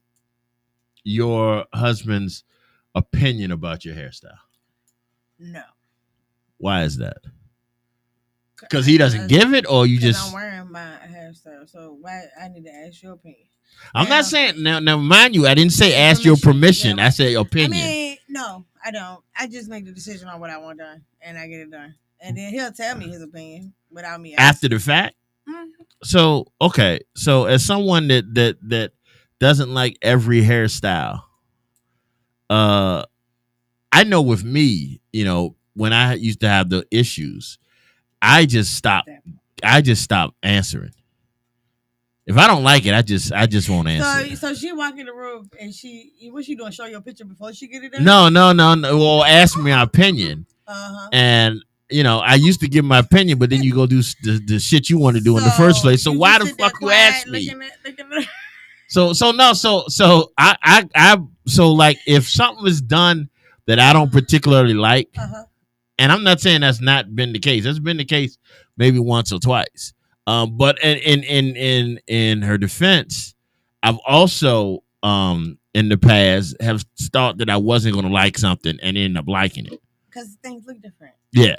your husband's opinion about your hairstyle? No. Why is that? Because he doesn't give it, or you just? I'm wearing my hairstyle, so why I need to ask your opinion? I'm not saying now. Mind you, I didn't say ask your permission. Yeah. I said opinion. I mean, no, I don't. I just make the decision on what I want done, and I get it done, and then he'll tell me his opinion without me asking. After the fact. So okay, so as someone that doesn't like every hairstyle, I know with me, when I used to have the issues, I just stopped answering. If I don't like it, I just won't answer. So she walk in the room and what's she doing? Show your picture before she get it done? No. Well, ask me my opinion. And I used to give my opinion, but then you go do the shit you want to do in the first place. So why the fuck you ask me? So if something is done that I don't particularly like, and I'm not saying that's not been the case. That's been the case maybe once or twice. But in her defense, I've also in the past have thought that I wasn't going to like something and end up liking it. Because things look different. Yeah.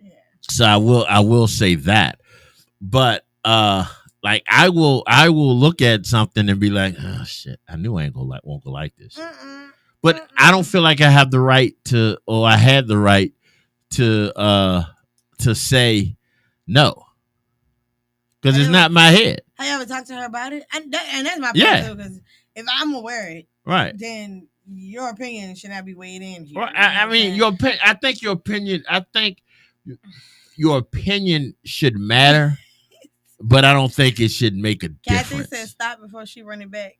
Yeah. So I will say that. But like I will look at something and be like, oh shit, I knew I ain't gonna won't go like this. But I don't feel like I have the right to, or I had the right to say no. Because it's not my head. Have you ever talked to her about it? And that's my point too. Because if I'm aware of it, right, then your opinion should not be weighed in here. Well, I mean, I think your opinion should matter, but I don't think it should make a difference. Kathy said stop before she run it back.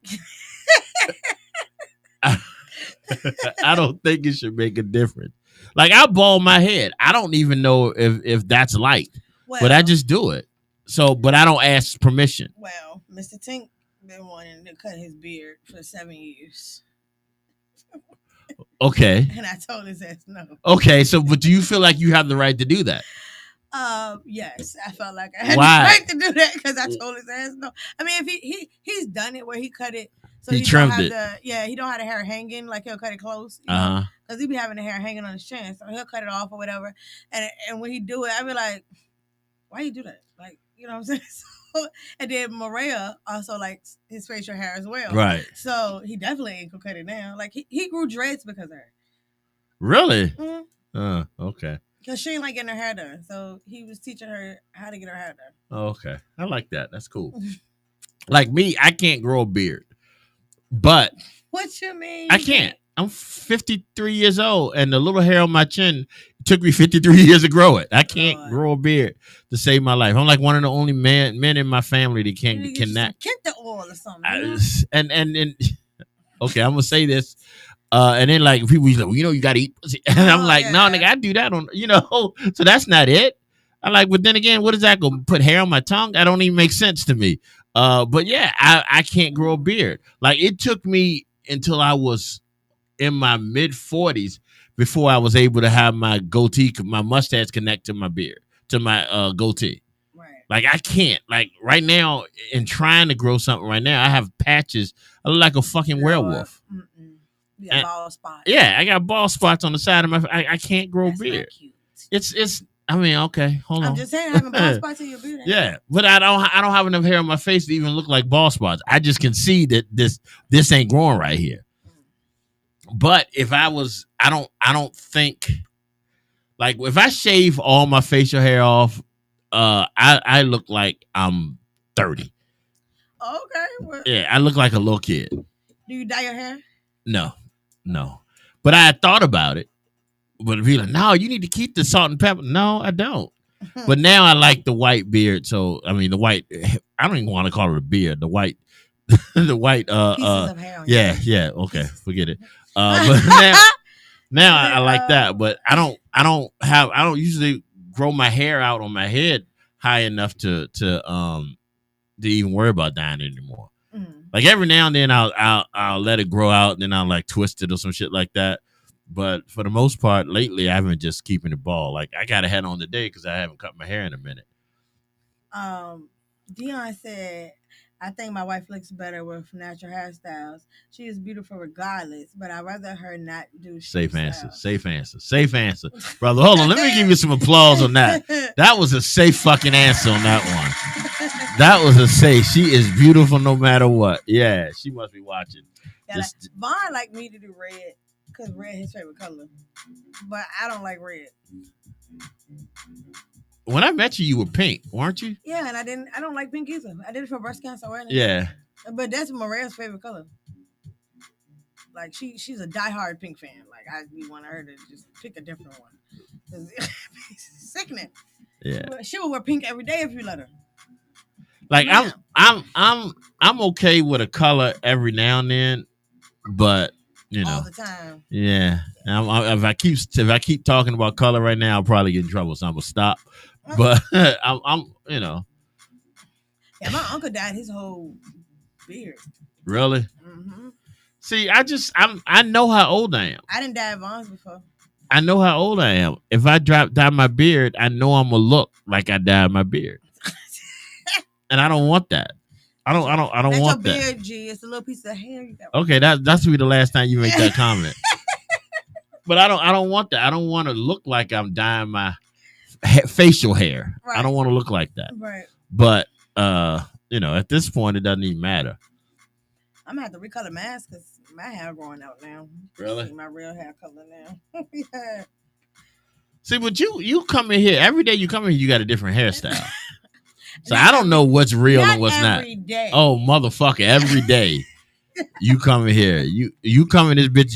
I don't think it should make a difference. Like I bald my head. I don't even know if that's liked, but I just do it. So, but I don't ask permission. Well, Mr. Tink been wanting to cut his beard for 7 years. Okay. And I told his ass no. Okay, so but do you feel like you have the right to do that? Yes, I felt like I had the right to do that because I told his ass no. I mean, if he's done it where he cut it, so he trimmed it. He don't have the hair hanging, like he'll cut it close. Because he be having the hair hanging on his chin, so he'll cut it off or whatever. And when he do it, I be like, why you do that? Like, you know what I'm saying? So, and then Maria also likes his facial hair as well. Right. So he definitely ain't gonna cut it down. Like he grew dreads because of her. Really? Okay. Because she ain't like getting her hair done. So he was teaching her how to get her hair done. Oh, okay. I like that. That's cool. Like me, I can't grow a beard. But what you mean? I can't. I'm 53 years old, and the little hair on my chin took me 53 years to grow it. I can't grow a beard to save my life. I'm like one of the only men in my family that cannot. Kenta oil or something. And okay, I'm gonna say this. And then like people like, well, you got to eat pussy. And I'm like, no, nigga, I do that on, so that's not it. I like, but then again, what is that gonna put hair on my tongue? That don't even make sense to me. But yeah, I can't grow a beard. Like it took me until I was in my mid 40s before I was able to have my goatee, my mustache connect to my beard, to my goatee. Right. Like I can't. Like right now, in trying to grow something right now, I have patches. I look like a fucking werewolf. You got bald spots. Yeah, I got bald spots on the side of my. I can't grow a beard. It's. I mean, okay, hold on. I'm just saying, having bald spots in your beard. Yeah, but I don't have enough hair on my face to even look like bald spots. I just can see that this ain't growing right here. But if I was, I don't think, like if I shave all my facial hair off, I look like I'm 30. Okay. Well, yeah, I look like a little kid. Do you dye your hair? No. But I had thought about it. But if you're like, no, you need to keep the salt and pepper. No, I don't. But now I like the white beard. So I mean the white. I don't even want to call it a beard. The white. The white. Pieces of hair on Yeah. Okay, forget it. But now I like that. But I don't usually grow my hair out on my head high enough to even worry about dyeing it anymore. Like every now and then I'll let it grow out and then I'll like twist it or some shit like that. But for the most part, lately I've been just keeping it bald. Like I got a head on today because I haven't cut my hair in a minute. Dion said, I think my wife looks better with natural hairstyles. She is beautiful regardless, but I'd rather her not do safe answer. Brother, hold on. Let me give you some applause on that. That was a safe fucking answer on that one. That was a safe. She is beautiful no matter what. Yeah, she must be watching. Yeah, Vaughn like me to do red because red is his favorite color. But I don't like red. When I met you, you were pink, weren't you? Yeah, and I don't like pink either. I did it for breast cancer awareness. Yeah. But that's Maria's favorite color. Like she's a diehard pink fan. Like I want her to just pick a different one. It's sickening. Yeah. She will wear pink every day if you let her. Like I'm okay with a color every now and then, but all the time. Yeah. If I keep talking about color right now, I'll probably get in trouble, so I'm gonna stop. But I'm Yeah, my uncle dyed his whole beard. Really? Mm-hmm. See, I know how old I am. I didn't dye Vaughn's before. I know how old I am. If I dye my beard, I know I'm gonna look like I dyed my beard. And I don't want that. I don't That's want your that. beard, G. It's a little piece of hair you got. Okay, that's be the last time you make that comment. But I don't want that. I don't want to look like I'm dyeing my facial hair. Right. I don't want to look like that. Right. But at this point, it doesn't even matter. I'm gonna have to recolor my ass because my hair growing out now. Really? See my real hair color now. Yeah. See, but you come in here every day. You come in here, you got a different hairstyle. So I don't know what's real and what's not. Every day. Oh, motherfucker! Every day you come in here, you come in this bitch.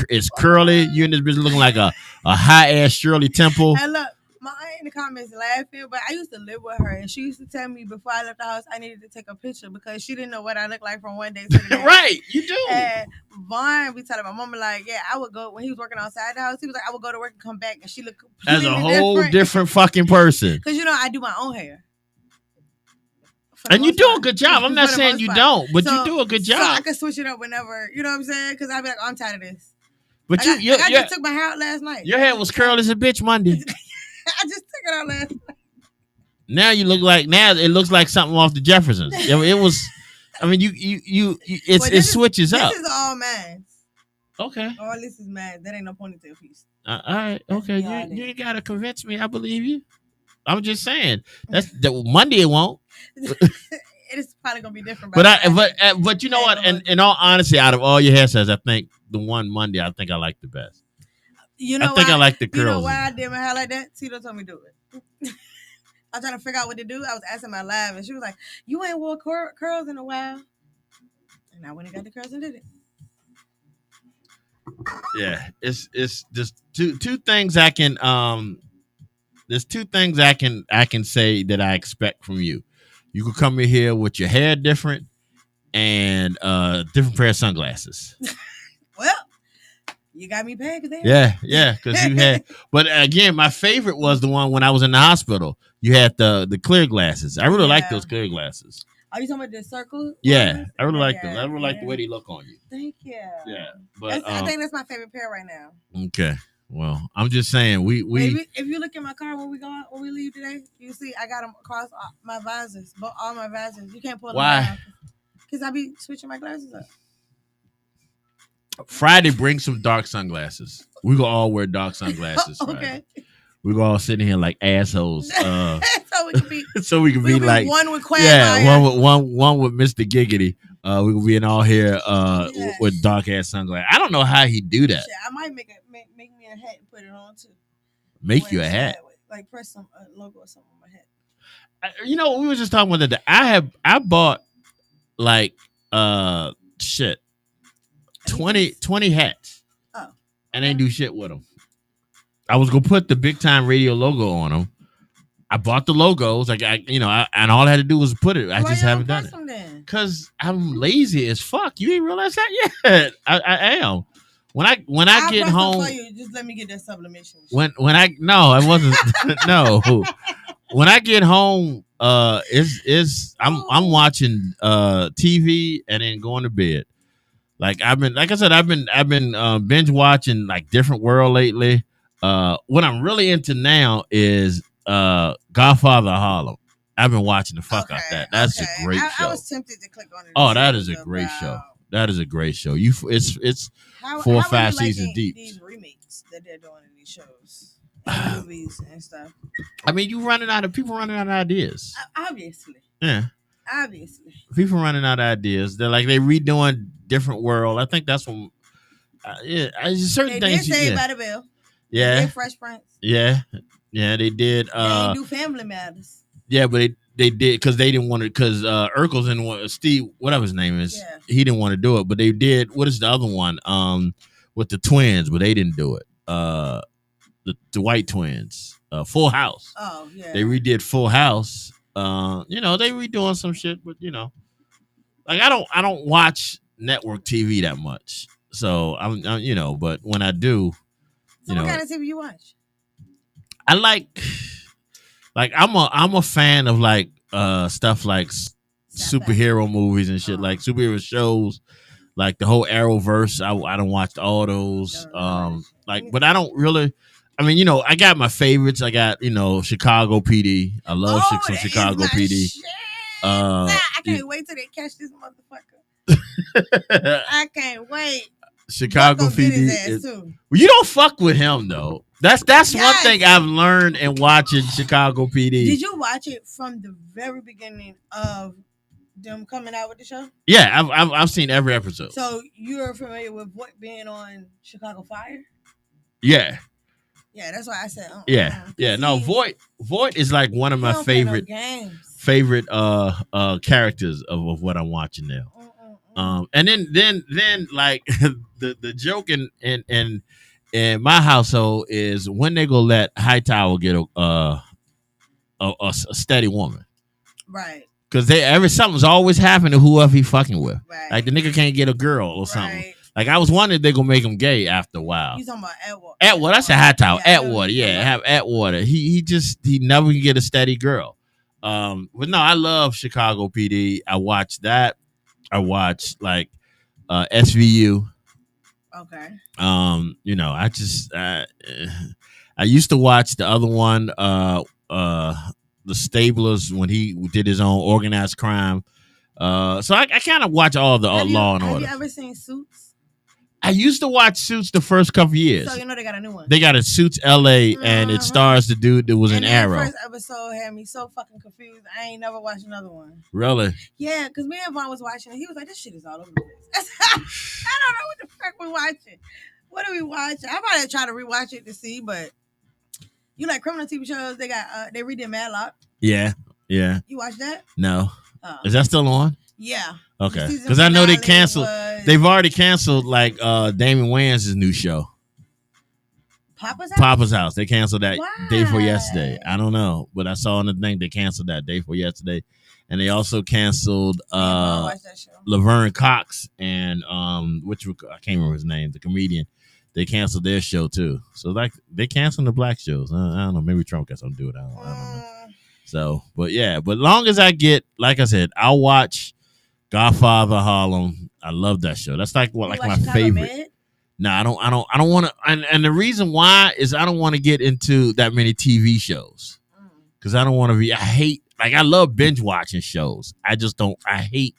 It's curly. You in this bitch looking like a high ass Shirley Temple. And look, my aunt in the comments laughing, but I used to live with her, and she used to tell me before I left the house I needed to take a picture because she didn't know what I looked like from one day to the next. Right, you do. And Vaughn be telling my mama like, yeah, I would go when he was working outside the house. He was like, I would go to work and come back, and she looked as completely a whole different fucking person. Because I do my own hair. And you do a good job. I'm not saying you don't, but you do a good job. So I can switch it up whenever, you know what I'm saying? Because I'd be like, oh, I'm tired of this. But I just took my hair out last night. Your hair was curly as a bitch Monday. I just took it out last night. Now it looks like something off the Jeffersons. It was. I mean, it switches up. This is all mine. Okay. All this is mine. That ain't no ponytail piece. All right. Okay. You ain't gotta convince me. I believe you. I'm just saying Monday it won't. It is probably gonna be different. But you know what? And in all honesty, out of all your hairstyles, I think the one Monday I think I like the best. I like the curls. You know why I did my hair like that? Tito told me to do it. I was trying to figure out what to do. I was asking my live, and she was like, "You ain't wore curls in a while." And I went and got the curls and did it. Yeah, it's just two things I can There's two things I can say that I expect from you. You can come in here with your hair different and different pair of sunglasses. Well, you got me pegged there. Yeah, because you had. But again, my favorite was the one when I was in the hospital. You had the clear glasses. I really like those clear glasses. Are you talking about the circle? Yeah, I really like them. I really like the way they look on you. Thank you. Yeah, but I think that's my favorite pair right now. Okay. Well, I'm just saying we Maybe if you look in my car when we leave today, you see I got them across my visors, all my visors. You can't pull them down. Because I be switching my glasses up. Friday, bring some dark sunglasses. We gonna all wear dark sunglasses. Okay. We gonna all sit in here like assholes. So we can be like one with Quagmire. Yeah, one with Mr. Giggity. We will be in all here with dark ass sunglasses. I don't know how he do that. Shit, I might make me a hat and put it on too. Make you a hat? Like press some logo or something on my hat. We were just talking about that. I bought like 20 hats. Oh. And ain't do shit with them. I was gonna put the Big Time Radio logo on them. I bought the logos, and all I had to do was put it. I just haven't done it because I'm lazy as fuck. You ain't realize that yet? I am. When I get home, just let me get that sublimation. It wasn't. No. When I get home, I'm watching TV and then going to bed. Like I've been binge watching like Different World lately. What I'm really into now is Godfather of Harlem. I've been watching the fuck out that. That's a great show. I was tempted to click on it. Oh, that is a great show. That is a great show. It's 4 or 5 seasons deep. These remakes that they're doing in these shows, movies and stuff. I mean, people running out of ideas. Obviously. Yeah. Obviously. People running out of ideas. They're redoing Different World. I think that's when. Certain things. They did Saved by the Bell. Yeah. They did Fresh Prince. Yeah, they did. They do Family Matters. Yeah, but they did because they didn't want to. Because Urkel's didn't want Steve, whatever his name is. Yeah. He didn't want to do it, but they did. What is the other one? With the twins, but they didn't do it. The white twins. Full House. Oh yeah. They redid Full House. They redoing some shit, but like I don't watch network TV that much. So I'm but when I do, so what kind of TV you watch? I like I'm a fan of like stuff like superhero movies and shit, like superhero shows, like the whole Arrowverse. I don't watch all those. But I don't really. I mean, I got my favorites. I got Chicago PD. I love some Chicago PD. I can't wait till they catch this motherfucker. I can't wait. Chicago Buck gonna get his PD. ass too. You don't fuck with him though. That's one Yes. thing I've learned in watching Chicago PD. Did you watch it from the very beginning of them coming out with the show? Yeah, I've seen every episode. So you're familiar with what being on Chicago Fire? Yeah. Yeah, that's why I said. Yeah. No, Voight is like one of my favorite characters of what I'm watching now. And then like the joke in my household is when they go let Hightower get a steady woman, right? Because something's always happening to whoever he fucking with. Right. Like the nigga can't get a girl or something. Right. Like I was wondering if they gonna make him gay after a while. You talking about Atwater? Atwater, that's a Hightower. Yeah, Atwater, have Atwater. He never can get a steady girl. But no, I love Chicago PD. I watch that. I watch like SVU. Okay. I used to watch the other one, the Stablers, when he did his own organized crime. So I kind of watch all the Law and Order. Have you ever seen Suits? I used to watch Suits the first couple years. So you know they got a new one. They got a Suits LA, and it stars the dude that was in Arrow. The first episode had me so fucking confused. I ain't never watched another one. Really? Yeah, because me and Vaughn was watching it. He was like, "This shit is all over the place." I don't know what the fuck we're watching. What are we watching? I might try to rewatch it to see, but you like criminal TV shows? They got they redid Matlock. Yeah. You watch that? No. Is that still on? Yeah. Okay. Because I know they canceled. They've already canceled like Damon Wayans' new show. Papa's House. They canceled that day for yesterday. I don't know, but I saw on the thing they canceled that day for yesterday, and they also canceled Laverne Cox and I can't remember his name, the comedian. They canceled their show too. So like they canceled the black shows. I don't know. Maybe Trump got something to do with it. I don't know. So, but long as I get, like I said, I'll watch Godfather Harlem. I love that show. That's like my favorite. Med? No, I don't want to. And the reason why is I don't want to get into that many TV shows because I don't want to be. I love binge watching shows. I just don't. I hate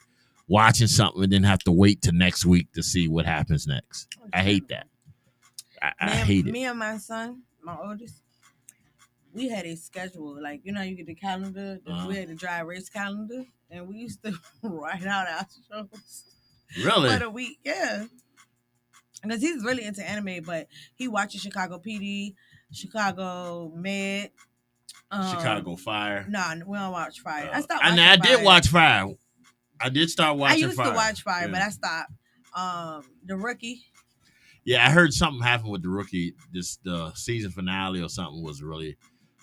watching something and then have to wait till next week to see what happens next. I hate that. I hate it. Me and my son, my oldest, we had a schedule. Like, you get the calendar. We had the dry erase calendar, and we used to write out our shows. Really? For the week, yeah. Because he's really into anime, but he watches Chicago PD, Chicago Med, Chicago Fire. No, we don't watch Fire. I stopped. I did watch Fire. I did start watching Fire. I used to watch Fire, but I stopped. The Rookie. Yeah, I heard something happened with The Rookie. The season finale or something was really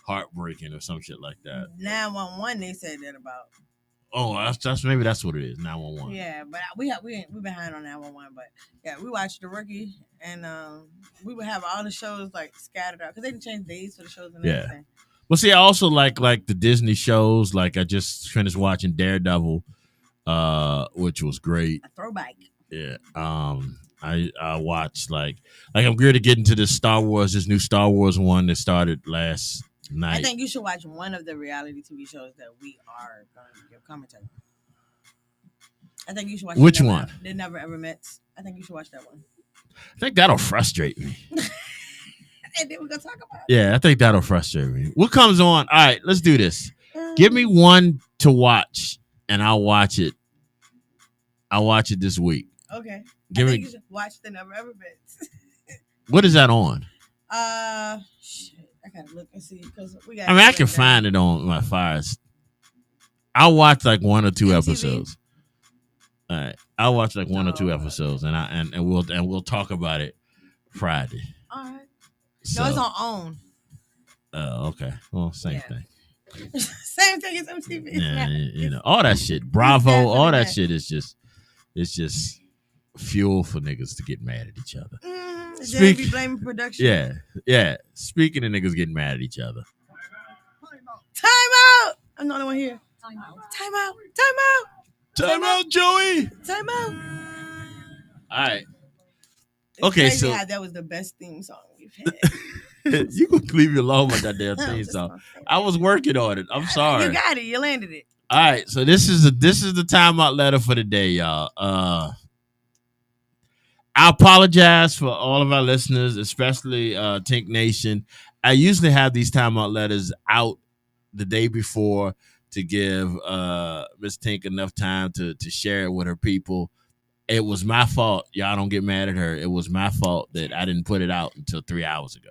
heartbreaking or some shit like that. 911, they said that about. Oh, that's maybe that's what it is. 911. Yeah, but we behind on 911, but yeah, we watched The Rookie, and we would have all the shows like scattered out because they didn't change days for the shows and everything. Well, see, I also like the Disney shows. Like I just finished watching Daredevil, which was great. A throwback. Yeah. I watched like I'm good to get into this new Star Wars one that started last night. I think you should watch one of the reality TV shows that we are going to give commentary. I think you should watch. Which one? They Never Ever Met. I think you should watch that one. I think that'll frustrate me. And then we're gonna talk about it. Yeah, I think that'll frustrate me. What comes on? All right, let's do this. Give me one to watch, and I'll watch it. I'll watch it this week. Okay. I think you should watch The Never Ever Met. What is that on? Shit. I gotta look and see because we got. I mean, I can find it on my Fires. I'll watch like one or two episodes. All right, I'll watch like one or two episodes, and we'll talk about it Friday. All right. No, it's on OWN. Oh, okay. Well, same thing. Same thing as MTV. Yeah, all that shit. Bravo, all that shit is just. It's just fuel for niggas to get mad at each other. They be blaming production. Yeah. Speaking of niggas getting mad at each other. Time out. I'm the only one here. Time out, Joey. Time out. All right. It's crazy how that was the best theme song we've had. You can leave me alone with that damn theme song. I was working on it. I'm sorry. You got it. You landed it. All right, so this is the timeout letter for the day, y'all. I apologize for all of our listeners, especially Tink Nation. I usually have these timeout letters out the day before to give Miss Tink enough time to share it with her people. It was my fault. Y'all don't get mad at her. It was my fault that I didn't put it out until 3 hours ago.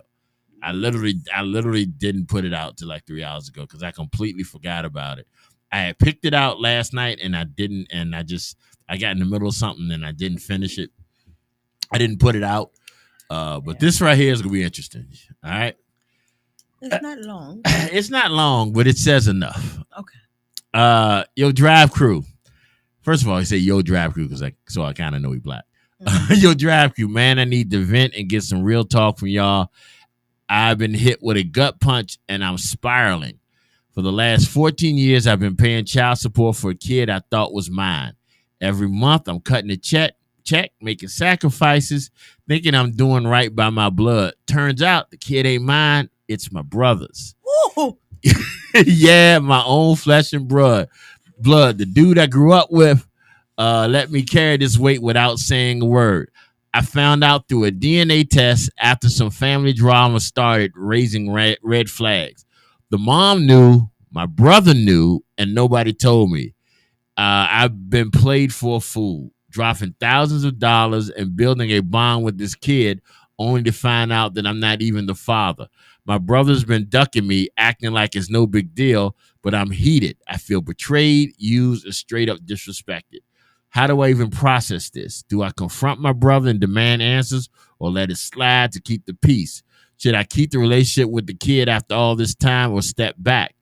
I literally didn't put it out till like 3 hours ago because I completely forgot about it. I had picked it out last night and I didn't, and I got in the middle of something and I didn't finish it. I didn't put it out. But this right here is gonna be interesting. All right. It's not long. It's not long, but it says enough. Okay. Yo, Drive Crew. First of all, he said Yo Drive Crew because I kind of know he black. Yo, Drive Crew, man, I need to vent and get some real talk from y'all. I've been hit with a gut punch and I'm spiraling. For the last 14 years, I've been paying child support for a kid I thought was mine. Every month, I'm cutting a check, making sacrifices, thinking I'm doing right by my blood. Turns out the kid ain't mine. It's my brother's. Yeah, my own flesh and blood. The dude I grew up with let me carry this weight without saying a word. I found out through a DNA test after some family drama started raising red flags. The mom knew, my brother knew, and nobody told me. I've been played for a fool, dropping thousands of dollars and building a bond with this kid only to find out that I'm not even the father. My brother's been ducking me, acting like it's no big deal, but I'm heated. I feel betrayed, used, and straight up disrespected. How do I even process this? Do I confront my brother and demand answers or let it slide to keep the peace? Should I keep the relationship with the kid after all this time or step back?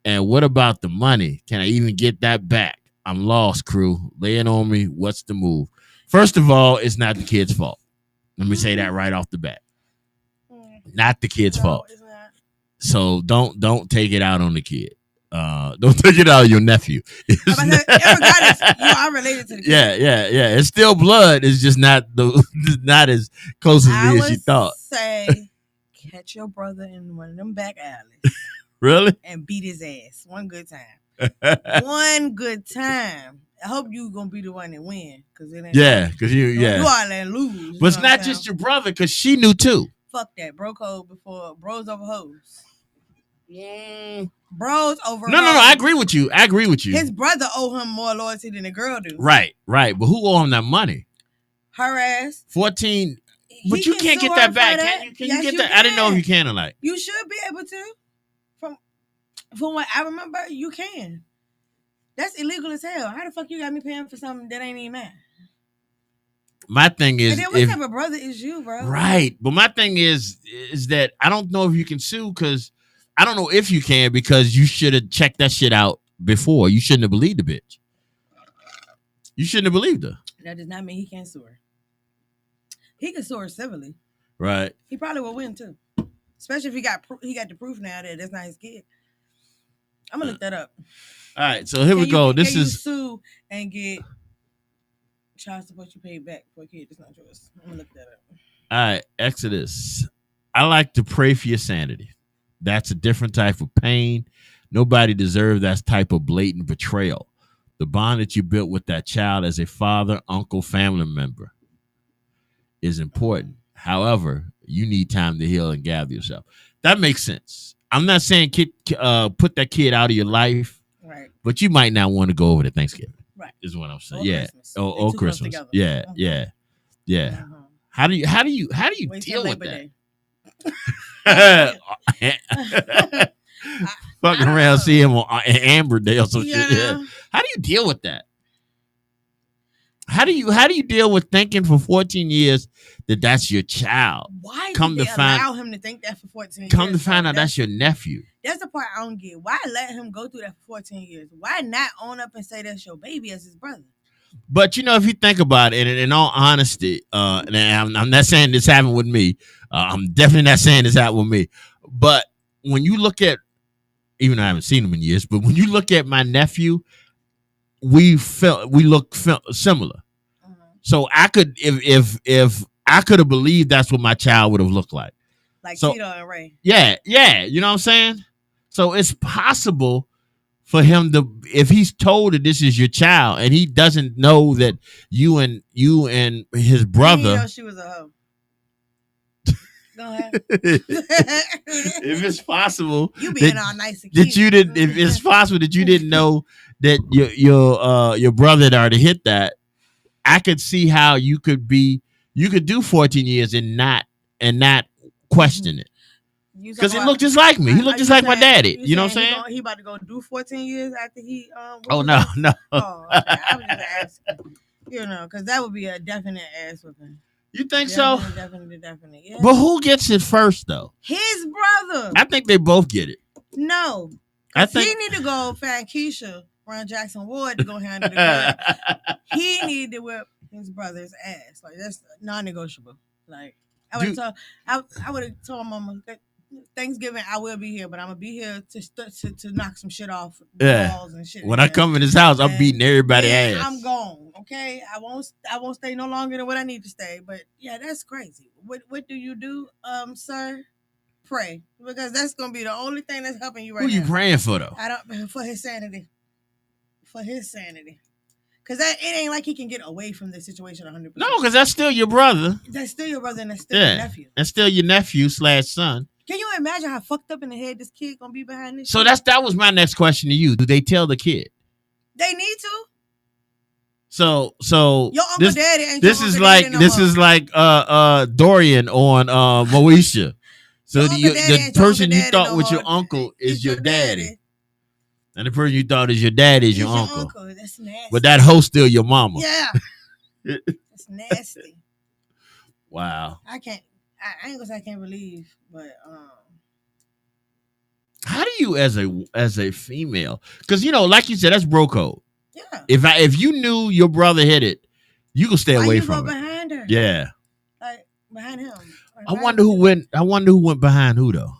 And what about the money? Can I even get that back? I'm lost, crew. Lay it on me. What's the move? First of all, it's not the kid's fault. Let me say that right off the bat. Not the kid's fault. So don't take it out on the kid. Don't take it out on your nephew. I'm related to the kid. Yeah. It's still blood. It's just not as close as me as you thought. Say, catch your brother in one of them back alleys. Really? And beat his ass one good time. One good time. I hope you gonna be the one that win, because it ain't. Yeah, because you all that lose. But it's not just your brother, because she knew too. Fuck that, bro code before bros over hoes. Yeah, bros over. No. I agree with you. His brother owe him more loyalty than the girl do. Right. But who owe him that money? Her ass. 14. But you can't get that back. Can you get that? I didn't know if you can or not. You should be able to. From what I remember, you can. That's illegal as hell. How the fuck you got me paying for something that ain't even mine? My thing is, and then what type of brother is you, bro? Right, but my thing is that I don't know if you can sue, because I don't know if you can, because you should have checked that shit out before. You shouldn't have believed the bitch. You shouldn't have believed her. That does not mean he can't sue her. He can sue her civilly. Right. He probably will win too, especially if he got the proof now that that's not his kid. I'm gonna look that up. All right, so here we go. This is you sue and get child support you paid back for a kid that's not yours. I'm gonna look that up. All right, Exodus. I like to pray for your sanity. That's a different type of pain. Nobody deserves that type of blatant betrayal. The bond that you built with that child as a father, uncle, family member is important. However, you need time to heal and gather yourself. That makes sense. I'm not saying put that kid out of your life, right? But you might not want to go over to Thanksgiving, right? Is what I'm saying. Christmas. Or Christmas. Yeah. Mm-hmm. How do you deal with that? Fucking around, see him on Amber Day or some shit. Yeah. How do you deal with that? How do you deal with thinking for 14 years that that's your child? Why did they allow him to think that for 14 years? Come to find out that's your nephew. That's the part I don't get. Why let him go through that for 14 years? Why not own up and say that's your baby as his brother? But if you think about it, and in all honesty, and I'm not saying this happened with me. I'm definitely not saying this happened with me. But when you look at, even though I haven't seen him in years, but when you look at my nephew, we look similar. Mm-hmm. So I could, if I could have believed that's what my child would have looked like. Like Tito and Ray. Yeah. You know what I'm saying? So it's possible for him to, if he's told that this is your child and he doesn't know that you and his You brother. know she was a hoe. Go ahead. If it's possible, You being all nice and that cute. you didn't, if it's possible that you didn't know that your brother had already hit that, I could see how you could do 14 years and not question it. Because he looked just like me. He looked just like my daddy. You know what I'm saying? He about to go do 14 years after he Oh no, no. Oh, okay. I was just asking. You know, because that would be a definite ass whipping. You think so? Definitely. Yeah. But who gets it first though? His brother. I think they both get it. No. I think he need to go find Keisha, Ron Jackson Ward to go handle the girl. He need to whip his brother's ass. Like that's non-negotiable. Like I would have told Mama that Thanksgiving I will be here, but I'm gonna be here to knock some shit off the walls and shit. When I come in his house, I'm beating everybody's ass. I'm gone. Okay, I won't stay no longer than what I need to stay. But yeah, that's crazy. What do you do, sir? Pray, because that's gonna be the only thing that's helping you right now. Who you praying for though? I don't, for his sanity. For his sanity. Because it ain't like he can get away from this situation 100%. No, because that's still your brother. That's still your brother and that's still your nephew. That's still your nephew / son. Can you imagine how fucked up in the head this kid gonna be behind this? So that was my next question to you. Do they tell the kid? They need to. So your uncle daddy ain't this your is uncle like daddy no this more. is like Dorian on Moesha. So the person you thought was your uncle is your daddy. And the person you thought is your daddy is your uncle. That's nasty. But that hoe still your mama. Yeah. That's nasty. Wow. I ain't gonna say I can't believe, but how do you as a female? Because like you said, that's bro code. Yeah. If you knew your brother hit it, you could stay away from go it. behind her? Yeah. Like behind him. I wonder who went behind who though.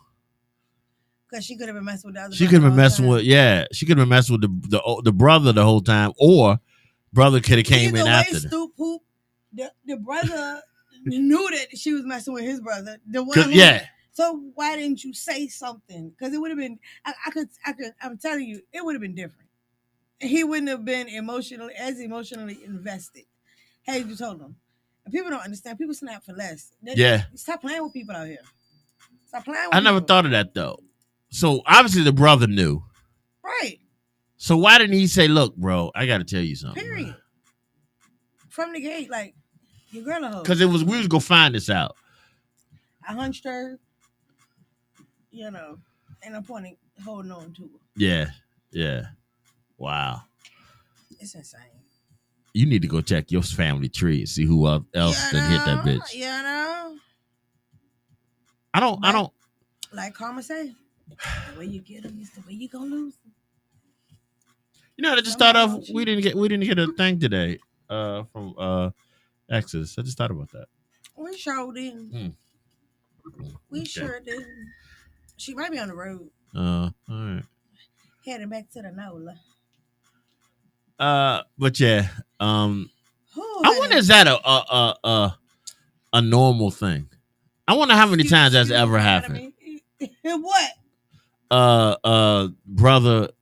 Because she could have been messing with the other. She could have been messing with She could have been messing with the brother the whole time, or brother could have came in after them. Stoop hoop. The brother knew that she was messing with his brother. The one. So why didn't you say something? Because it would have been. I could. I'm telling you, it would have been different. He wouldn't have been emotionally invested. Had you told him. And people don't understand. People snap for less. Stop playing with people out here. Stop playing with people. I never thought of that though. So obviously the brother knew. Right. So why didn't he say, "Look, bro, I got to tell you something." Period. From the gate, like your girl a hoe. Because we was gonna find this out. I hunched her. And I'm pointing, holding on to her. Yeah. Wow. It's insane. You need to go check your family tree and see who else done hit that bitch. I don't. Like Karma say, the way you get them is the way you gonna lose them. I just thought of we didn't get a thing today from Exodus. I just thought about that. We sure didn't. We sure didn't. She might be on the road. All right. Heading back to the NOLA. But yeah. I wonder, is that a normal thing? I wonder how many times that's ever happened. What? Brother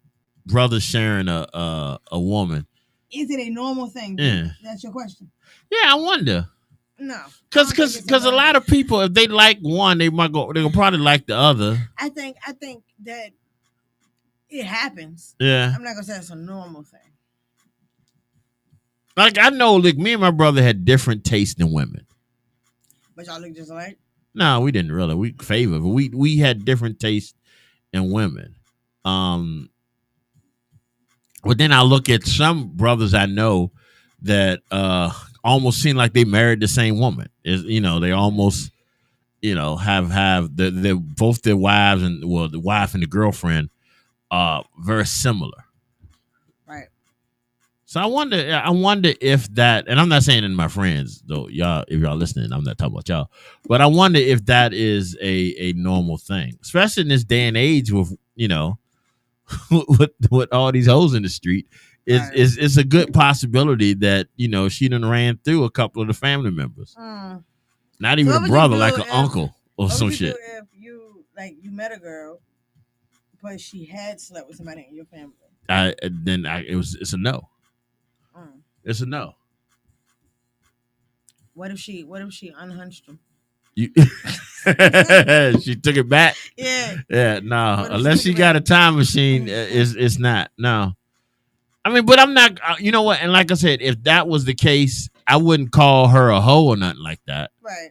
sharing a woman. Is it a normal thing? Yeah. That's your question. Yeah, I wonder. No. Because a lot of people, if they like one, they'll probably like the other. I think that it happens. Yeah. I'm not gonna say it's a normal thing. Like I know, like me and my brother had different tastes in women. But y'all look just alike? No, we didn't really. We favored, but we had different tastes in women. But then I look at some brothers I know that almost seem like they married the same woman. They almost have both their wives and the wife and the girlfriend are very similar. Right. So I wonder if that, and I'm not saying it to my friends though, y'all, if y'all listening, I'm not talking about y'all, but I wonder if that is a normal thing, especially in this day and age with with all these hoes in the street. It's a good possibility that she done ran through a couple of the family members, not even a brother, like an uncle or some shit. If you met a girl, but she had slept with somebody in your family. it's a no. Mm. It's a no. What if she unhunched him? You, she took it back. Yeah. Yeah, no. What if she Unless took she it got a back? time machine, it's not. No. I mean, but I'm not. You know what? And like I said, if that was the case, I wouldn't call her a hoe or nothing like that. Right.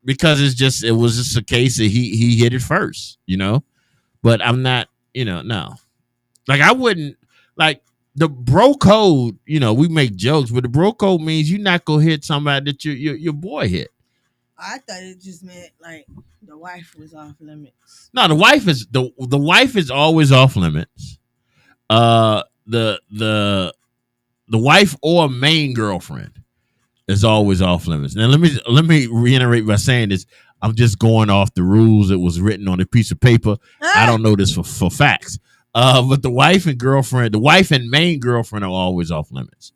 Because it was just a case that he hit it first. But I'm not. No. Like I wouldn't like the bro code. We make jokes, but the bro code means you're not gonna hit somebody that your boy hit. I thought it just meant like the wife was off limits. No, the wife is always off limits. The wife or main girlfriend is always off limits. Now let me reiterate by saying this. I'm just going off the rules that was written on a piece of paper. I don't know this for facts. But the wife and main girlfriend are always off limits.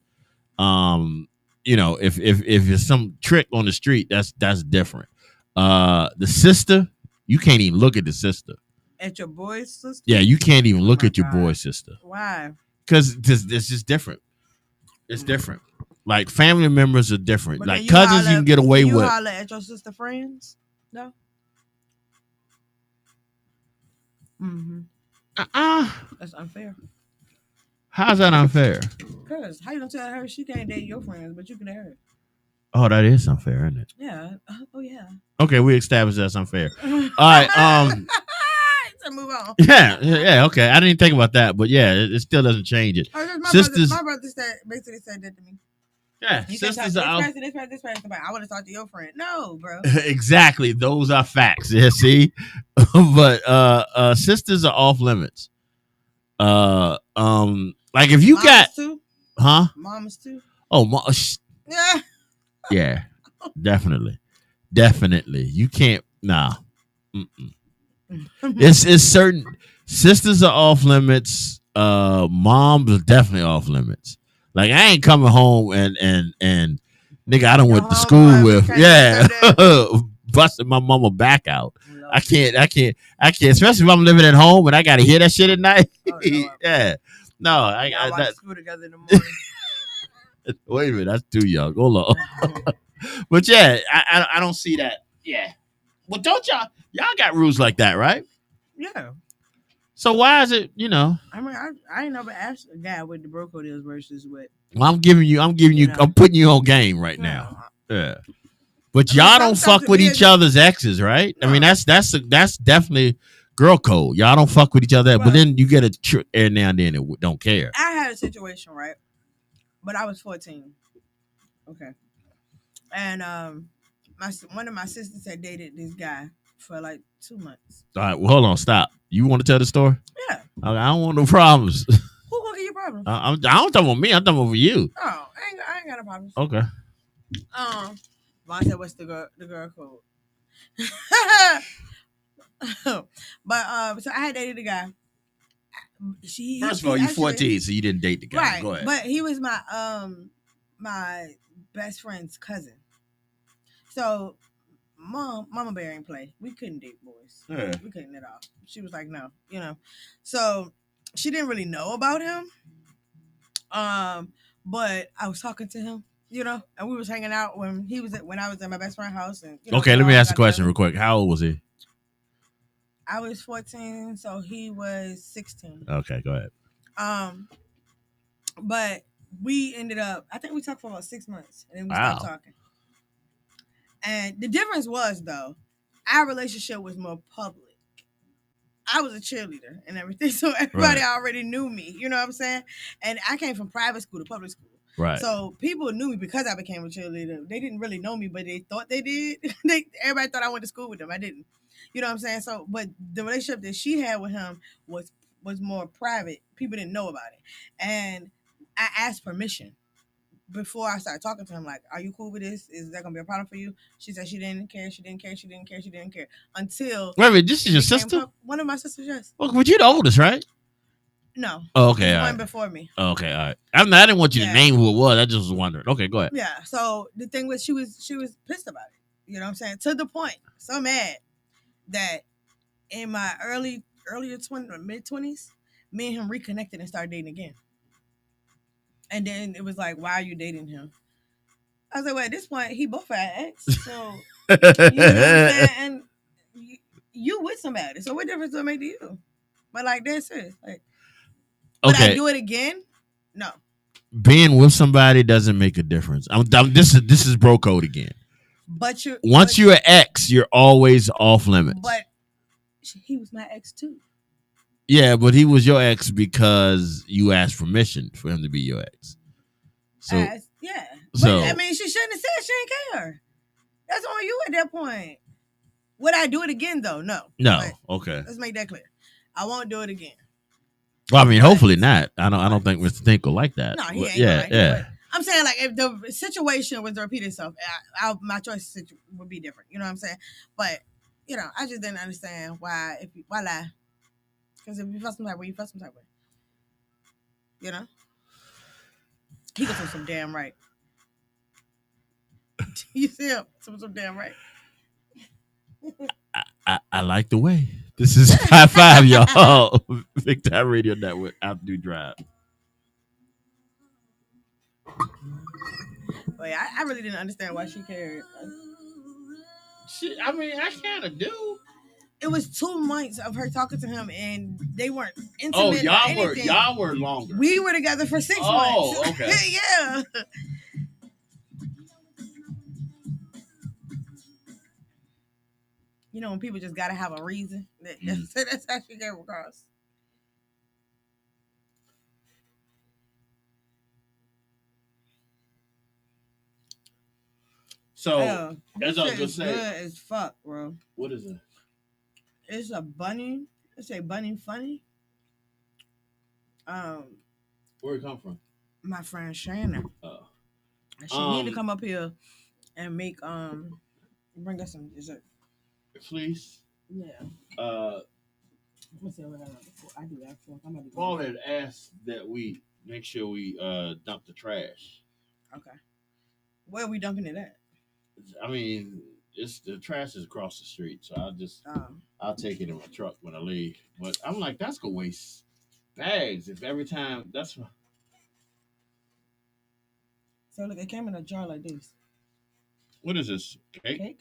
If it's some trick on the street, that's different. The sister, you can't even look at the sister. At your boy's sister? Yeah, you can't even look my at your God. boy's sister. Why? Because it's just different. It's different. Like family members are different. But like cousins, you can get away you with. holler at your sister friends? No. Mm-hmm. That's unfair. How's that unfair? Because how you gonna tell her she can't date your friends, but you can date her? Oh, that is unfair, isn't it? Yeah. Oh yeah. Okay, we established that's unfair. All right. So move on. Yeah. Okay, I didn't think about that, but yeah, it still doesn't change it. Sisters, my brother basically said that to me. yeah, He sisters said, are this person. But I want to talk to your friend. No, bro. exactly. Those are facts. Yeah, see, but sisters are off limits. Like if you Mamas got, too? huh? Mamas too. Oh, Yeah. yeah, definitely. You can't. Nah. Mm-mm. It's certain sisters are off limits. Moms are definitely off limits. Like I ain't coming home and nigga I done went to school with busting my mama back out. I can't, especially if I'm living at home and I gotta hear that shit at night. Yeah. No, I watch school together in the morning. Wait a minute, that's too young. Hold on. But yeah, I don't see that. Yeah. Well, don't y'all got rules like that, right? Yeah. So why is it, I mean, I ain't never asked a guy what the bro code is versus what. Well, I'm giving you, I'm putting you on game right now. Yeah. But y'all don't fuck with each other's exes, right? No. I mean, that's definitely girl code. Y'all don't fuck with each other, but then you get a trick every now and then and don't care. I had a situation, right? But I was 14. Okay. And one of my sisters had dated this guy for like 2 months. All right, well, hold on, stop. You want to tell the story? Yeah. I don't want no problems. Who gonna give you problems? I don't talk about me. I'm talking about you. Oh, I ain't got no problems. Okay. Well, I said, what's the girl code? But so I had dated a guy. First of all, you're 14, so you didn't date the guy. Right. Go ahead. But he was my best friend's cousin. So Mama Bear ain't play. We couldn't date boys. Yeah. We couldn't at all. She was like, no, So she didn't really know about him. But I was talking to him, and we was hanging out when I was at my best friend's house. And okay, let me ask a question real quick. How old was he? I was 14, so he was 16. Okay, go ahead. But we ended up, I think we talked for about 6 months, and then we stopped talking. And the difference was, though, our relationship was more public. I was a cheerleader and everything, so everybody already knew me. You know what I'm saying? And I came from private school to public school. Right. So people knew me because I became a cheerleader. They didn't really know me, but they thought they did. Everybody thought I went to school with them. I didn't. You know what I'm saying? So, but the relationship that she had with him was more private. People didn't know about it. And I asked permission before I started talking to him, like, are you cool with this? Is that gonna be a problem for you? She said she didn't care. Until wait a minute, this is your sister? One of my sisters, yes. Well, but you're the oldest, right? No. Oh, okay. She went before me. Oh, okay, all right. I didn't want you to name who it was. I just was wondering. Okay, go ahead. Yeah. So the thing was, she was pissed about it. You know what I'm saying? To the point, so mad that in my earlier 20s or mid 20s, me and him reconnected and started dating again. And then it was like, why are you dating him? I was like, well, at this point, he both had ex. So, you know what I'm saying? And you with somebody. So what difference does it make to you? But like, that's it. Like, would I Okay, do it again? No. being with somebody doesn't make a difference. This is bro code again. But Once you're an ex, you're always off limits. But he was my ex too. Yeah, but he was your ex because you asked permission for him to be your ex. So yeah. So But I mean, she shouldn't have said she didn't care. That's on you at that point. Would I do it again though? No. no, But okay. let's make that clear. I won't do it again. Well, I mean, hopefully not. I don't think Mr. Think will like that. No, he But ain't. yeah, Like, yeah. but I'm saying like if the situation was to repeat itself, my choice would be different. You know what I'm saying? But you know, I just didn't understand why lie? Because if you feel some type of way, you feel some type of way. You know, he goes some damn right. You see him some damn right. I like the way. This is 5-5, y'all. Big Time Radio Network, Afternoon Drive. But yeah, I really didn't understand why she cared. I mean, I kind of do. It was 2 months of her talking to him, and they weren't intimate. Oh, or y'all were longer. We were together for 6 months. Oh, okay. Yeah. You know, when people just gotta have a reason. That's how she came across. So, as I was gonna say, good as fuck, bro. What is it? It's a bunny. It's a bunny funny. Where it come from? My friend Shannon. Oh. She need to come up here and make bring us some dessert. Please. Yeah. Let me see what I do that for. Paul had asked that we make sure we dump the trash. Okay. Where are we dumping it at? I mean, the trash is across the street, so I'll take it in my truck when I leave. But I'm like, that's gonna waste bags if every time that's. So look, it came in a jar like this. What is this? Cake? Cake?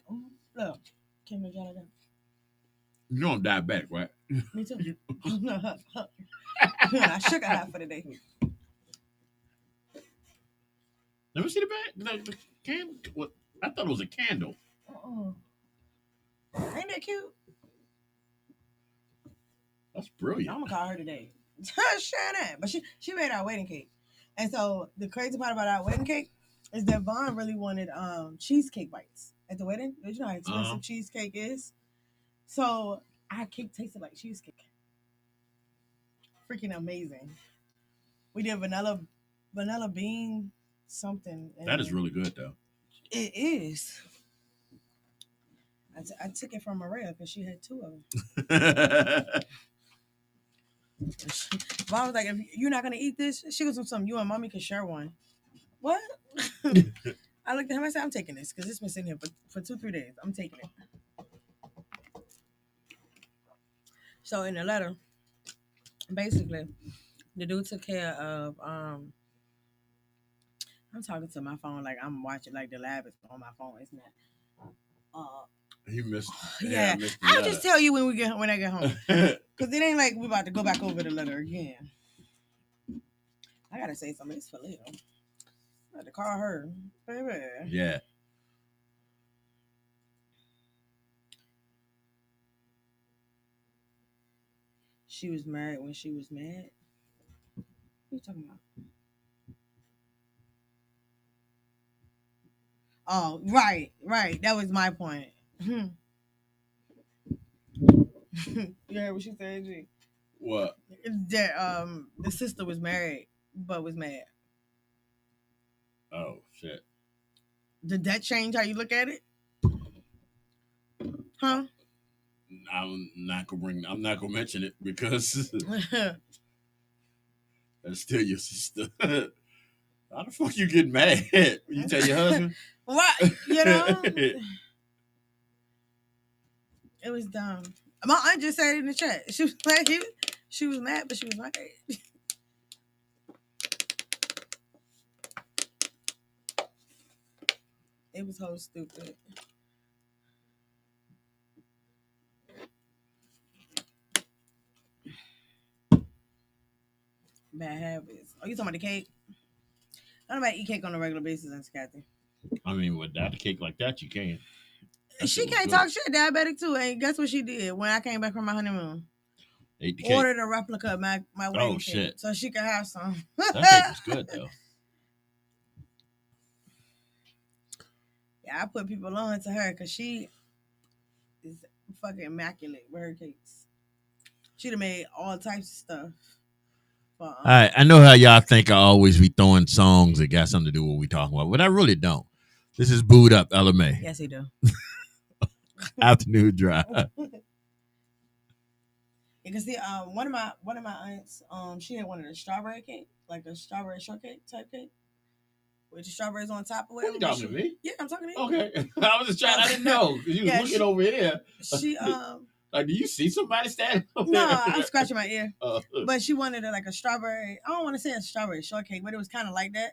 Look, came in a jar like that. You know I'm diabetic, right? Me too. I sugar high for the day. Let me see the bag. The candle. What? I thought it was a candle. Ain't that cute? That's brilliant. I'm gonna call her today. Shannon. But she made our wedding cake. And so the crazy part about our wedding cake is that Vaughn really wanted cheesecake bites at the wedding. You know how expensive cheesecake is? So our cake tasted like cheesecake. Freaking amazing. We did vanilla bean something. That is really good though. It is. I took it from Maria because she had 2 of them. Mom was like, if you're not going to eat this, she goes, something you and mommy can share one. What? I looked at him, I said, I'm taking this because it's been sitting here for 2-3 days. I'm taking it. So in the letter, basically, the dude took care of, I'm talking to my phone like I'm watching, like the lab is on my phone. It's not. He missed. Yeah, I'll just tell you when I get home, because it ain't like we're about to go back over the letter again. I gotta say something. It's for Leo. I had to call her, baby. Yeah. She was married when she was mad. What are you talking about? Oh, right. That was my point. You heard what she said, G? What? That the sister was married but was mad. Oh shit. Did that change how you look at it? Huh? I'm not gonna mention it because that's still your sister. How the fuck you get mad? You tell your husband? What? You know? It was dumb. My aunt just said it in the chat. She was like, She was mad, but she was right. It was so stupid. Bad habits. Oh, you talking about the cake? I don't know about eat cake on a regular basis, Auntie Kathy. I mean, without a cake like that, you can't. That She shit was can't good. talk shit. Diabetic too. And guess what she did when I came back from my honeymoon? Ate the cake. Ordered a replica of my wedding cake shit. so she could have some. That cake was good though. Yeah, I put people on to her because she is fucking immaculate with her cakes. She'd have made all types of stuff. All right, I know how y'all think I always be throwing songs that got something to do with what we talking about, but I really don't. This is Booed Up, LMA. Yes, he do. Afternoon Drive. You can see one of my aunts, she had one of the strawberry cake, like a strawberry shortcake type cake. With the strawberries on top of it. What you talking to me? Yeah, I'm talking to you. Okay. I was just trying, I didn't know. Because you was looking over here. She like, do you see somebody standing up No, there? I'm scratching my ear. But she wanted like a strawberry. I don't want to say a strawberry shortcake, but it was kind of like that.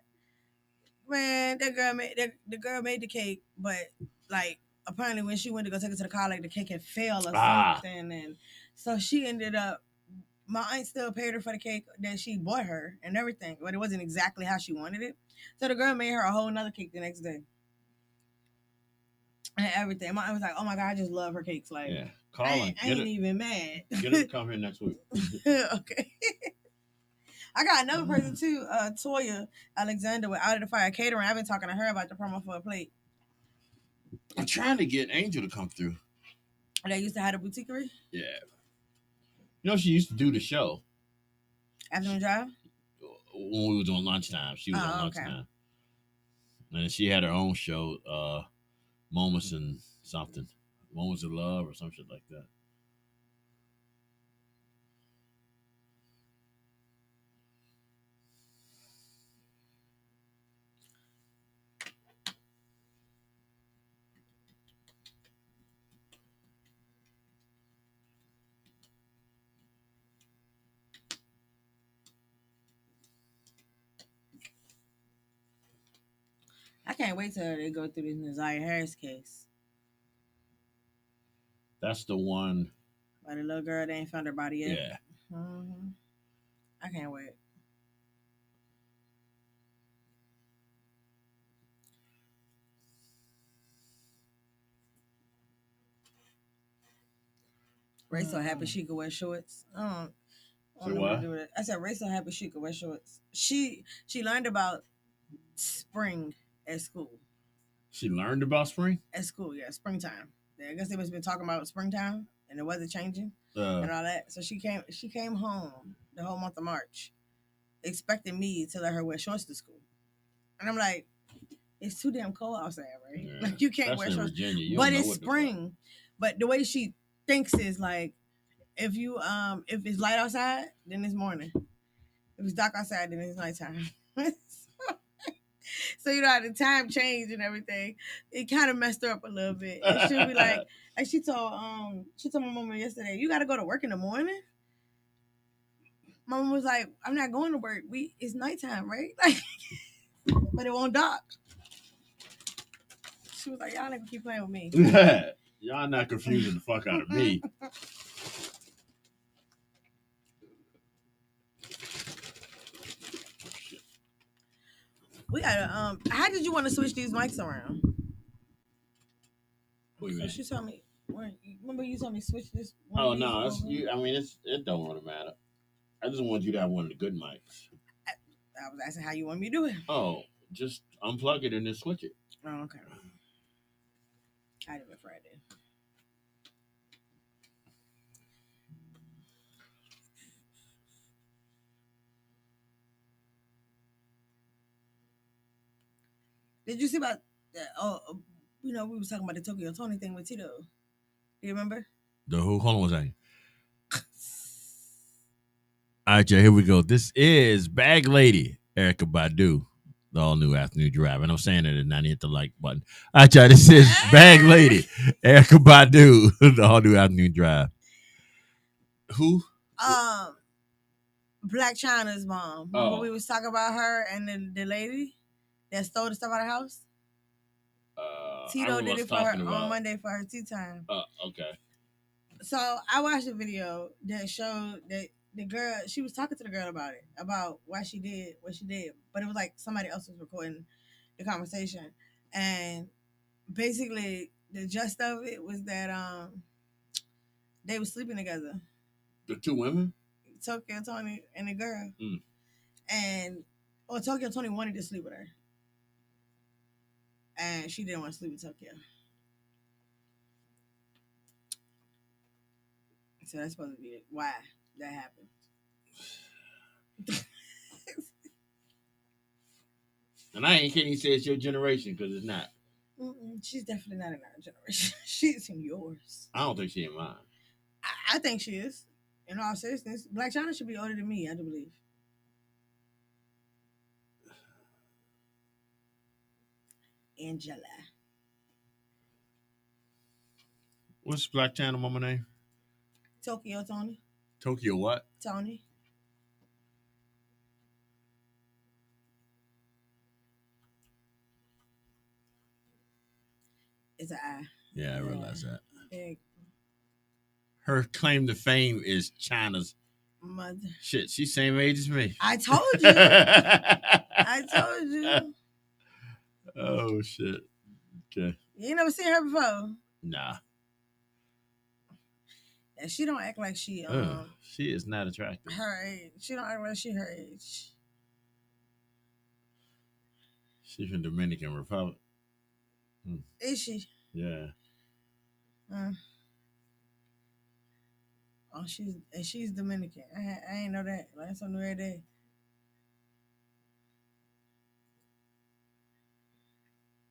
Man, the girl made the cake, but like apparently when she went to go take it to the car, like the cake had failed or something, and so she ended up. My aunt still paid her for the cake that she bought her and everything, but it wasn't exactly how she wanted it. So the girl made her a whole nother cake the next day. And everything. My aunt was like, "Oh my god, I just love her cakes." Like, yeah, call I her. ain't even mad. Get her to come here next week. Okay. I got another person too, Toya Alexander with Out of the Fire Catering. I've been talking to her about the promo for a plate. I'm trying to get Angel to come through. They used to have a boutiquerie? Yeah. You know, she used to do the show. Afternoon Drive? When we was on lunchtime. She was on lunchtime. Okay. And she had her own show, Moments and something. Moments of Love or some shit like that. I can't wait till they go through this Nazaria Harris case. That's the one. By the little girl, they ain't found her body yet. Yeah. Mm-hmm. I can't wait. Ray so happy she could wear shorts. I don't know what to do with it. I said Ray so happy she could wear shorts. She learned about spring at school. She learned about spring? At school, yeah, springtime. I guess they must have been talking about springtime and the weather changing and all that. So she came home the whole month of March, expecting me to let her wear shorts to school. And I'm like, it's too damn cold outside, right? Yeah, like you can't wear shorts. Virginia, but it's spring. But the way she thinks is like, if it's light outside, then it's morning. If it's dark outside, then it's nighttime. So you know how the time changed and everything. It kind of messed her up a little bit. And she'll be like, and she told my mama yesterday, you gotta go to work in the morning. My mama was like, I'm not going to work. It's nighttime, right? Like, but it won't dark. She was like, y'all niggas keep playing with me. Y'all not confusing the fuck out of me. We gotta how did you want to switch these mics around? What do you mean? She told me, remember you told me switch this one? Oh no, it don't want to matter. I just want you to have one of the good mics. I was asking how you want me to do it. Oh, just unplug it and then switch it. Oh, okay. I did it Friday. Did you see about we was talking about the Tokyo Tony thing with Tito. Do you remember? The who? Hold on one second. All right, y'all, here we go. This is Bag Lady, Erykah Badu, the all new Afternoon Drive. And I'm saying it and I hit the like button. All right, y'all, this is Bag Lady, Erykah Badu, the all new Afternoon Drive. Who? Black China's mom. Remember we was talking about her and the lady that stole the stuff out of the house? Tito did it for her on Monday for her tea time. Okay. So I watched a video that showed that the girl, she was talking to the girl about it, about why she did what she did. But it was like somebody else was recording the conversation. And basically the gist of it was that they were sleeping together. The two women? Tokyo Tony and the girl. And Tokyo Tony wanted to sleep with her. And she didn't want to sleep with Tokyo. So that's supposed to be why that happened. And I can't even say it's your generation because it's not. She's definitely not in our generation. She's in yours. I don't think she's in mine. I think she is. In all seriousness, Black China should be older than me, I do believe. Angela. What's Black China mama name? Tokyo Tony. Tokyo what? Tony. It's an I. Yeah, I realize that. Big. Her claim to fame is China's mother. Shit, she's same age as me. I told you. I told you. Oh shit. Okay. You ain't never seen her before? Nah. And she don't act like she she is not attractive. Her age. She don't act like she her age. She's from Dominican Republic. Is she? Yeah. Oh, she's Dominican. I ain't know that. Learn something new every day.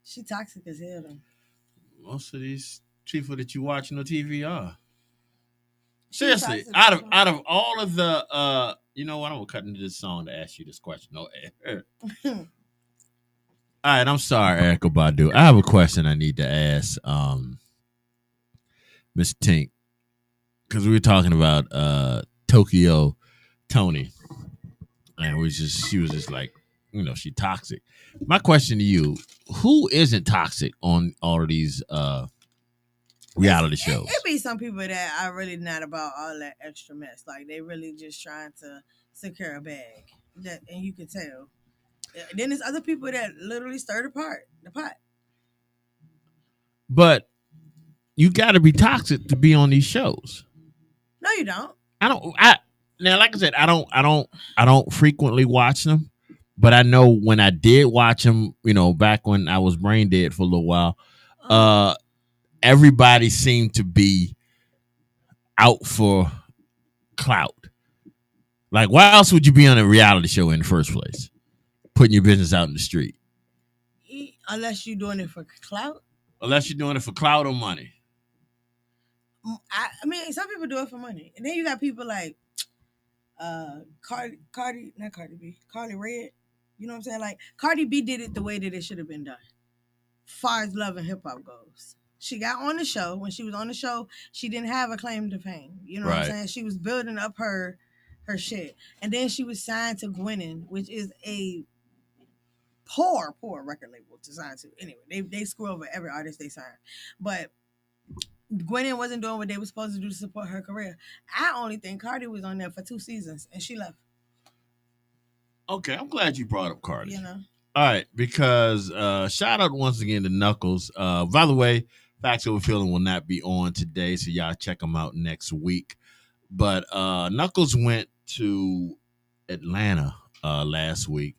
She toxic as hell though. Most of these people that you watching on TV are. Seriously, out of all of the you know what? I'm gonna cut into this song to ask you this question. No, all right, I'm sorry, Erykah Badu. I have a question I need to ask Miss Tink. Because we were talking about Tokyo Tony. And she was just like, you know, she toxic. My question to you, who isn't toxic on all of these reality shows? It be some people that are really not about all that extra mess. Like they really just trying to secure a bag. And you can tell. Then there's other people that literally stir the pot. But you gotta be toxic to be on these shows. No, you don't. Now, like I said, I don't frequently watch them, but I know when I did watch them, you know, back when I was brain dead for a little while, everybody seemed to be out for clout. Like, why else would you be on a reality show in the first place? Putting your business out in the street. Unless you're doing it for clout. Unless you're doing it for clout or money. I mean, some people do it for money. And then you got people like Cardi Red. You know what I'm saying? Like, Cardi B did it the way that it should have been done. Far as love and hip-hop goes. She got on the show. When she was on the show, she didn't have a claim to fame. You know what I'm saying? She was building up her shit. And then she was signed to Gwenin, which is a poor record label to sign to. Anyway, they screw over every artist they sign. But Gwenin wasn't doing what they were supposed to do to support her career. I only think Cardi was on there for 2 seasons and she left. Okay, I'm glad you brought up Cardi. You know. All right, because shout out once again to Knuckles. By the way, Facts Over Feeling will not be on today, so y'all check them out next week. But Knuckles went to Atlanta last week,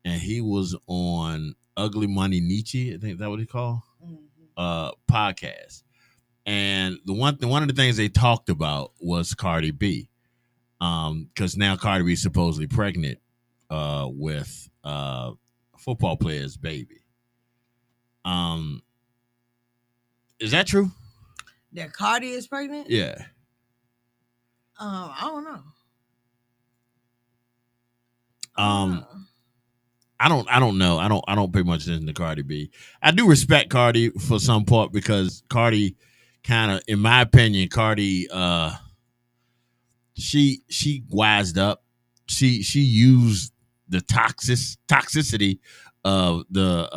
and he was on Ugly Money Nietzsche, I think that's what he called, podcast. And one of the things they talked about was Cardi B, because now Cardi B is supposedly pregnant with a football player's baby. Is that true? That Cardi is pregnant? Yeah. I don't know. I don't know. I don't pay much attention to Cardi B. I do respect Cardi for some part because Cardi kind of, in my opinion, Cardi she wised up she used the toxicity of the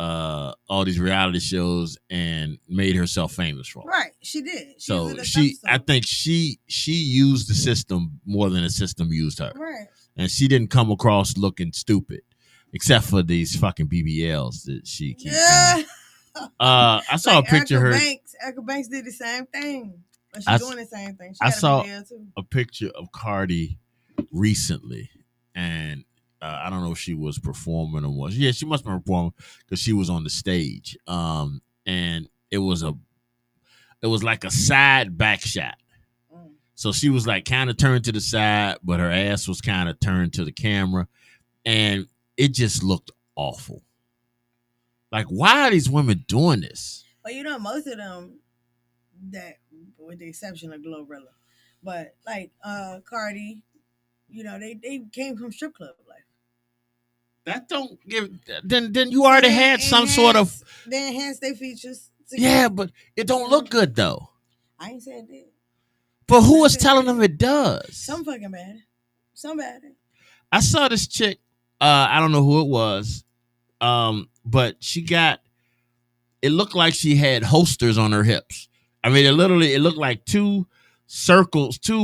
all these reality shows and made herself famous for it. Right, she did. So I think she used the system more than the system used her. Right. And she didn't come across looking stupid, except for these fucking BBLs that she keeps doing. I saw a picture of her. Erica Banks did the same thing. But she's doing the same thing. She got saw a BBL too. A picture of Cardi recently, and I don't know if she was performing or was. Yeah, she must have been performing because she was on the stage. And it was like a side back shot. So she was like kind of turned to the side, but her ass was kind of turned to the camera, and it just looked awful. Like, why are these women doing this? Well, you know, most of them, that with the exception of Glorilla, but like Cardi, you know, they came from strip club life. That don't give. Then you already had some sort of. They enhance their features. Yeah, but it don't look good though. I ain't saying that. But who was telling them it does? Some fucking bad. Some bad. I saw this chick. I don't know who it was. But she got. It looked like she had holsters on her hips. I mean, it looked like two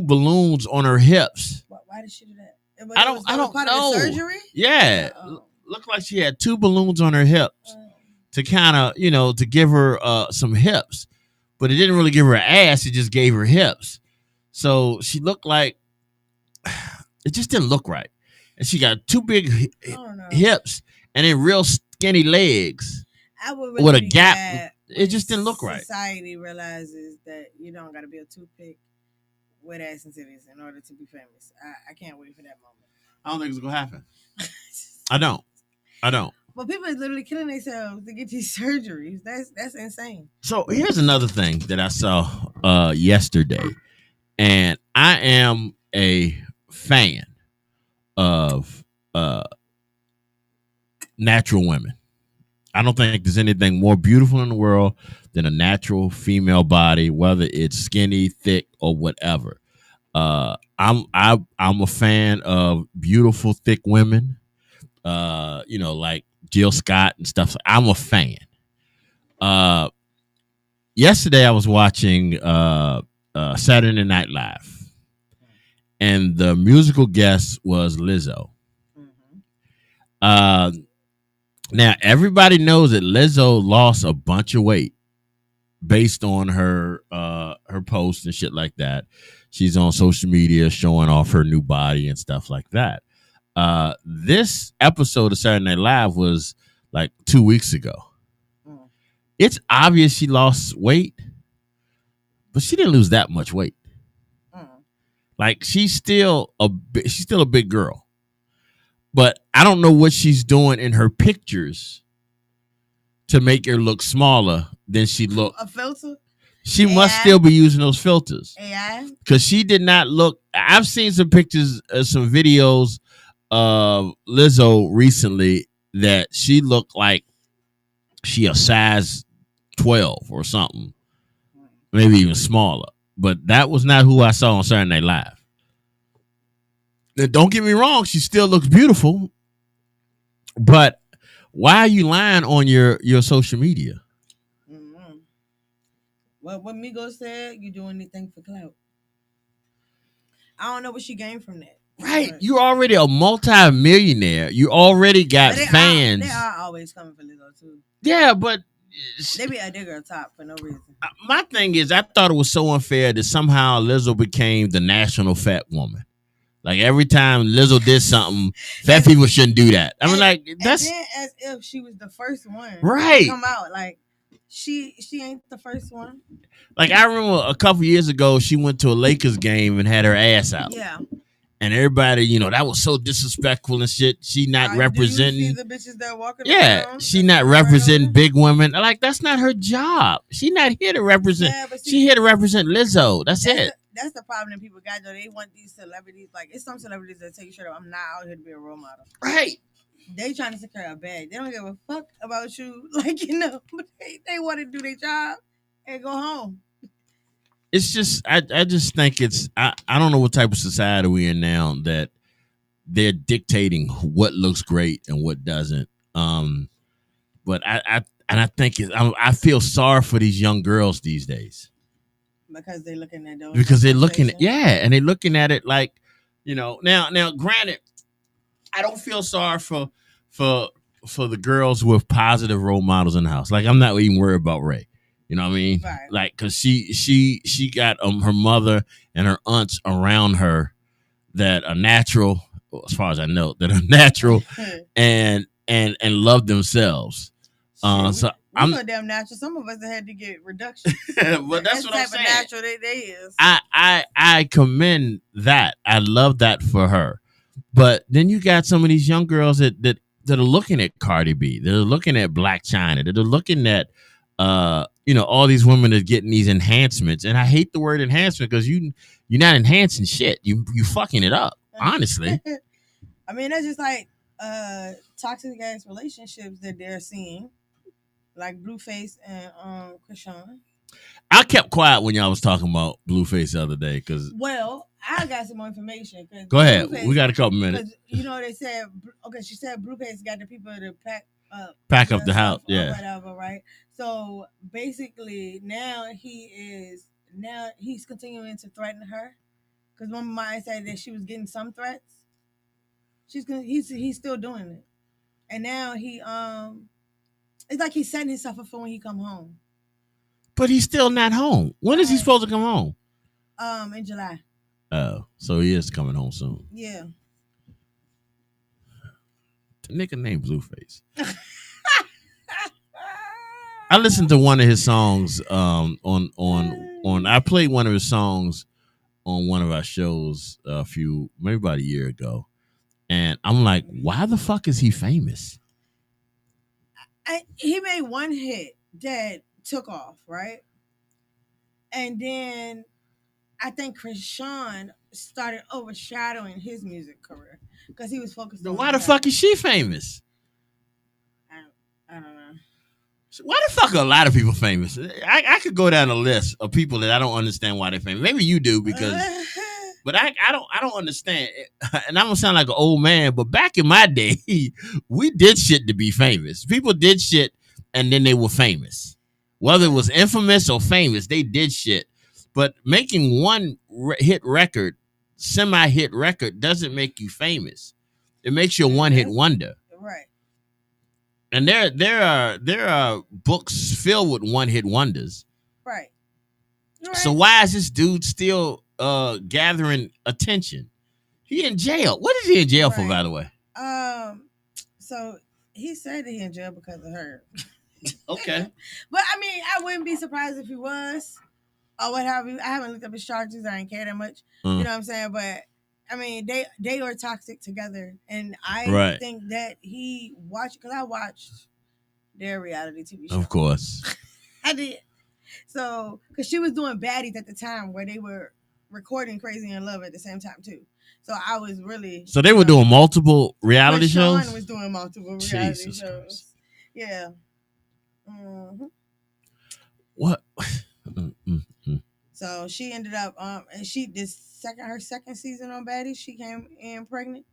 balloons on her hips. Why did she do that? I don't part know. Of the surgery? Yeah, looked like she had two balloons on her hips to kind of, to give her some hips, but it didn't really give her ass. It just gave her hips. So she looked like it just didn't look right, and she got two big hips and then real skinny legs. I would really with a gap. It just didn't look right. Society realizes that you don't got to be a toothpick with ass and titties in order to be famous. I can't wait for that moment. I don't think it's gonna happen. I don't. But people are literally killing themselves to get these surgeries. That's insane. So here's another thing that I saw yesterday, and I am a fan of natural women. I don't think there's anything more beautiful in the world than a natural female body, whether it's skinny, thick, or whatever. I'm a fan of beautiful, thick women. Like Jill Scott and stuff. I'm a fan. Yesterday I was watching Saturday Night Live, and the musical guest was Lizzo. Now, everybody knows that Lizzo lost a bunch of weight based on her posts and shit like that. She's on social media showing off her new body and stuff like that. This episode of Saturday Night Live was like 2 weeks ago. It's obvious she lost weight, but she didn't lose that much weight. Like, she's still a big girl. But I don't know what she's doing in her pictures to make her look smaller than she looked. A filter? She must still be using those filters. AI? Because she did not look. I've seen some pictures, some videos of Lizzo recently that she looked like she a size 12 or something. Maybe even smaller. But that was not who I saw on Saturday Night Live. Now, don't get me wrong, she still looks beautiful, but why are you lying on your social media? Mm-hmm. Well, what Migos said, you do anything for clout. I don't know what she gained from that. Right. You're already a multi-millionaire. You already got fans. They are always coming for Lizzo, too. Yeah, but they be a digger top for no reason. My thing is, I thought it was so unfair that somehow Lizzo became the national fat woman. Like, every time Lizzo did something, fat people shouldn't do that. I mean, like, that's and then as if she was the first one, right? To come out like she ain't the first one. Like, I remember a couple years ago, she went to a Lakers game and had her ass out. Yeah. And everybody, that was so disrespectful and shit. She not representing. You see the bitches that walking around? She not representing big women. Like, that's not her job. She not here to represent. Yeah, she here to represent Lizzo. That's it. That's the problem that people got, though. They want these celebrities. Like, it's some celebrities that take straight up, I'm not out here to be a role model. Right. They trying to secure a bag. They don't give a fuck about you. Like, they want to do their job and go home. It's just, I just think it's, I don't know what type of society we're in now that they're dictating what looks great and what doesn't. But I think I feel sorry for these young girls these days because they're looking at those. because they're looking at representations. and they're looking at it like, now granted, I don't feel sorry for for the girls with positive role models in the house. Like I'm not even worried about Ray. You know what I mean? Right. Like because she got her mother and her aunts around her that are natural, as far as I know, that are natural and love themselves. So I'm so damn natural. Some of us have had to get reduction. but that's what I'm type saying. of natural they is. I commend that. I love that for her. But then you got some of these young girls that are looking at Cardi B. They're looking at Black China. They're looking at all these women are getting these enhancements. And I hate the word enhancement because you're not enhancing shit. You fucking it up, honestly. I mean, that's just like toxic ass relationships that they're seeing. Like Blueface and Krishan. I kept quiet when y'all was talking about Blueface the other day because. Well, I got some more information. Go ahead. We got a couple minutes. They said, okay, she said Blueface got the people to pack up the house, or whatever, right? So basically, now he's continuing to threaten her because one might say that she was getting some threats. He's still doing it, and now it's like he's setting himself up for when he come home. But he's still not home. When is he supposed to come home? In July. Oh, so he is coming home soon. Yeah. The nigga named Blueface. I listened to one of his songs on I played one of his songs on one of our shows maybe about a year ago. And I'm like, why the fuck is he famous? He made one hit that took off, right? And then I think Krishan started overshadowing his music career because he was focused on. Why the fuck is she famous? I don't know. Why the fuck are a lot of people famous? I could go down a list of people that I don't understand why they're famous. Maybe you do because, but I don't understand. And I'm gonna sound like an old man, but back in my day, we did shit to be famous. People did shit and then they were famous. Whether it was infamous or famous, they did shit. But making one hit record, semi-hit record, doesn't make you famous. It makes you a one-hit wonder. Right. And there are books filled with one-hit wonders. Right. So why is this dude still gathering attention? He in jail. What is he in jail for, by the way? So he said that he in jail because of her. Okay. But I mean, I wouldn't be surprised if he was. Or what have you. I haven't looked up his charges. I didn't care that much. You know what I'm saying? But I mean, they are toxic together, and I think that he watched because I watched their reality TV show. Of course, I did. So, because she was doing baddies at the time where they were recording Crazy in Love at the same time too. So I was really. So they were doing multiple reality shows. Sean was doing multiple reality shows. Yeah. Mm-hmm. What? So she ended up and her second season on Baddies, she came in pregnant.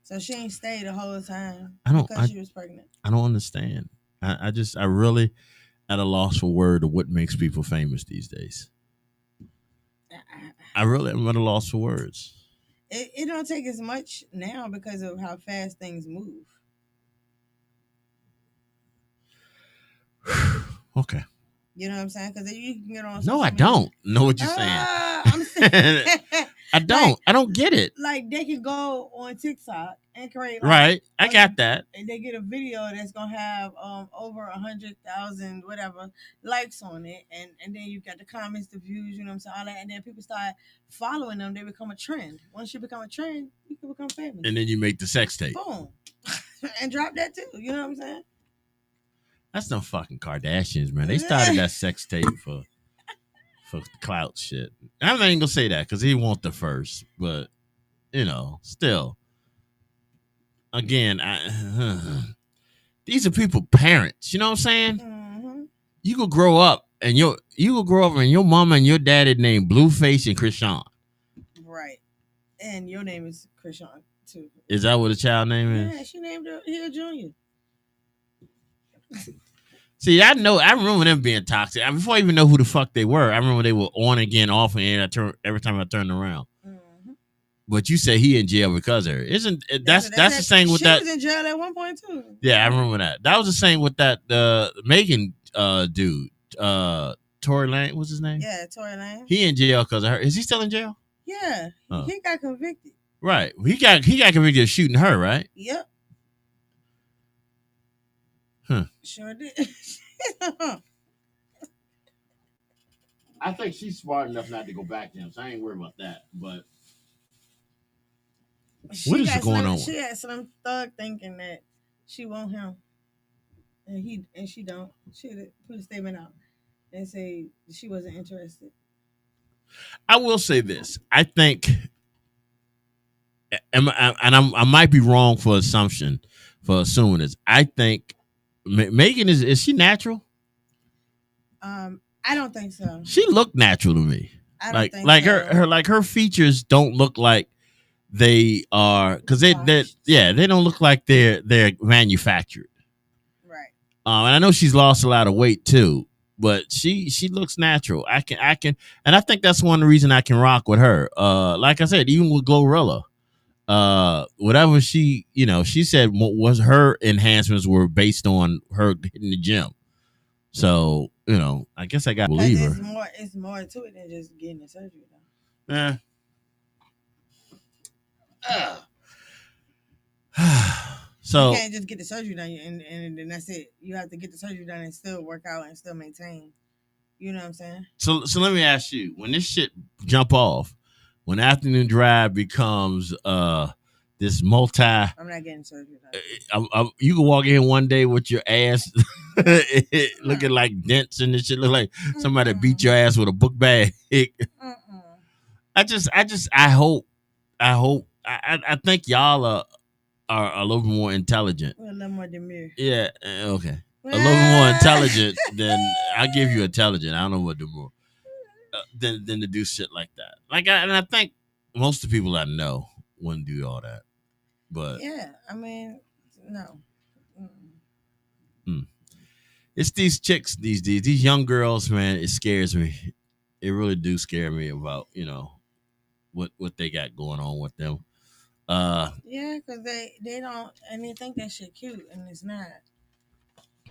So she ain't stayed the whole time because she was pregnant. I don't understand. I really at a loss for word of what makes people famous these days. I really am at a loss for words. It don't take as much now because of how fast things move. Okay. You know what I'm saying? Because you can get on. No, I don't know what you're saying. I'm saying. I don't. I don't get it. Like they can go on TikTok and create. Right. I got that. And they get a video that's gonna have over 100,000 whatever likes on it, and then you got the comments, the views, you know what I'm saying, all that, and then people start following them. They become a trend. Once you become a trend, you can become famous. And then you make the sex tape. Boom. And drop that too. You know what I'm saying? That's no fucking Kardashians, man. They started that sex tape for clout shit. I'm not even gonna say that because he won't the first, but still. Again, these are people parents. You know what I'm saying? Mm-hmm. You could grow up and your mama and your daddy named Blueface and Krishan. Right. And your name is Krishan too. Is that what the child name is? Yeah, she named her Hill Junior. See, I remember them being toxic. Before I even know who the fuck they were, I remember they were on again, off again. Every time I turned around. Mm-hmm. But you say he in jail because of her. Isn't that's the same with she that? She was in jail at one point too. Yeah, I remember that. That was the same with that Megan dude. Tory Lane, what's his name? Yeah, Tory Lane. He in jail because of her. Is he still in jail? Yeah, he got convicted. Right. He got convicted of shooting her, right? Yep. Huh. Sure did. I think she's smart enough not to go back to him, so I ain't worried about that. But what is going on? She had some thug thinking that she want him, and she don't. She put a statement out and say she wasn't interested. I will say this: I think, I might be wrong for assuming this. I think Megan is she natural? I don't think so. She looked natural to me. I don't think so. her features don't look like they are, because they don't look like they're manufactured. Right. And I know she's lost a lot of weight too, but she looks natural. I can, and I think that's one reason I can rock with her. Like I said, even with Glorilla, whatever she said was her enhancements were based on her hitting the gym. So I guess I got to believe her. It's more to it than just getting the surgery, though. Yeah. So you can't just get the surgery done and then that's it. You have to get the surgery done and still work out and still maintain. You know what I'm saying? So let me ask you: when this shit jump off, when Afternoon Drive becomes this multi, I'm not getting surgery done. You can walk in one day with your ass looking like dents and this shit, look like somebody beat your ass with a book bag. I think y'all are a little more intelligent. We're a little more demure. Yeah, okay. A little more intelligent than I give you intelligent. I don't know what demure than to do shit like that. And I think most of the people I know wouldn't do all that. But yeah, I mean, no. It's these chicks these days, these young girls, man. It scares me. It really do scare me about what they got going on with them. Yeah, because they don't, and they think that shit cute, and it's not.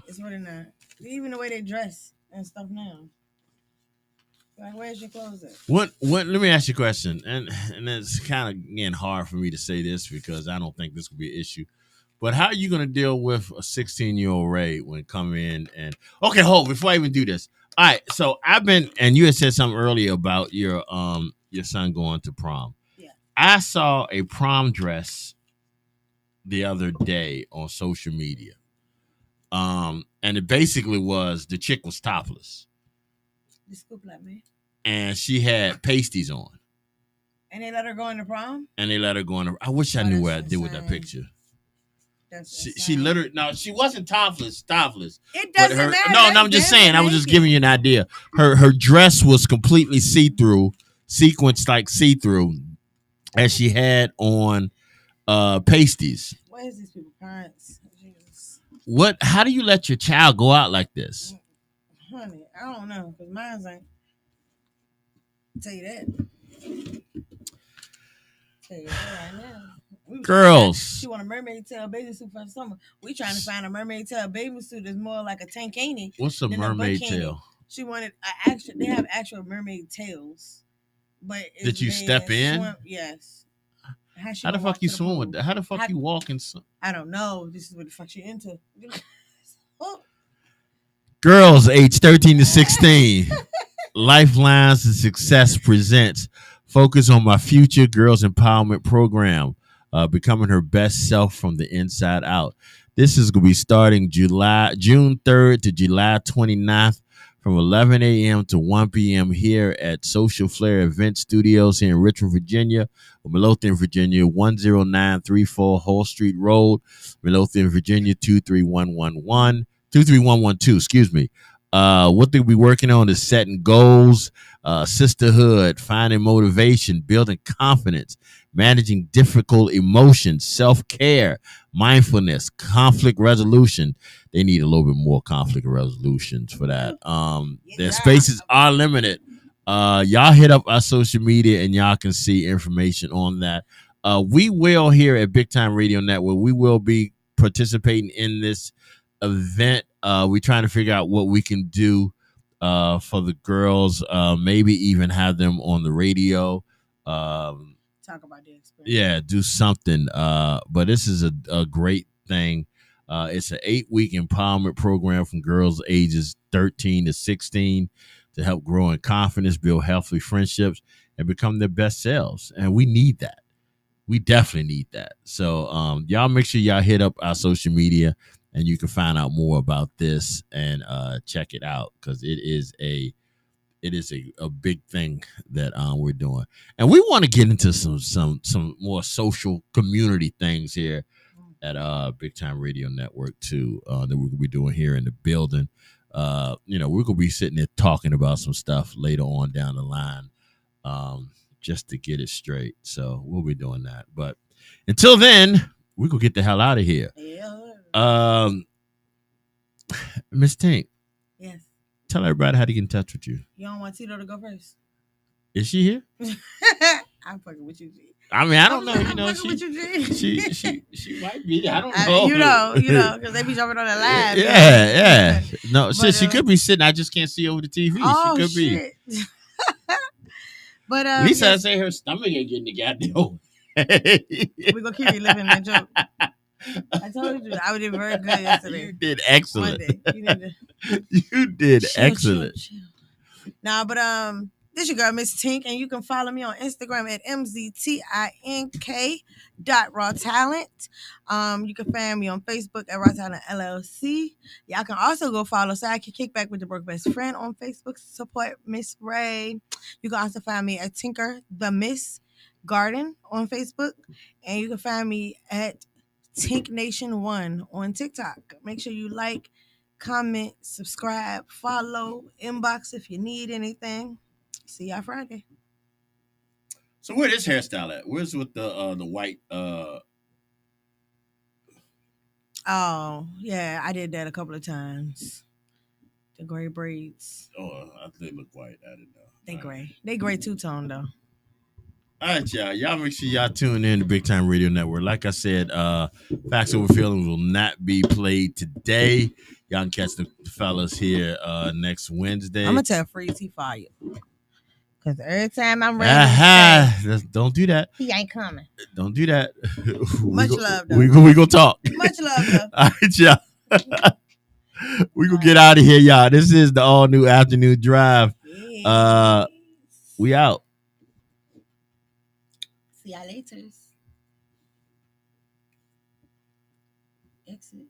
It's really not. Even the way they dress and stuff now. Like, where's your clothes at? What? Let me ask you a question, and it's kind of getting hard for me to say this because I don't think this will be an issue. But how are you going to deal with a 16-year-old Ray when come in and before I even do this. All right, so and you had said something earlier about your son going to prom. Yeah. I saw a prom dress the other day on social media. And it basically was the chick was topless. The scoop like me. And she had pasties on. And they let her go into prom? I wish I knew what I did with that picture. She literally she wasn't topless. It doesn't matter. No, I'm just saying. I was just giving you an idea. Her dress was completely see-through, sequenced like see-through, as she had on pasties. What is these people parents? Jesus. How do you let your child go out like this? Honey, I don't know, because mine's ain't. Tell you that. Tell you that right now. Girls. She want a mermaid tail bathing suit for the summer. We trying to find a mermaid tail bathing suit that's more like a tankini. What's a mermaid tail? She wanted they have actual mermaid tails. But did you step in? Yes. How the fuck you swim with that? How the fuck you walk in? I don't know. This is what the fuck she into. Oh. Girls age 13 to 16. Lifelines to Success presents Focus on My Future Girls Empowerment Program. Becoming her best self from the inside out. This is going to be starting June 3rd to July 29th from 11 a.m. to 1 p.m. here at Social Flair Event Studios here in Richmond, Virginia, or Midlothian, Virginia, 10934 Hall Street Road, Midlothian, Virginia, 23112, excuse me. What they'll be working on is setting goals, sisterhood, finding motivation, building confidence, managing difficult emotions, self-care, mindfulness, conflict resolution. They need a little bit more conflict resolutions for that. Their spaces are limited. Y'all hit up our social media and y'all can see information on that. We will here at Big Time Radio Network, we will be participating in this event. We're trying to figure out what we can do for the girls, maybe even have them on the radio. Talk about the experience. Yeah, do something. But this is a great thing. It's an 8-week empowerment program from girls ages 13 to 16 to help grow in confidence, build healthy friendships, and become their best selves. And we need that. We definitely need that. So y'all make sure y'all hit up our social media and you can find out more about this and check it out because it is a big thing that we're doing. And we want to get into some more social community things here at Big Time Radio Network too, that we're gonna be doing here in the building. We're gonna be sitting there talking about some stuff later on down the line, just to get it straight. So we'll be doing that. But until then, we're gonna get the hell out of here. Yeah. Miss Tink, Yes. tell everybody how to get in touch with you. You don't want Tito to go first? Is she here? I'm fucking with you, G. I mean, I don't know. I'm fucking with you, G. She might be. I don't know. You know, because they be jumping on the live. Yeah. No, But, she could be sitting. I just can't see over the TV. Oh, she could shit. be. But At least yes, I say her stomach ain't getting the goddamn. we're gonna keep reliving that joke. I told you I did very good yesterday. You did excellent. Monday. You need to You did chill, excellent. chill. Nah, but this your girl, Miss Tink, and you can follow me on Instagram at mztink.rawtalent. You can find me on Facebook at Raw Talent LLC. Y'all can also go follow Sidekick Kickback with the Broke Best Friend on Facebook. Support Miss Ray. You can also find me at Tinker the Miss Garden on Facebook, and you can find me at Tink Nation 1 on TikTok. Make sure you like, comment, subscribe, follow, inbox if you need anything. See y'all Friday. So where this hairstyle at? Where's with the white Oh, yeah, I did that a couple of times. The gray braids. Oh, they look white. I didn't know. They gray. They gray two-tone though. All right, y'all. Y'all make sure y'all tune in to Big Time Radio Network. Like I said, Facts Over Feelings will not be played today. Y'all can catch the fellas here next Wednesday. I'm gonna tell Freeze he fired. Cause every time I'm ready to say, don't do that. he ain't coming. Don't do that. Much love, though. We gonna talk. Much love, though. All right, y'all. We gonna get out of here, y'all. This is the all new afternoon drive. Yes. We out. See y'all later. Exit.